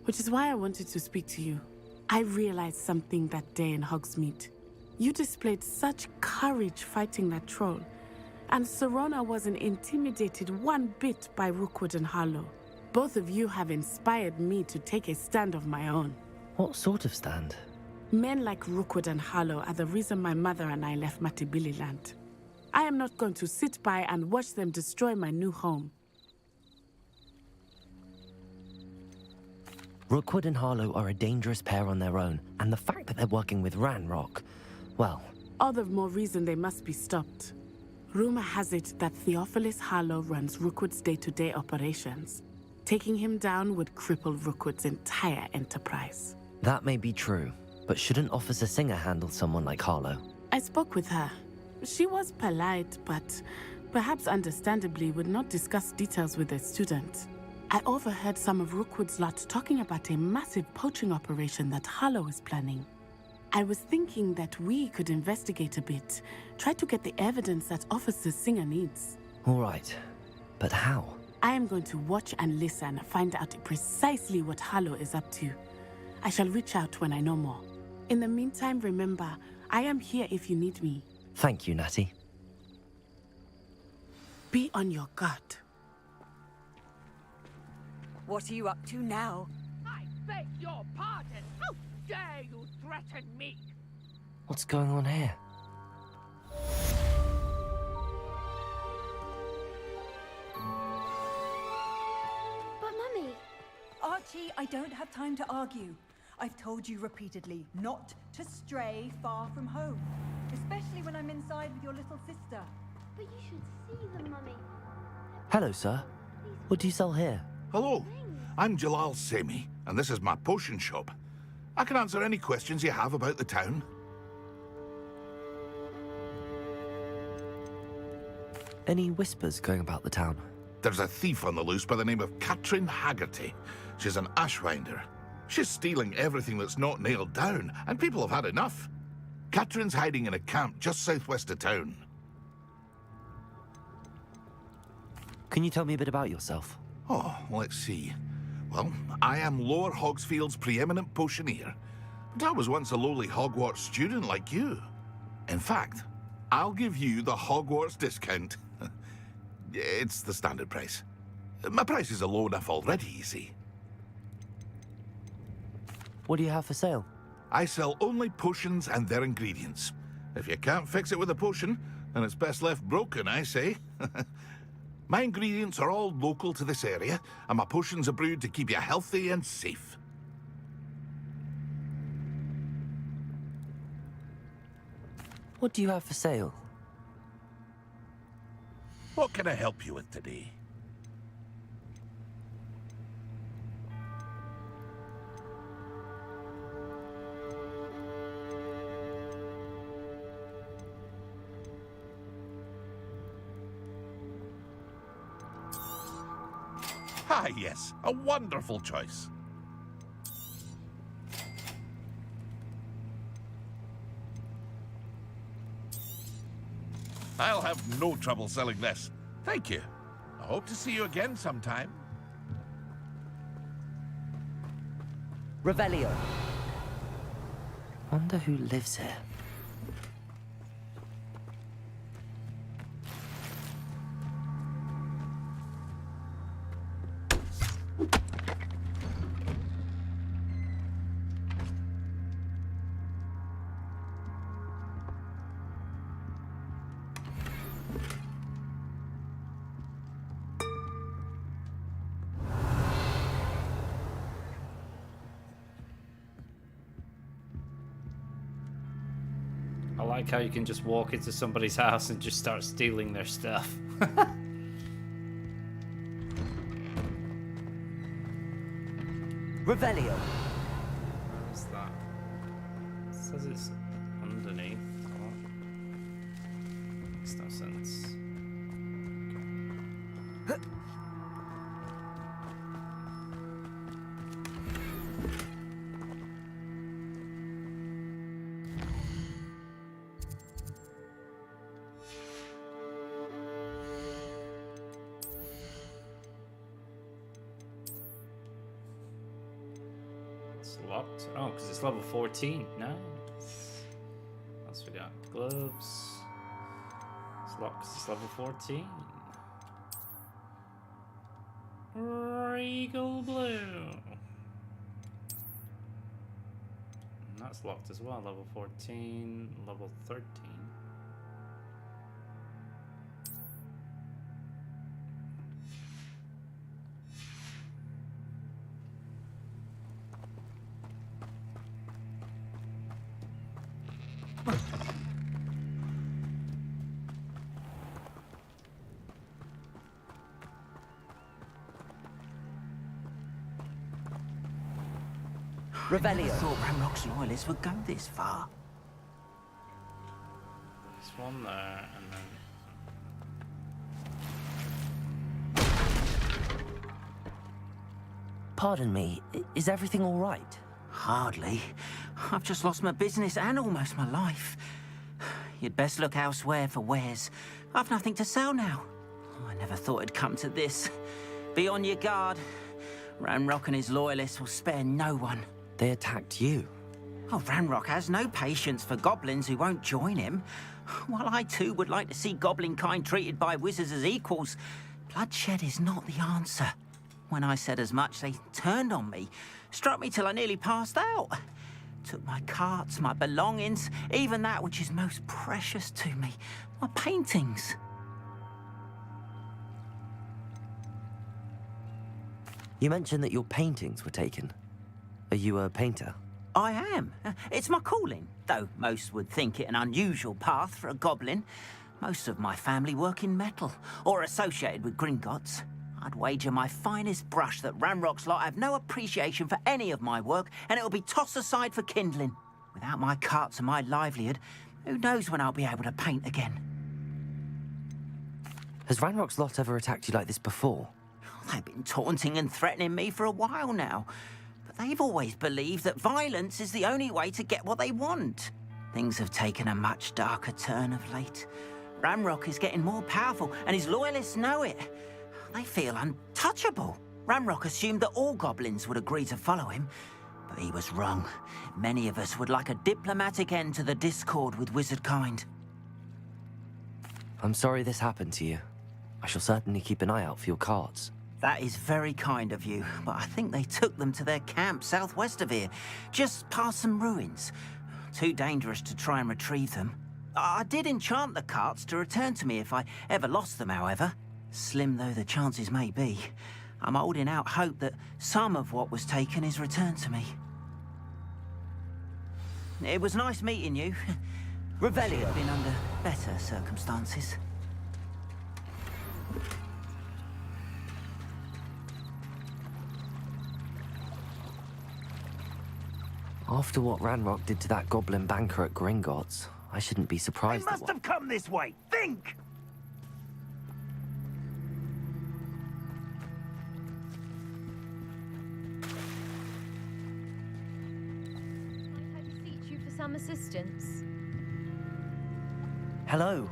which is why I wanted to speak to you. I realized something that day in Hogsmeade. You displayed such courage fighting that troll, and Serona wasn't intimidated one bit by Rookwood and Harlow. Both of you have inspired me to take a stand of my own. What sort of stand? Men like Rookwood and Harlow are the reason my mother and I left Matibili Land. I am not going to sit by and watch them destroy my new home. Rookwood and Harlow are a dangerous pair on their own, and the fact that they're working with Ranrock, well... All the more reason they must be stopped. Rumor has it that Theophilus Harlow runs Rookwood's day-to-day operations. Taking him down would cripple Rookwood's entire enterprise. That may be true, but shouldn't Officer Singer handle someone like Harlow? I spoke with her. She was polite, but perhaps understandably would not discuss details with a student. I overheard some of Rookwood's lot talking about a massive poaching operation that Harlow is planning. I was thinking that we could investigate a bit, try to get the evidence that Officer Singer needs. All right, but how? I am going to watch and listen, find out precisely what Harlow is up to. I shall reach out when I know more. In the meantime, remember, I am here if you need me. Thank you, Natty. Be on your guard. What are you up to now? I beg your pardon. How dare you threaten me? What's going on here? But Mummy... Archie, I don't have time to argue. I've told you repeatedly not to stray far from home. Especially when I'm inside with your little sister. But you should see them, Mummy. Hello, sir. What do you sell here? Hello, I'm Jalal Semi, and this is my potion shop. I can answer any questions you have about the town. Any whispers going about the town? There's a thief on the loose by the name of Katrin Haggerty. She's an ashwinder. She's stealing everything that's not nailed down, and people have had enough. Katrin's hiding in a camp just southwest of town. Can you tell me a bit about yourself? Oh, let's see. Well, I am Lower Hogsfield's preeminent potioneer, but I was once a lowly Hogwarts student like you. In fact, I'll give you the Hogwarts discount. It's the standard price. My prices are low enough already, you see. What do you have for sale? I sell only potions and their ingredients. If you can't fix it with a potion, then it's best left broken, I say. My ingredients are all local to this area, and my potions are brewed to keep you healthy and safe. What do you have for sale? What can I help you with today? Ah, yes, a wonderful choice. I'll have no trouble selling this. Thank you. I hope to see you again sometime. Revelio. Wonder who lives here. I like how you can just walk into somebody's house and just start stealing their stuff. Revelio. What's that? It says it's underneath. Oh. Makes no sense. Locked. Oh, because it's level 14. Nice. What else we got? Gloves. It's locked because it's level 14. Regal Blue. And that's locked as well. Level 14. Level 13. Revelio. I thought Ramrock's loyalists would go this far. There's one there, and then... Pardon me, is everything all right? Hardly. I've just lost my business and almost my life. You'd best look elsewhere for wares. I've nothing to sell now. I never thought it'd come to this. Be on your guard. Ranrock and his loyalists will spare no one. They attacked you? Oh, Ranrock has no patience for goblins who won't join him. While I too would like to see goblin kind treated by wizards as equals, bloodshed is not the answer. When I said as much, they turned on me, struck me till I nearly passed out. Took my carts, my belongings, even that which is most precious to me, my paintings. You mentioned that your paintings were taken. Are you a painter? I am. It's my calling, though most would think it an unusual path for a goblin. Most of my family work in metal, or associated with Gringotts. I'd wager my finest brush that Ranrock's lot have no appreciation for any of my work, and it'll be tossed aside for kindling. Without my carts and my livelihood, who knows when I'll be able to paint again? Has Ranrock's lot ever attacked you like this before? They've been taunting and threatening me for a while now. But they've always believed that violence is the only way to get what they want. Things have taken a much darker turn of late. Ranrock is getting more powerful, and his loyalists know it. They feel untouchable. Ranrock assumed that all goblins would agree to follow him, but he was wrong. Many of us would like a diplomatic end to the discord with wizard kind. I'm sorry this happened to you. I shall certainly keep an eye out for your carts. That is very kind of you, but I think they took them to their camp southwest of here, just past some ruins. Too dangerous to try and retrieve them. I did enchant the carts to return to me if I ever lost them, however. Slim though the chances may be, I'm holding out hope that some of what was taken is returned to me. It was nice meeting you. Revelio been under better circumstances. After what Ranrock did to that goblin banker at Gringotts, I shouldn't be surprised. They must have come this way. Think! I beseech you for some assistance. Hello,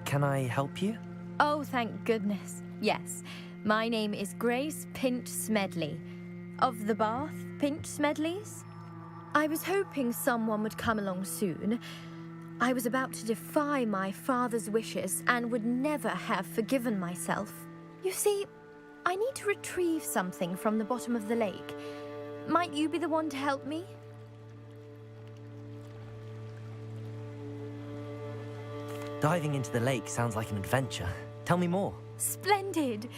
can I help you? Oh, thank goodness. Yes, my name is Grace Pinch Smedley. Of the Bath Pinch Smedleys? I was hoping someone would come along soon. I was about to defy my father's wishes and would never have forgiven myself. You see, I need to retrieve something from the bottom of the lake. Might you be the one to help me? Diving into the lake sounds like an adventure. Tell me more. Splendid!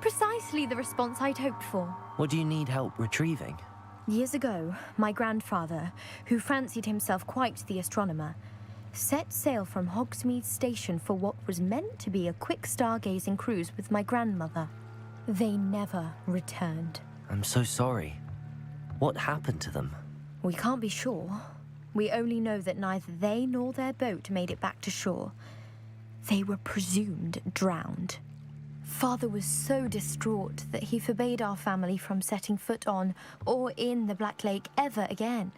Precisely the response I'd hoped for. What do you need help retrieving? Years ago, my grandfather, who fancied himself quite the astronomer, set sail from Hogsmeade Station for what was meant to be a quick stargazing cruise with my grandmother. They never returned. I'm so sorry. What happened to them? We can't be sure. We only know that neither they nor their boat made it back to shore. They were presumed drowned. Father was so distraught that he forbade our family from setting foot on or in the Black Lake ever again.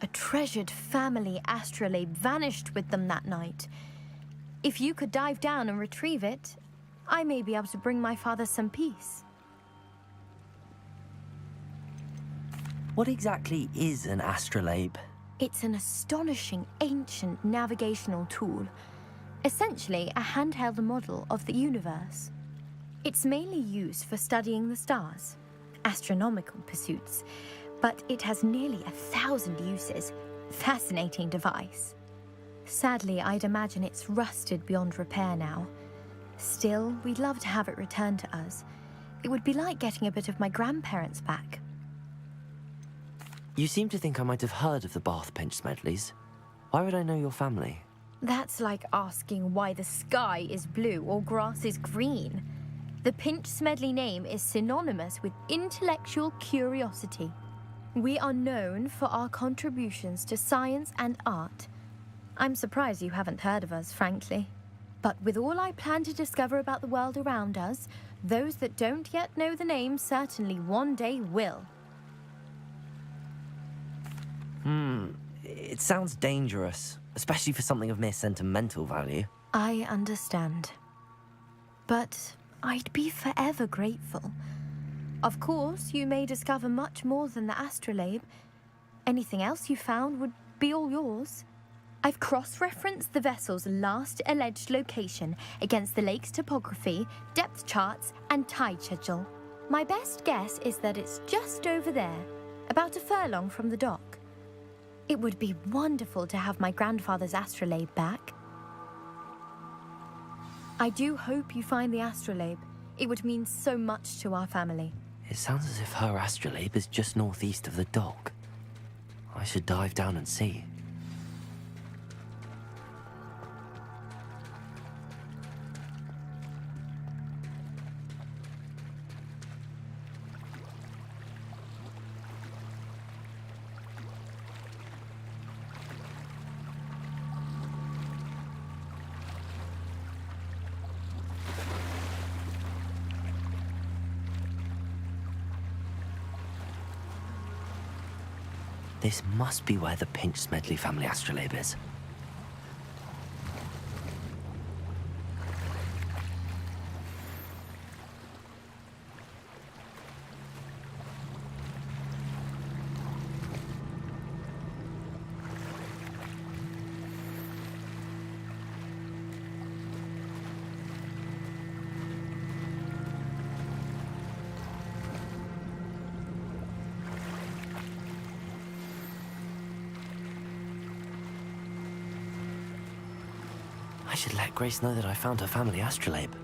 A treasured family astrolabe vanished with them that night. If you could dive down and retrieve it, I may be able to bring my father some peace. What exactly is an astrolabe? It's an astonishing ancient navigational tool. Essentially a handheld model of the universe. It's mainly used for studying the stars, astronomical pursuits, but it has nearly 1,000 uses. Fascinating device. Sadly, I'd imagine it's rusted beyond repair now. Still, we'd love to have it returned to us. It would be like getting a bit of my grandparents back. You seem to think I might have heard of the Bath Pinch Smedleys. Why would I know your family? That's like asking why the sky is blue or grass is green. The Pinch Smedley name is synonymous with intellectual curiosity. We are known for our contributions to science and art. I'm surprised you haven't heard of us, frankly. But with all I plan to discover about the world around us, those that don't yet know the name certainly one day will. It sounds dangerous, especially for something of mere sentimental value. I understand. But I'd be forever grateful. Of course, you may discover much more than the astrolabe. Anything else you found would be all yours. I've cross-referenced the vessel's last alleged location against the lake's topography, depth charts, and tide schedule. My best guess is that it's just over there, about a furlong from the dock. It would be wonderful to have my grandfather's astrolabe back. I do hope you find the astrolabe. It would mean so much to our family. It sounds as if her astrolabe is just northeast of the dock. I should dive down and see. This must be where the Pinch Smedley family astrolabe is. I should let Grace know that I found her family astrolabe.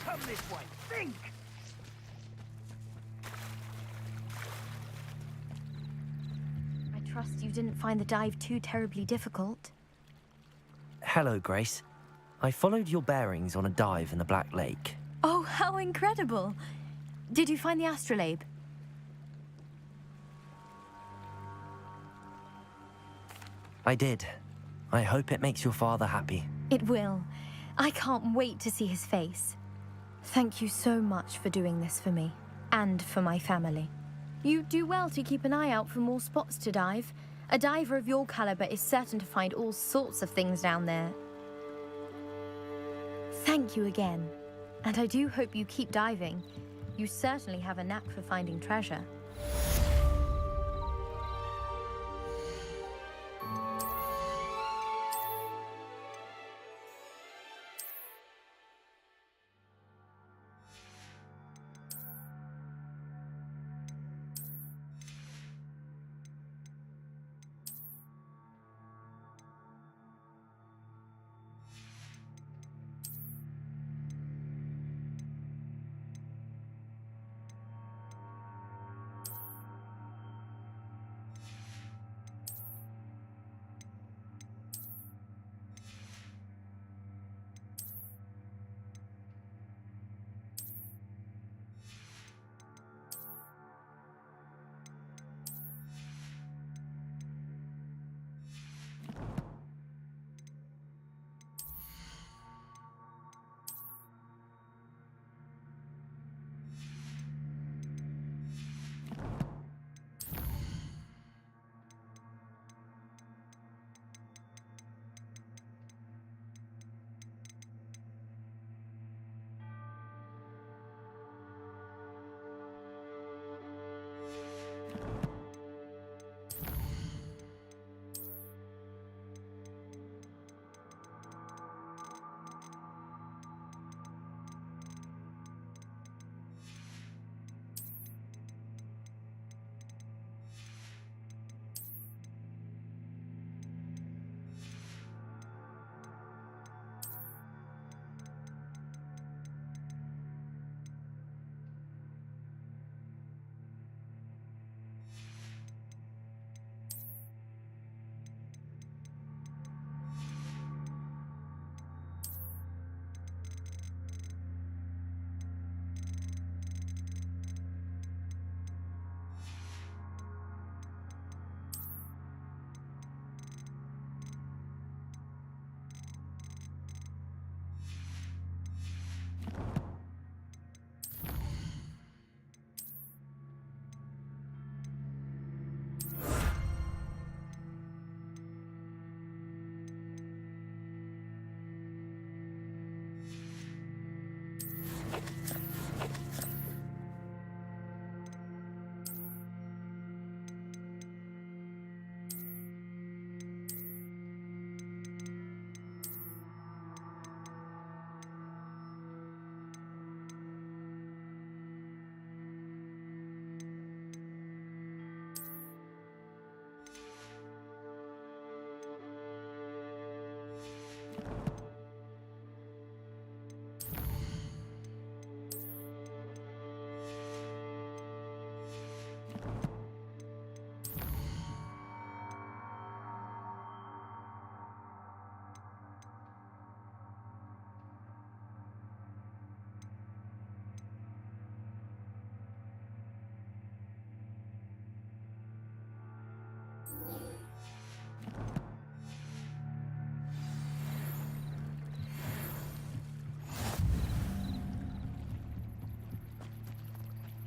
Come this way. Think! I trust you didn't find the dive too terribly difficult. Hello, Grace. I followed your bearings on a dive in the Black Lake. Oh, how incredible! Did you find the astrolabe? I did. I hope it makes your father happy. It will. I can't wait to see his face. Thank you so much for doing this for me, and for my family. You do well to keep an eye out for more spots to dive. A diver of your caliber is certain to find all sorts of things down there. Thank you again, and I do hope you keep diving. You certainly have a knack for finding treasure.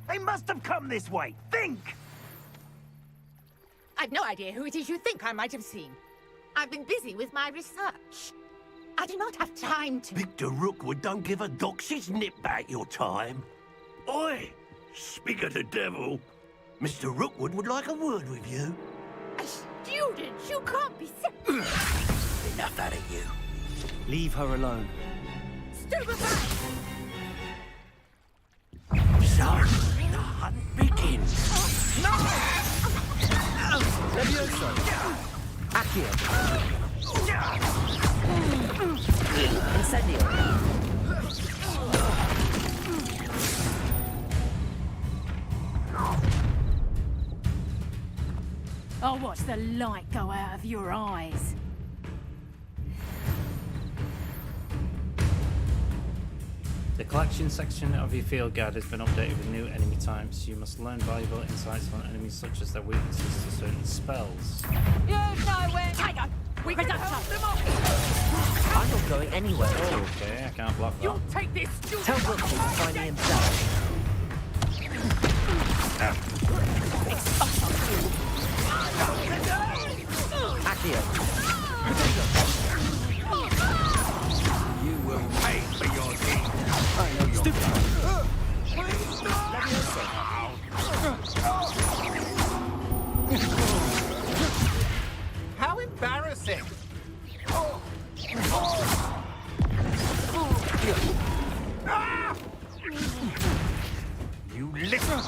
They must have come this way. Think! I've no idea who it is you think I might have seen. I've been busy with my research. I do not have time to... Victor Rookwood don't give a doxy's nip back your time. Oi! Speak of the devil. Mr. Rookwood would like a word with you. A student? You can't be... Enough out of you. Leave her alone. Stupefy! So, the hunt begins. No! Levioso! Accio! Incendio! I'll watch the light go out of your eyes. The collection section of your field guide has been updated with new enemy types. You must learn valuable insights on enemies such as their weaknesses to certain spells. You know where... Tiger! We can hold them off! I'm not going anywhere. Oh, okay, I can't block that. You'll take this stupid... Tell Rookwood to find me himself. Accio! You will pay for your deed. I know you're stupid. How embarrassing! You listen!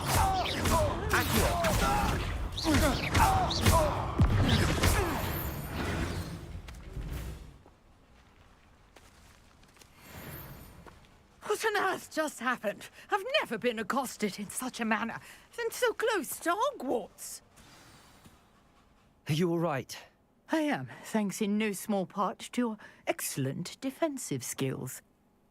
What on earth just happened? I've never been accosted in such a manner, and so close to Hogwarts. Are you all right? I am, thanks in no small part to your excellent defensive skills.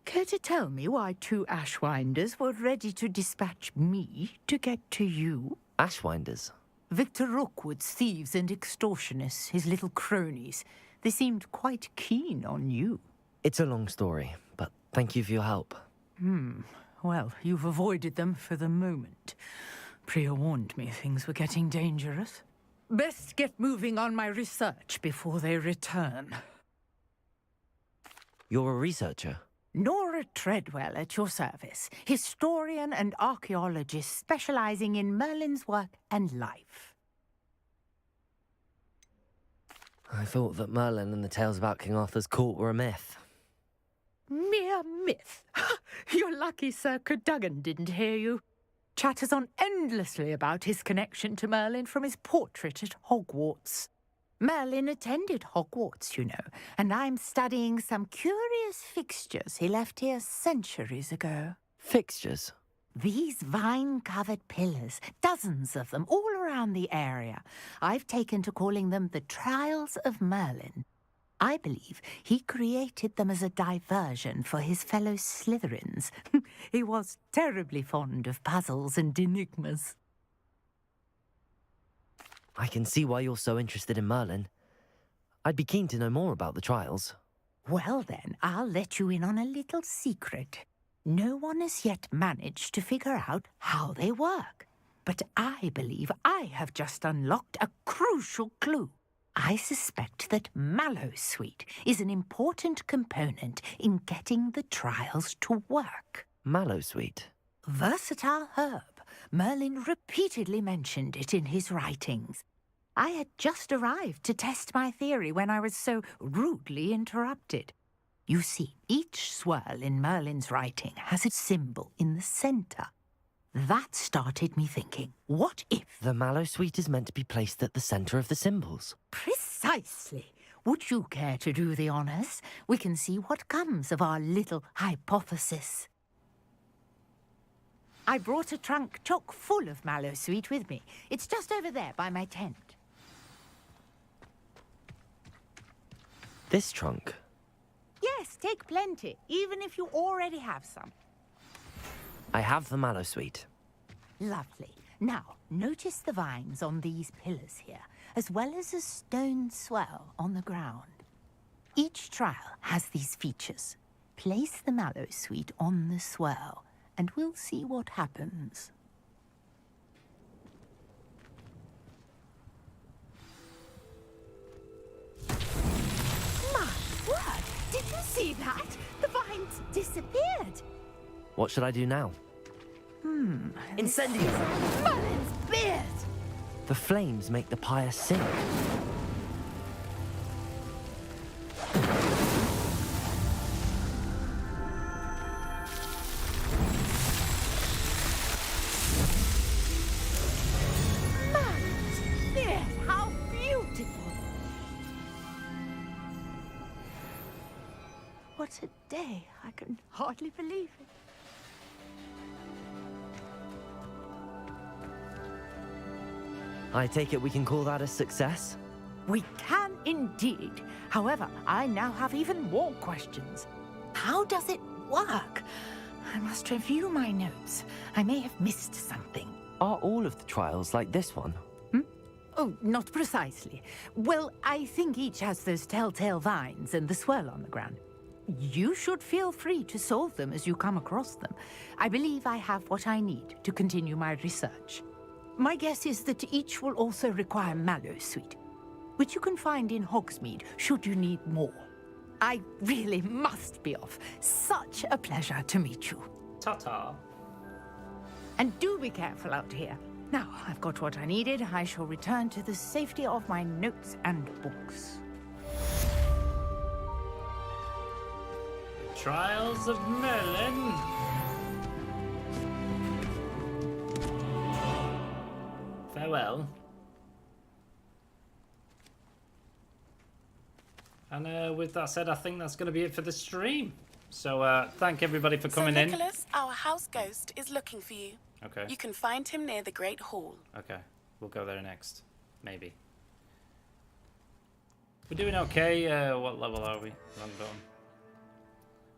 Care to tell me why two Ashwinders were ready to dispatch me to get to you? Ashwinders? Victor Rookwood's thieves and extortionists, his little cronies. They seemed quite keen on you. It's a long story, but thank you for your help. Well, you've avoided them for the moment. Priya warned me things were getting dangerous. Best get moving on my research before they return. You're a researcher? Nora Treadwell at your service, historian and archaeologist specializing in Merlin's work and life. I thought that Merlin and the tales about King Arthur's court were a myth. Mere myth. You're lucky Sir Cadogan didn't hear you. Chatters on endlessly about his connection to Merlin from his portrait at Hogwarts. Merlin attended Hogwarts, you know, and I'm studying some curious fixtures he left here centuries ago. Fixtures? These vine-covered pillars, dozens of them, all around the area. I've taken to calling them the Trials of Merlin. I believe he created them as a diversion for his fellow Slytherins. He was terribly fond of puzzles and enigmas. I can see why you're so interested in Merlin. I'd be keen to know more about the trials. Well then, I'll let you in on a little secret. No one has yet managed to figure out how they work. But I believe I have just unlocked a crucial clue. I suspect that Mallowsweet is an important component in getting the trials to work. Mallowsweet. Versatile herb. Merlin repeatedly mentioned it in his writings. I had just arrived to test my theory when I was so rudely interrupted. You see, each swirl in Merlin's writing has a symbol in the center. That started me thinking, what if... The Mallowsweet is meant to be placed at the center of the symbols. Precisely. Would you care to do the honors? We can see what comes of our little hypothesis. I brought a trunk chock full of Mallowsweet with me. It's just over there by my tent. This trunk? Yes, take plenty, even if you already have some. I have the Mallowsweet. Lovely. Now, notice the vines on these pillars here, as well as a stone swell on the ground. Each trial has these features. Place the Mallowsweet on the swell, and we'll see what happens. My word! Did you see that? The vines disappeared. What should I do now? Incendiary! Merlin's beard! The flames make the pyre sink. Merlin's beard! How beautiful! What a day! I can hardly believe it. I take it we can call that a success? We can indeed. However, I now have even more questions. How does it work? I must review my notes. I may have missed something. Are all of the trials like this one? Oh, not precisely. Well, I think each has those telltale vines and the swirl on the ground. You should feel free to solve them as you come across them. I believe I have what I need to continue my research. My guess is that each will also require Mallowsweet, which you can find in Hogsmeade should you need more. I really must be off. Such a pleasure to meet you. Ta-ta. And do be careful out here. Now, I've got what I needed. I shall return to the safety of my notes and books. Trials of Merlin. Farewell. And with that said, I think that's going to be it for the stream. So thank everybody for coming in. Nicholas, our house ghost, is looking for you. Okay. You can find him near the Great Hall. Okay, we'll go there next. Maybe. We're doing okay. What level are we? Wrong button.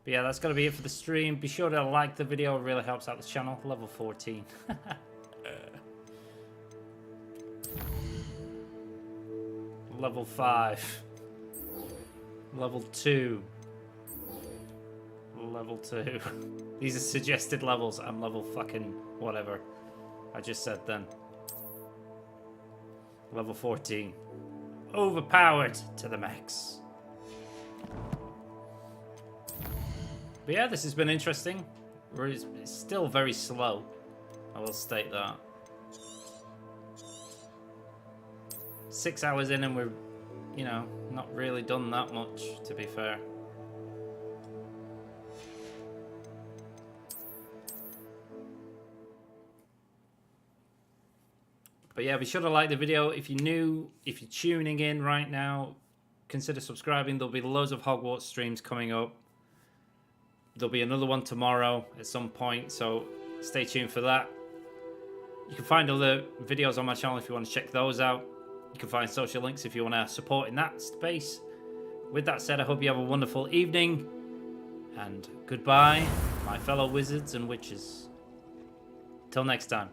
But yeah, that's going to be it for the stream. Be sure to like the video. It really helps out the channel. Level 14. Level 5. Level 2. Level 2. These are suggested levels. I'm level fucking whatever I just said then. Level 14. Overpowered to the max. But yeah, this has been interesting. It's still very slow. I will state that. 6 hours in and we're, you know, not really done that much, to be fair. But yeah, be sure to like the video. If you're new, if you're tuning in right now, consider subscribing. There'll be loads of Hogwarts streams coming up. There'll be another one tomorrow at some point, so stay tuned for that. You can find other videos on my channel if you want to check those out. You can find social links if you want to support in that space. With that said, I hope you have a wonderful evening. And goodbye, my fellow wizards and witches. Till next time.